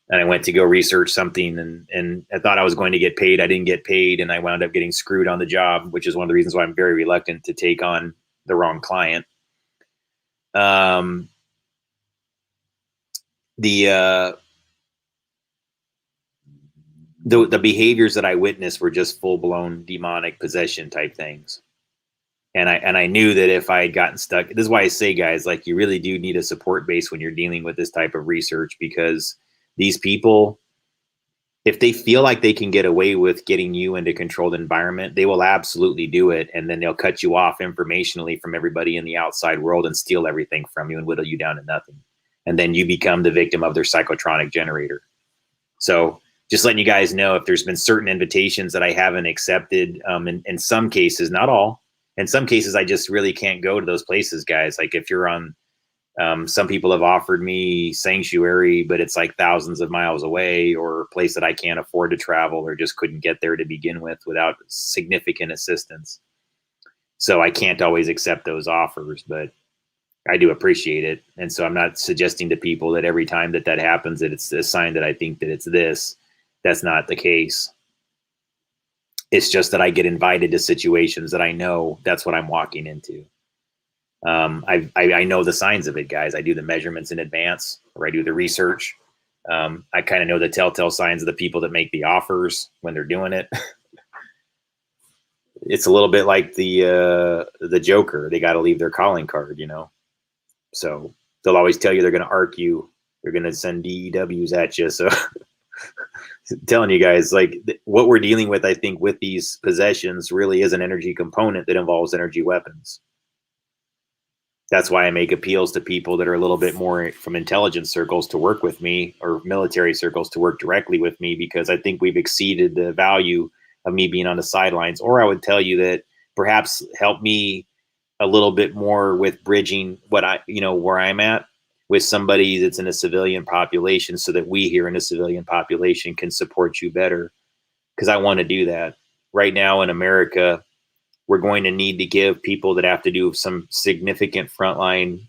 Speaker 1: and I went to go research something, and I thought I was going to get paid. I didn't get paid, and I wound up getting screwed on the job, which is one of the reasons why I'm very reluctant to take on the wrong client. The behaviors that I witnessed were just full blown demonic possession type things. And I knew that if I had gotten stuck, this is why I say, guys, like, you really do need a support base when you're dealing with this type of research, because these people, if they feel like they can get away with getting you into a controlled environment, they will absolutely do it. And then they'll cut you off informationally from everybody in the outside world and steal everything from you and whittle you down to nothing. And then you become the victim of their psychotronic generator. So just letting you guys know, if there's been certain invitations that I haven't accepted, in some cases, not all, in some cases, I just really can't go to those places, guys. Like, if you're on, some people have offered me sanctuary, but it's like thousands of miles away, or a place that I can't afford to travel, or just couldn't get there to begin with without significant assistance. So I can't always accept those offers, but I do appreciate it. And so I'm not suggesting to people that every time that that happens, that it's a sign that I think that it's this. That's not the case. It's just that I get invited to situations that I know that's what I'm walking into. I know the signs of it, guys. I do the measurements in advance, or I do the research. I kind of know the telltale signs of the people that make the offers when they're doing it. It's a little bit like the Joker. They got to leave their calling card, you know. So they'll always tell you they're going to arc you. They're going to send DEWs at you. So telling you guys, like, what we're dealing with, I think, with these possessions really is an energy component that involves energy weapons. That's why I make appeals to people that are a little bit more from intelligence circles to work with me, or military circles to work directly with me, because I think we've exceeded the value of me being on the sidelines. Or I would tell you that perhaps help me a little bit more with bridging what where I'm at with somebody that's in a civilian population, so that we here in a civilian population can support you better. Because I want to do that. Right now in America, we're going to need to give people that have to do some significant frontline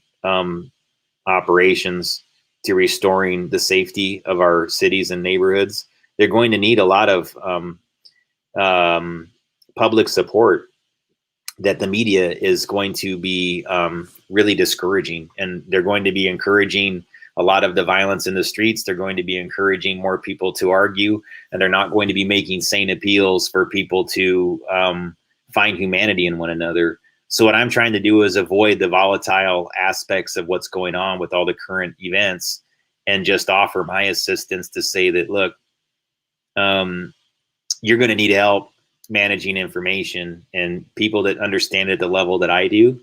Speaker 1: operations to restoring the safety of our cities and neighborhoods. They're going to need a lot of public support that the media is going to be really discouraging. And they're going to be encouraging a lot of the violence in the streets. They're going to be encouraging more people to argue, and they're not going to be making sane appeals for people to find humanity in one another. So what I'm trying to do is avoid the volatile aspects of what's going on with all the current events, and just offer my assistance to say that, look, you're going to need help managing information, and people that understand at the level that I do,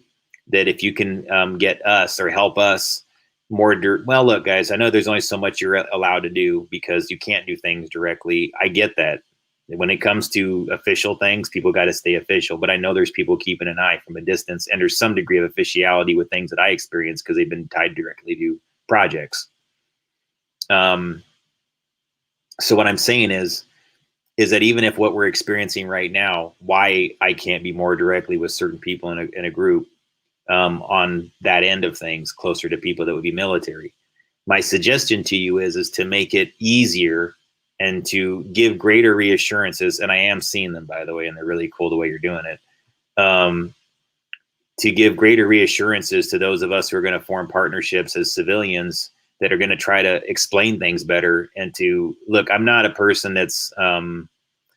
Speaker 1: that if you can get us or help us more. Well, look, guys, I know there's only so much you're allowed to do because you can't do things directly. I get that. When it comes to official things, people got to stay official. But I know there's people keeping an eye from a distance, and there's some degree of officiality with things that I experience because they've been tied directly to projects. So what I'm saying is that even if what we're experiencing right now, why I can't be more directly with certain people in a group on that end of things, closer to people that would be military. My suggestion to you is to make it easier and to give greater reassurances. And I am seeing them, by the way, and they're really cool the way you're doing it. To give greater reassurances to those of us who are going to form partnerships as civilians that are going to try to explain things better, and to look, I'm not a person that's, I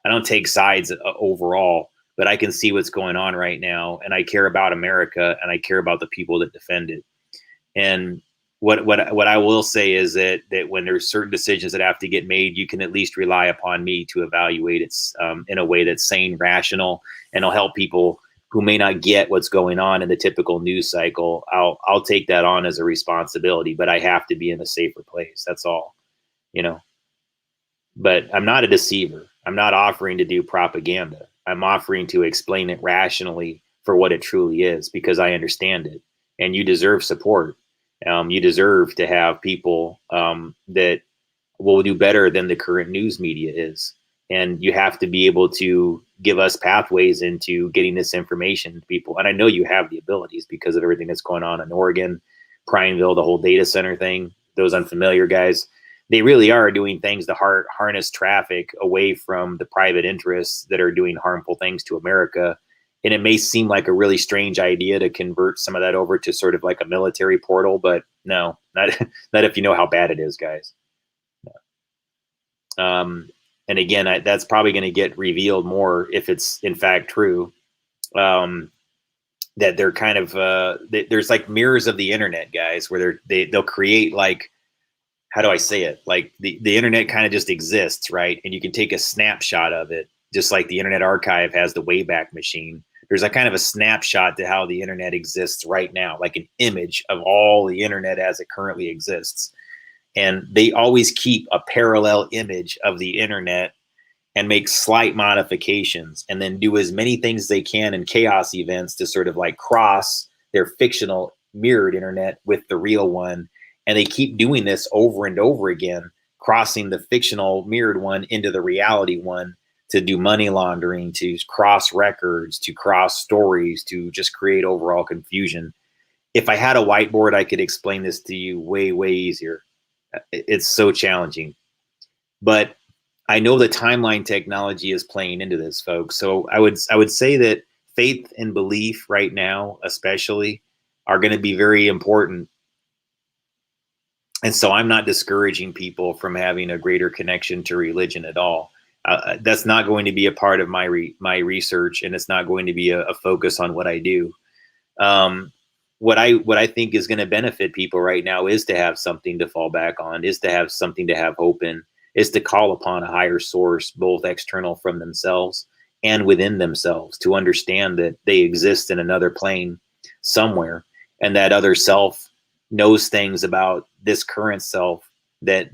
Speaker 1: don't take sides overall, but I can see what's going on right now, and I care about America, and I care about the people that defend it. And what I will say is that when there's certain decisions that have to get made, you can at least rely upon me to evaluate it in a way that's sane, rational, and will help people who may not get what's going on in the typical news cycle. I'll take that on as a responsibility, but I have to be in a safer place. That's all, But I'm not a deceiver. I'm not offering to do propaganda. I'm offering to explain it rationally for what it truly is, because I understand it. And you deserve support. You deserve to have people that will do better than the current news media is. And you have to be able to give us pathways into getting this information to people. And I know you have the abilities because of everything that's going on in Oregon, Prineville, the whole data center thing. Those unfamiliar guys, they really are doing things to harness traffic away from the private interests that are doing harmful things to America. And it may seem like a really strange idea to convert some of that over to sort of like a military portal, but no, not not if you know how bad it is, guys. And again, that's probably going to get revealed more if it's in fact true. That they're kind of there's like mirrors of the internet, guys, where they'll create, like, how do I say it? Like the internet kind of just exists, right? And you can take a snapshot of it, just like the Internet Archive has the Wayback Machine. There's a kind of a snapshot to how the internet exists right now, like an image of all the internet as it currently exists. And they always keep a parallel image of the internet and make slight modifications, and then do as many things as they can in chaos events to sort of like cross their fictional mirrored internet with the real one. And they keep doing this over and over again, crossing the fictional mirrored one into the reality one to do money laundering, to cross records, to cross stories, to just create overall confusion. If I had a whiteboard, I could explain this to you way, way easier. It's so challenging. But I know the timeline technology is playing into this, folks. So I would say that faith and belief right now, especially, are going to be very important. And so I'm not discouraging people from having a greater connection to religion at all. That's not going to be a part of my research, and it's not going to be a focus on what I do. What I think is going to benefit people right now is to have something to fall back on, is to have something to have hope in, is to call upon a higher source, both external from themselves and within themselves, to understand that they exist in another plane somewhere, and that other self knows things about this current self that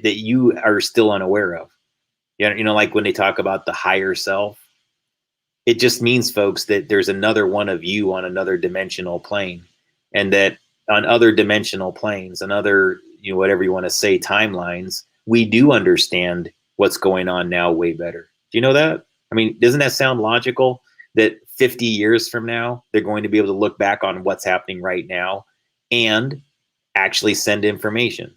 Speaker 1: you are still unaware of. You know, like when they talk about the higher self, it just means, folks, that there's another one of you on another dimensional plane, and that on other dimensional planes, on other, whatever you want to say, timelines, we do understand what's going on now way better. Do you know that? I mean, doesn't that sound logical? That 50 years from now, they're going to be able to look back on what's happening right now and actually send information.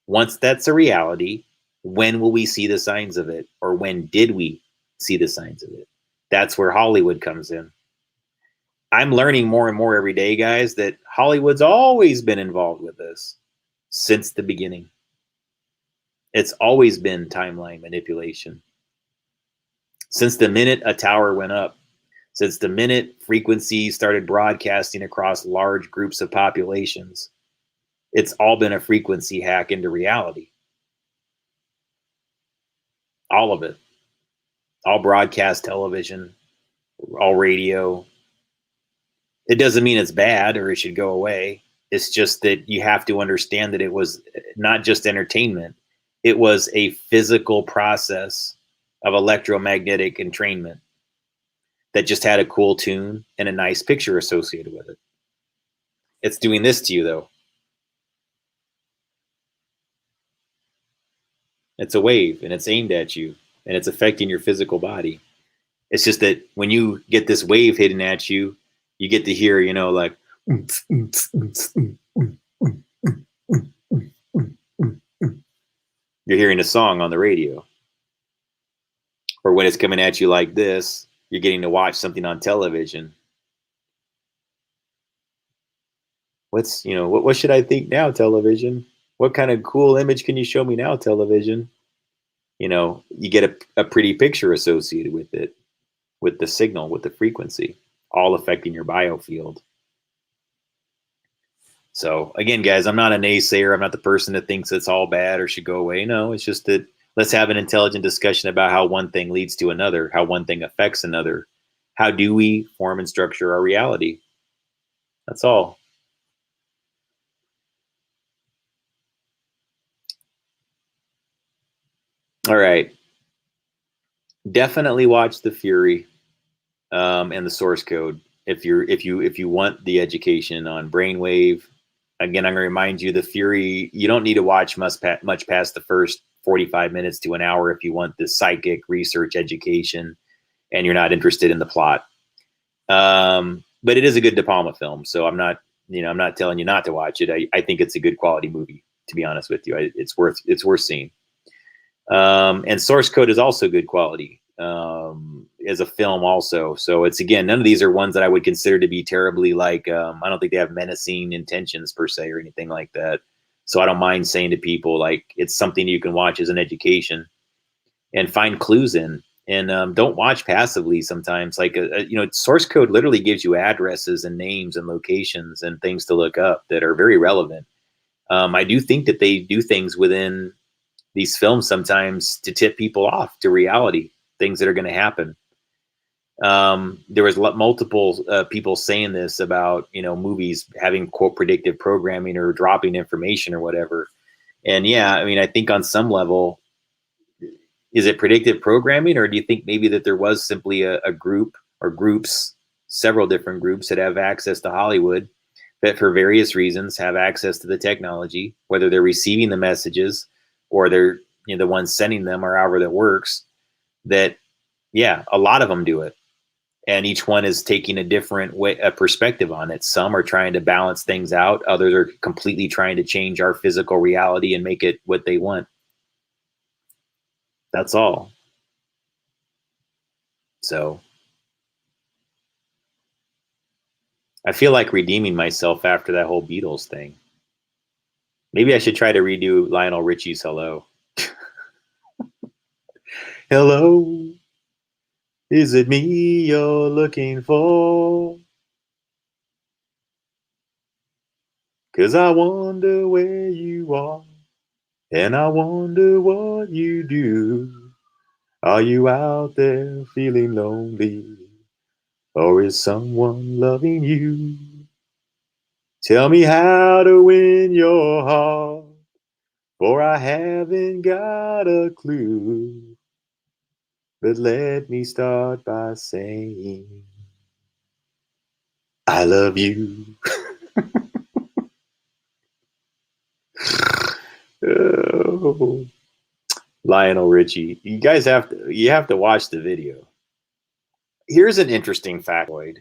Speaker 1: Once that's a reality, when will we see the signs of it? Or when did we see the signs of it? That's where Hollywood comes in. I'm learning more and more every day, guys, that Hollywood's always been involved with this since the beginning. It's always been timeline manipulation. Since the minute a tower went up, since the minute frequencies started broadcasting across large groups of populations, it's all been a frequency hack into reality. All of it. All broadcast television, all radio. It doesn't mean it's bad or it should go away. It's just that you have to understand that it was not just entertainment. It was a physical process of electromagnetic entrainment that just had a cool tune and a nice picture associated with it. It's doing this to you, though. It's a wave, and it's aimed at you, and it's affecting your physical body. It's just that when you get this wave hitting at you, you get to hear, like, you're hearing a song on the radio. Or when it's coming at you like this, you're getting to watch something on television. What should I think now, television? What kind of cool image can you show me now, television? You get a pretty picture associated with it, with the signal, with the frequency, all affecting your biofield. So again, guys, I'm not a naysayer. I'm not the person that thinks it's all bad or should go away. No, it's just that let's have an intelligent discussion about how one thing leads to another, how one thing affects another. How do we form and structure our reality? That's all. All right. Definitely watch The Fury and the source code if you want the education on brainwave. Again, I'm going to remind you, The Fury, you don't need to watch much past the first 45 minutes to an hour if you want the psychic research education and you're not interested in the plot. But it is a good De Palma film, so I'm not telling you not to watch it. I think it's a good quality movie. to be honest with you. It's worth seeing. And source code is also good quality as a film also. So it's, again, none of these are ones that I would consider to be terribly like, I don't think they have menacing intentions per se or anything like that. So I don't mind saying to people, like, it's something you can watch as an education and find clues in, and don't watch passively sometimes. Like, source code literally gives you addresses and names and locations and things to look up that are very relevant. I do think that they do things within these films sometimes to tip people off to reality, things that are going to happen. There was multiple people saying this about, movies having quote predictive programming or dropping information or whatever. And yeah, I mean, I think on some level, is it predictive programming, or do you think maybe that there was simply a group or groups, several different groups that have access to Hollywood that for various reasons have access to the technology, whether they're receiving the messages or they're the ones sending them, or however that works, that, yeah, a lot of them do it. And each one is taking a different perspective on it. Some are trying to balance things out. Others are completely trying to change our physical reality and make it what they want. That's all. So I feel like redeeming myself after that whole Beatles thing. Maybe I should try to redo Lionel Richie's Hello. Hello, is it me you're looking for? 'Cause I wonder where you are, and I wonder what you do. Are you out there feeling lonely, or is someone loving you? Tell me how to win your heart, for I haven't got a clue. But let me start by saying, I love you. Oh, Lionel Richie. You guys have to watch the video. Here's an interesting factoid.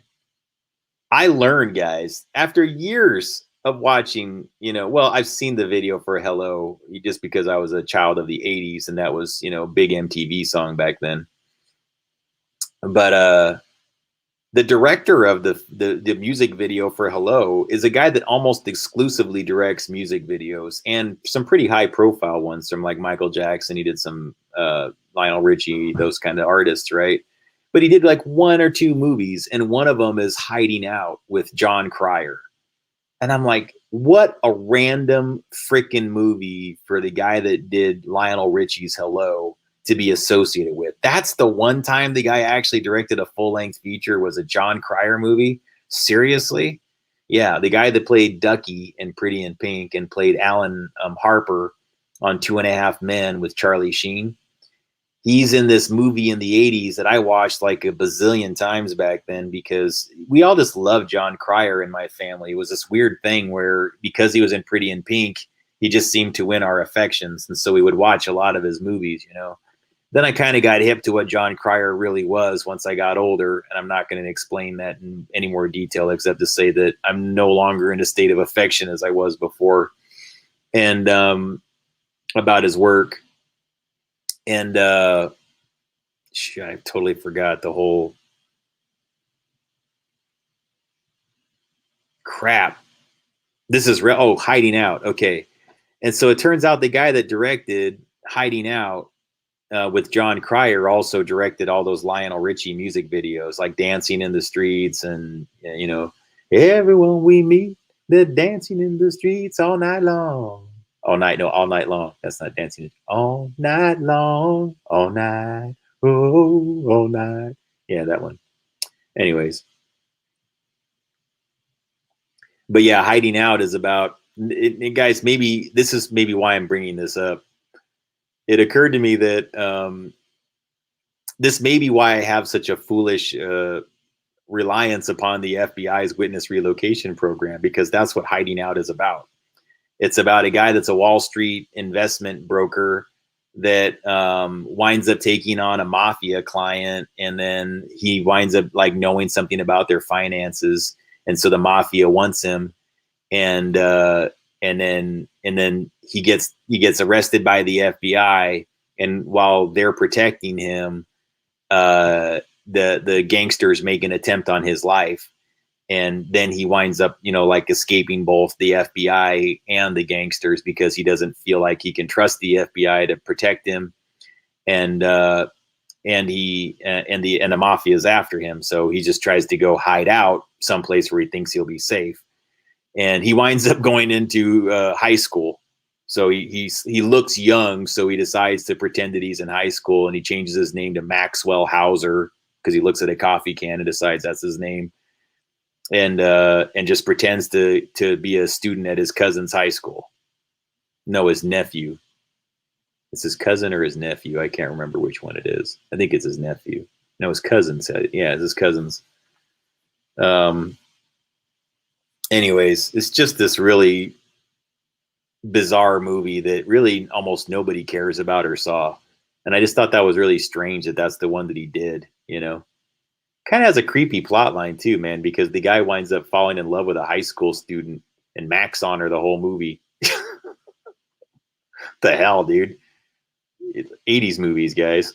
Speaker 1: I learned, guys, after years of watching, I've seen the video for Hello just because I was a child of the 80s, and that was, big MTV song back then. But the director of the music video for Hello is a guy that almost exclusively directs music videos, and some pretty high profile ones from like Michael Jackson. He did some Lionel Richie, those kind of artists, right? But he did like 1 or 2 movies, and one of them is Hiding Out with John Cryer. And I'm like, what a random freaking movie for the guy that did Lionel Richie's Hello to be associated with. That's the one time the guy actually directed a full-length feature was a John Cryer movie. Seriously? Yeah, the guy that played Ducky in Pretty in Pink and played Alan Harper on 2.5 Men with Charlie Sheen. He's in this movie in the 80s that I watched like a bazillion times back then, because we all just loved John Cryer in my family. It was this weird thing where, because he was in Pretty in Pink, he just seemed to win our affections. And so we would watch a lot of his movies, Then I kind of got hip to what John Cryer really was once I got older. And I'm not going to explain that in any more detail, except to say that I'm no longer in a state of affection as I was before. And about his work. And I totally forgot the whole crap. This is Hiding Out. Okay. And so it turns out the guy that directed Hiding Out with John Cryer also directed all those Lionel Richie music videos, like Dancing in the Streets and, everyone we meet, they're dancing in the streets all night long. All night long. That's not dancing. All night long, all night, oh, all night. Yeah, that one. Anyways. But yeah, Hiding Out is about, guys, maybe this is why I'm bringing this up. It occurred to me that this may be why I have such a foolish reliance upon the FBI's witness relocation program, because that's what Hiding Out is about. It's about a guy that's a Wall Street investment broker that winds up taking on a mafia client, and then he winds up like knowing something about their finances, and so the mafia wants him, and and then he gets arrested by the FBI, and while they're protecting him, the gangsters make an attempt on his life, and then he winds up, like escaping both the FBI and the gangsters because he doesn't feel like he can trust the FBI to protect him, and the mafia is after him, so he just tries to go hide out someplace where he thinks he'll be safe, and he winds up going into high school. So he looks young, so he decides to pretend that he's in high school, and he changes his name to Maxwell Hauser because he looks at a coffee can and decides that's his name, and just pretends to be a student at his cousin's high school. No, his nephew. It's his cousin or his nephew. I can't remember which one it is. I think it's his nephew. No, his cousin said it. Yeah, it's his cousin's. Anyways, it's just this really bizarre movie that really almost nobody cares about or saw. And I just thought that was really strange that that's the one that he did, Kind of has a creepy plot line too, man, because the guy winds up falling in love with a high school student and Max on her the whole movie. The hell, dude. 80s movies, guys.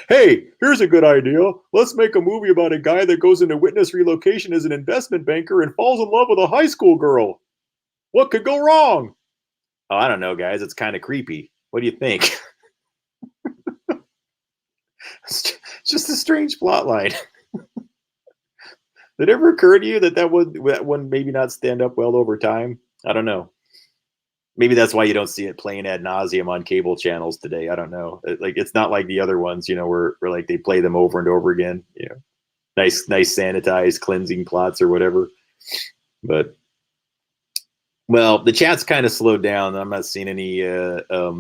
Speaker 1: Hey, here's a good idea. Let's make a movie about a guy that goes into witness relocation as an investment banker and falls in love with a high school girl. What could go wrong? Oh, I don't know, guys. It's kind of creepy. What do you think? It's just a strange plot line. Did it ever occur to you that one maybe not stand up well over time? I don't know. Maybe that's why you don't see it playing ad nauseum on cable channels today. I don't know. It's not like the other ones, where like they play them over and over again. Nice sanitized cleansing plots or whatever. But well, the chat's kind of slowed down. I'm not seeing any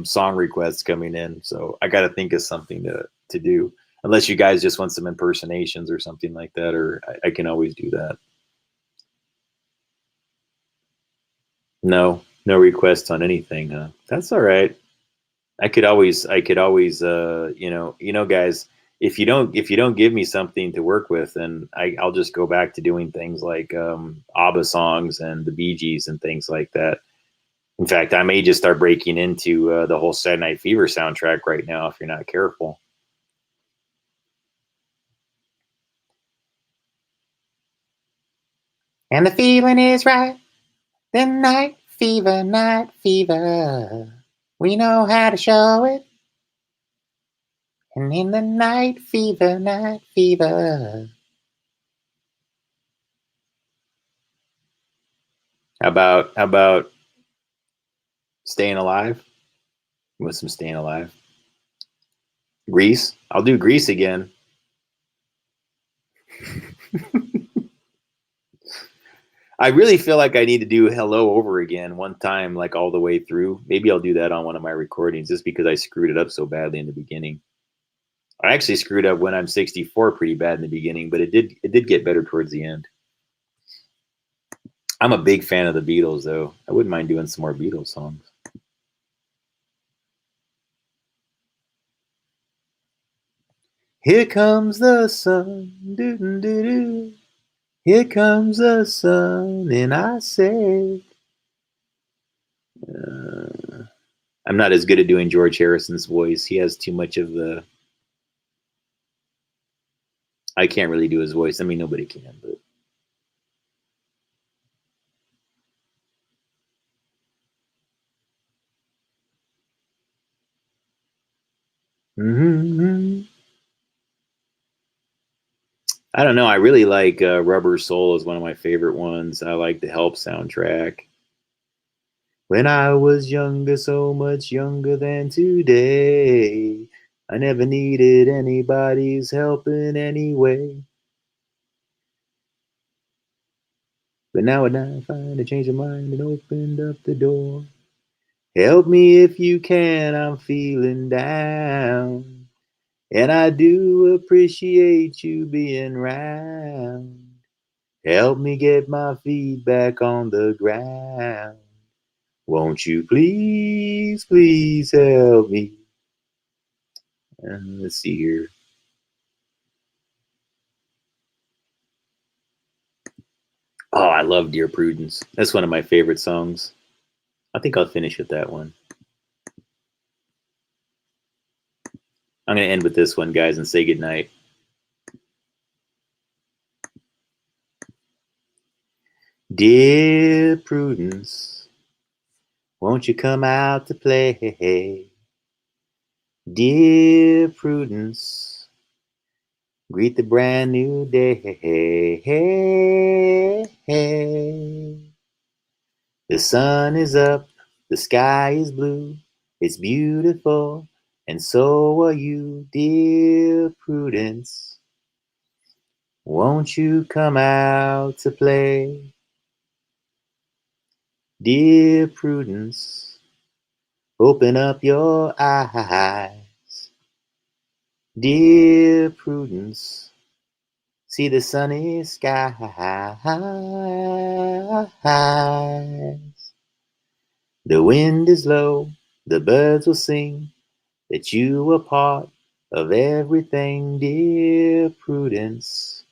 Speaker 1: song requests coming in, so I got to think of something to do. Unless you guys just want some impersonations or something like that, or I can always do that. No requests on anything, huh? That's all right. I could always, guys, if you don't give me something to work with, then I'll just go back to doing things like ABBA songs and the Bee Gees and things like that. In fact, I may just start breaking into the whole Saturday Night Fever soundtrack right now if you're not careful. And the feeling is right. The night fever, night fever. We know how to show it. And in the night fever, night fever. How about Staying Alive? You want some Staying Alive? Grease? I'll do Grease again. I really feel like I need to do Hello over again one time, like all the way through. Maybe I'll do that on one of my recordings just because I screwed it up so badly in the beginning. I actually screwed up When I'm 64 pretty bad in the beginning, but it did get better towards the end. I'm a big fan of the Beatles, though. I wouldn't mind doing some more Beatles songs. Here comes the sun, doo-doo-doo-doo. Here comes the sun, and I say, I'm not as good at doing George Harrison's voice. He has too much of the. I can't really do his voice. I mean, nobody can, but. Mm-hmm. I don't know. I really like Rubber Soul is one of my favorite ones. I like the Help soundtrack. When I was younger, so much younger than today, I never needed anybody's help in any way. But now and I find I changed my mind and opened up the door. Help me if you can, I'm feeling down. And I do appreciate you being round. Help me get my feet back on the ground. Won't you please, please help me? Let's see here. Oh, I love Dear Prudence. That's one of my favorite songs. I think I'll finish with that one. I'm going to end with this one, guys, and say goodnight. Dear Prudence, won't you come out to play? Dear Prudence, greet the brand new day. The sun is up, the sky is blue, it's beautiful, and so are you, dear Prudence. Won't you come out to play? Dear Prudence, open up your eyes. Dear Prudence, see the sunny skies. The wind is low, the birds will sing, that you were part of everything, dear Prudence.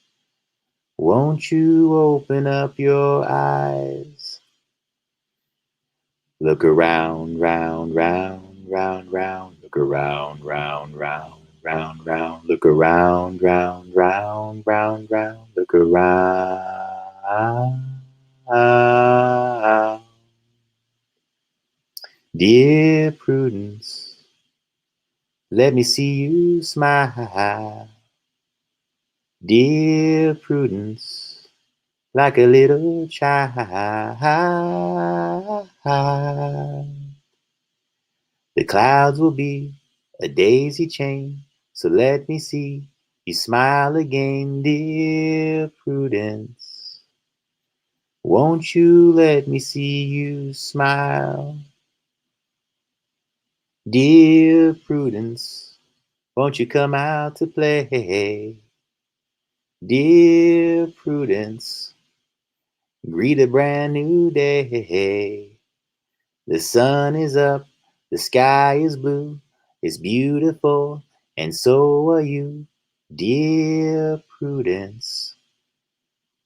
Speaker 1: Won't you open up your eyes? Look around, round, round, round, round. Look around, round, round, round, round. Look around, round, round, round, round. Look around. Dear Prudence, let me see you smile. Dear Prudence, like a little child. The clouds will be a daisy chain, so let me see you smile again, dear Prudence. Won't you let me see you smile? Dear Prudence, won't you come out to play? Dear Prudence, greet a brand new day. The sun is up, the sky is blue, it's beautiful, and so are you, dear Prudence.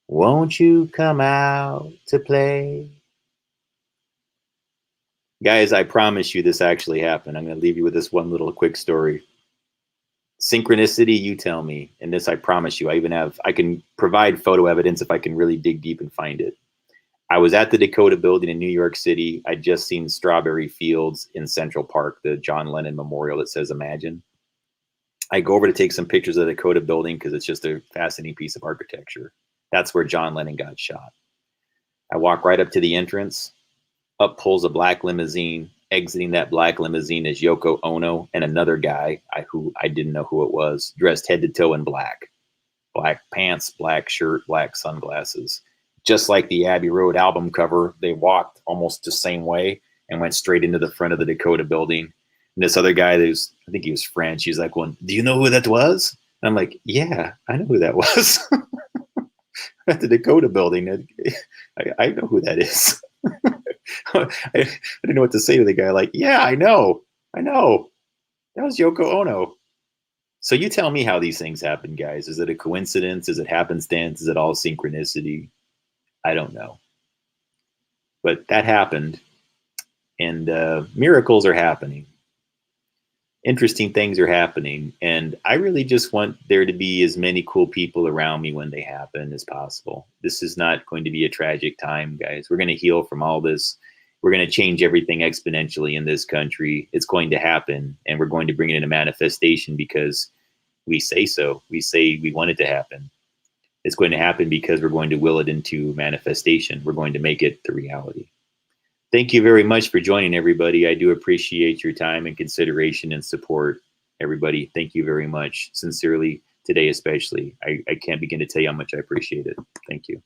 Speaker 1: Won't you come out to play? Guys, I promise you this actually happened. I'm going to leave you with this one little quick story. Synchronicity, you tell me. And this, I promise you, I can provide photo evidence if I can really dig deep and find it. I was at the Dakota building in New York City. I'd just seen strawberry fields in Central Park, the John Lennon memorial that says Imagine. I go over to take some pictures of the Dakota building because it's just a fascinating piece of architecture. That's where John Lennon got shot. I walk right up to the entrance. Up pulls a black limousine. Exiting that black limousine is Yoko Ono and another guy who I didn't know who it was, dressed head to toe in black. Black pants, black shirt, black sunglasses. Just like the Abbey Road album cover, they walked almost the same way and went straight into the front of the Dakota building. And this other guy, I think he was French, he's like, well, do you know who that was? And I'm like, yeah, I know who that was. At the Dakota building. I know who that is. I didn't know what to say to the guy. Like, yeah, I know. That was Yoko Ono. So you tell me how these things happen, guys. Is it a coincidence? Is it happenstance? Is it all synchronicity? I don't know. But that happened. And miracles are happening. Interesting things are happening. And I really just want there to be as many cool people around me when they happen as possible. This is not going to be a tragic time, guys. We're going to heal from all this. We're going to change everything exponentially in this country. It's going to happen. And we're going to bring it into manifestation because we say so. We say we want it to happen. It's going to happen because we're going to will it into manifestation. We're going to make it the reality. Thank you very much for joining, everybody. I do appreciate your time and consideration and support, everybody. Thank you very much. Sincerely, today especially. I can't begin to tell you how much I appreciate it. Thank you.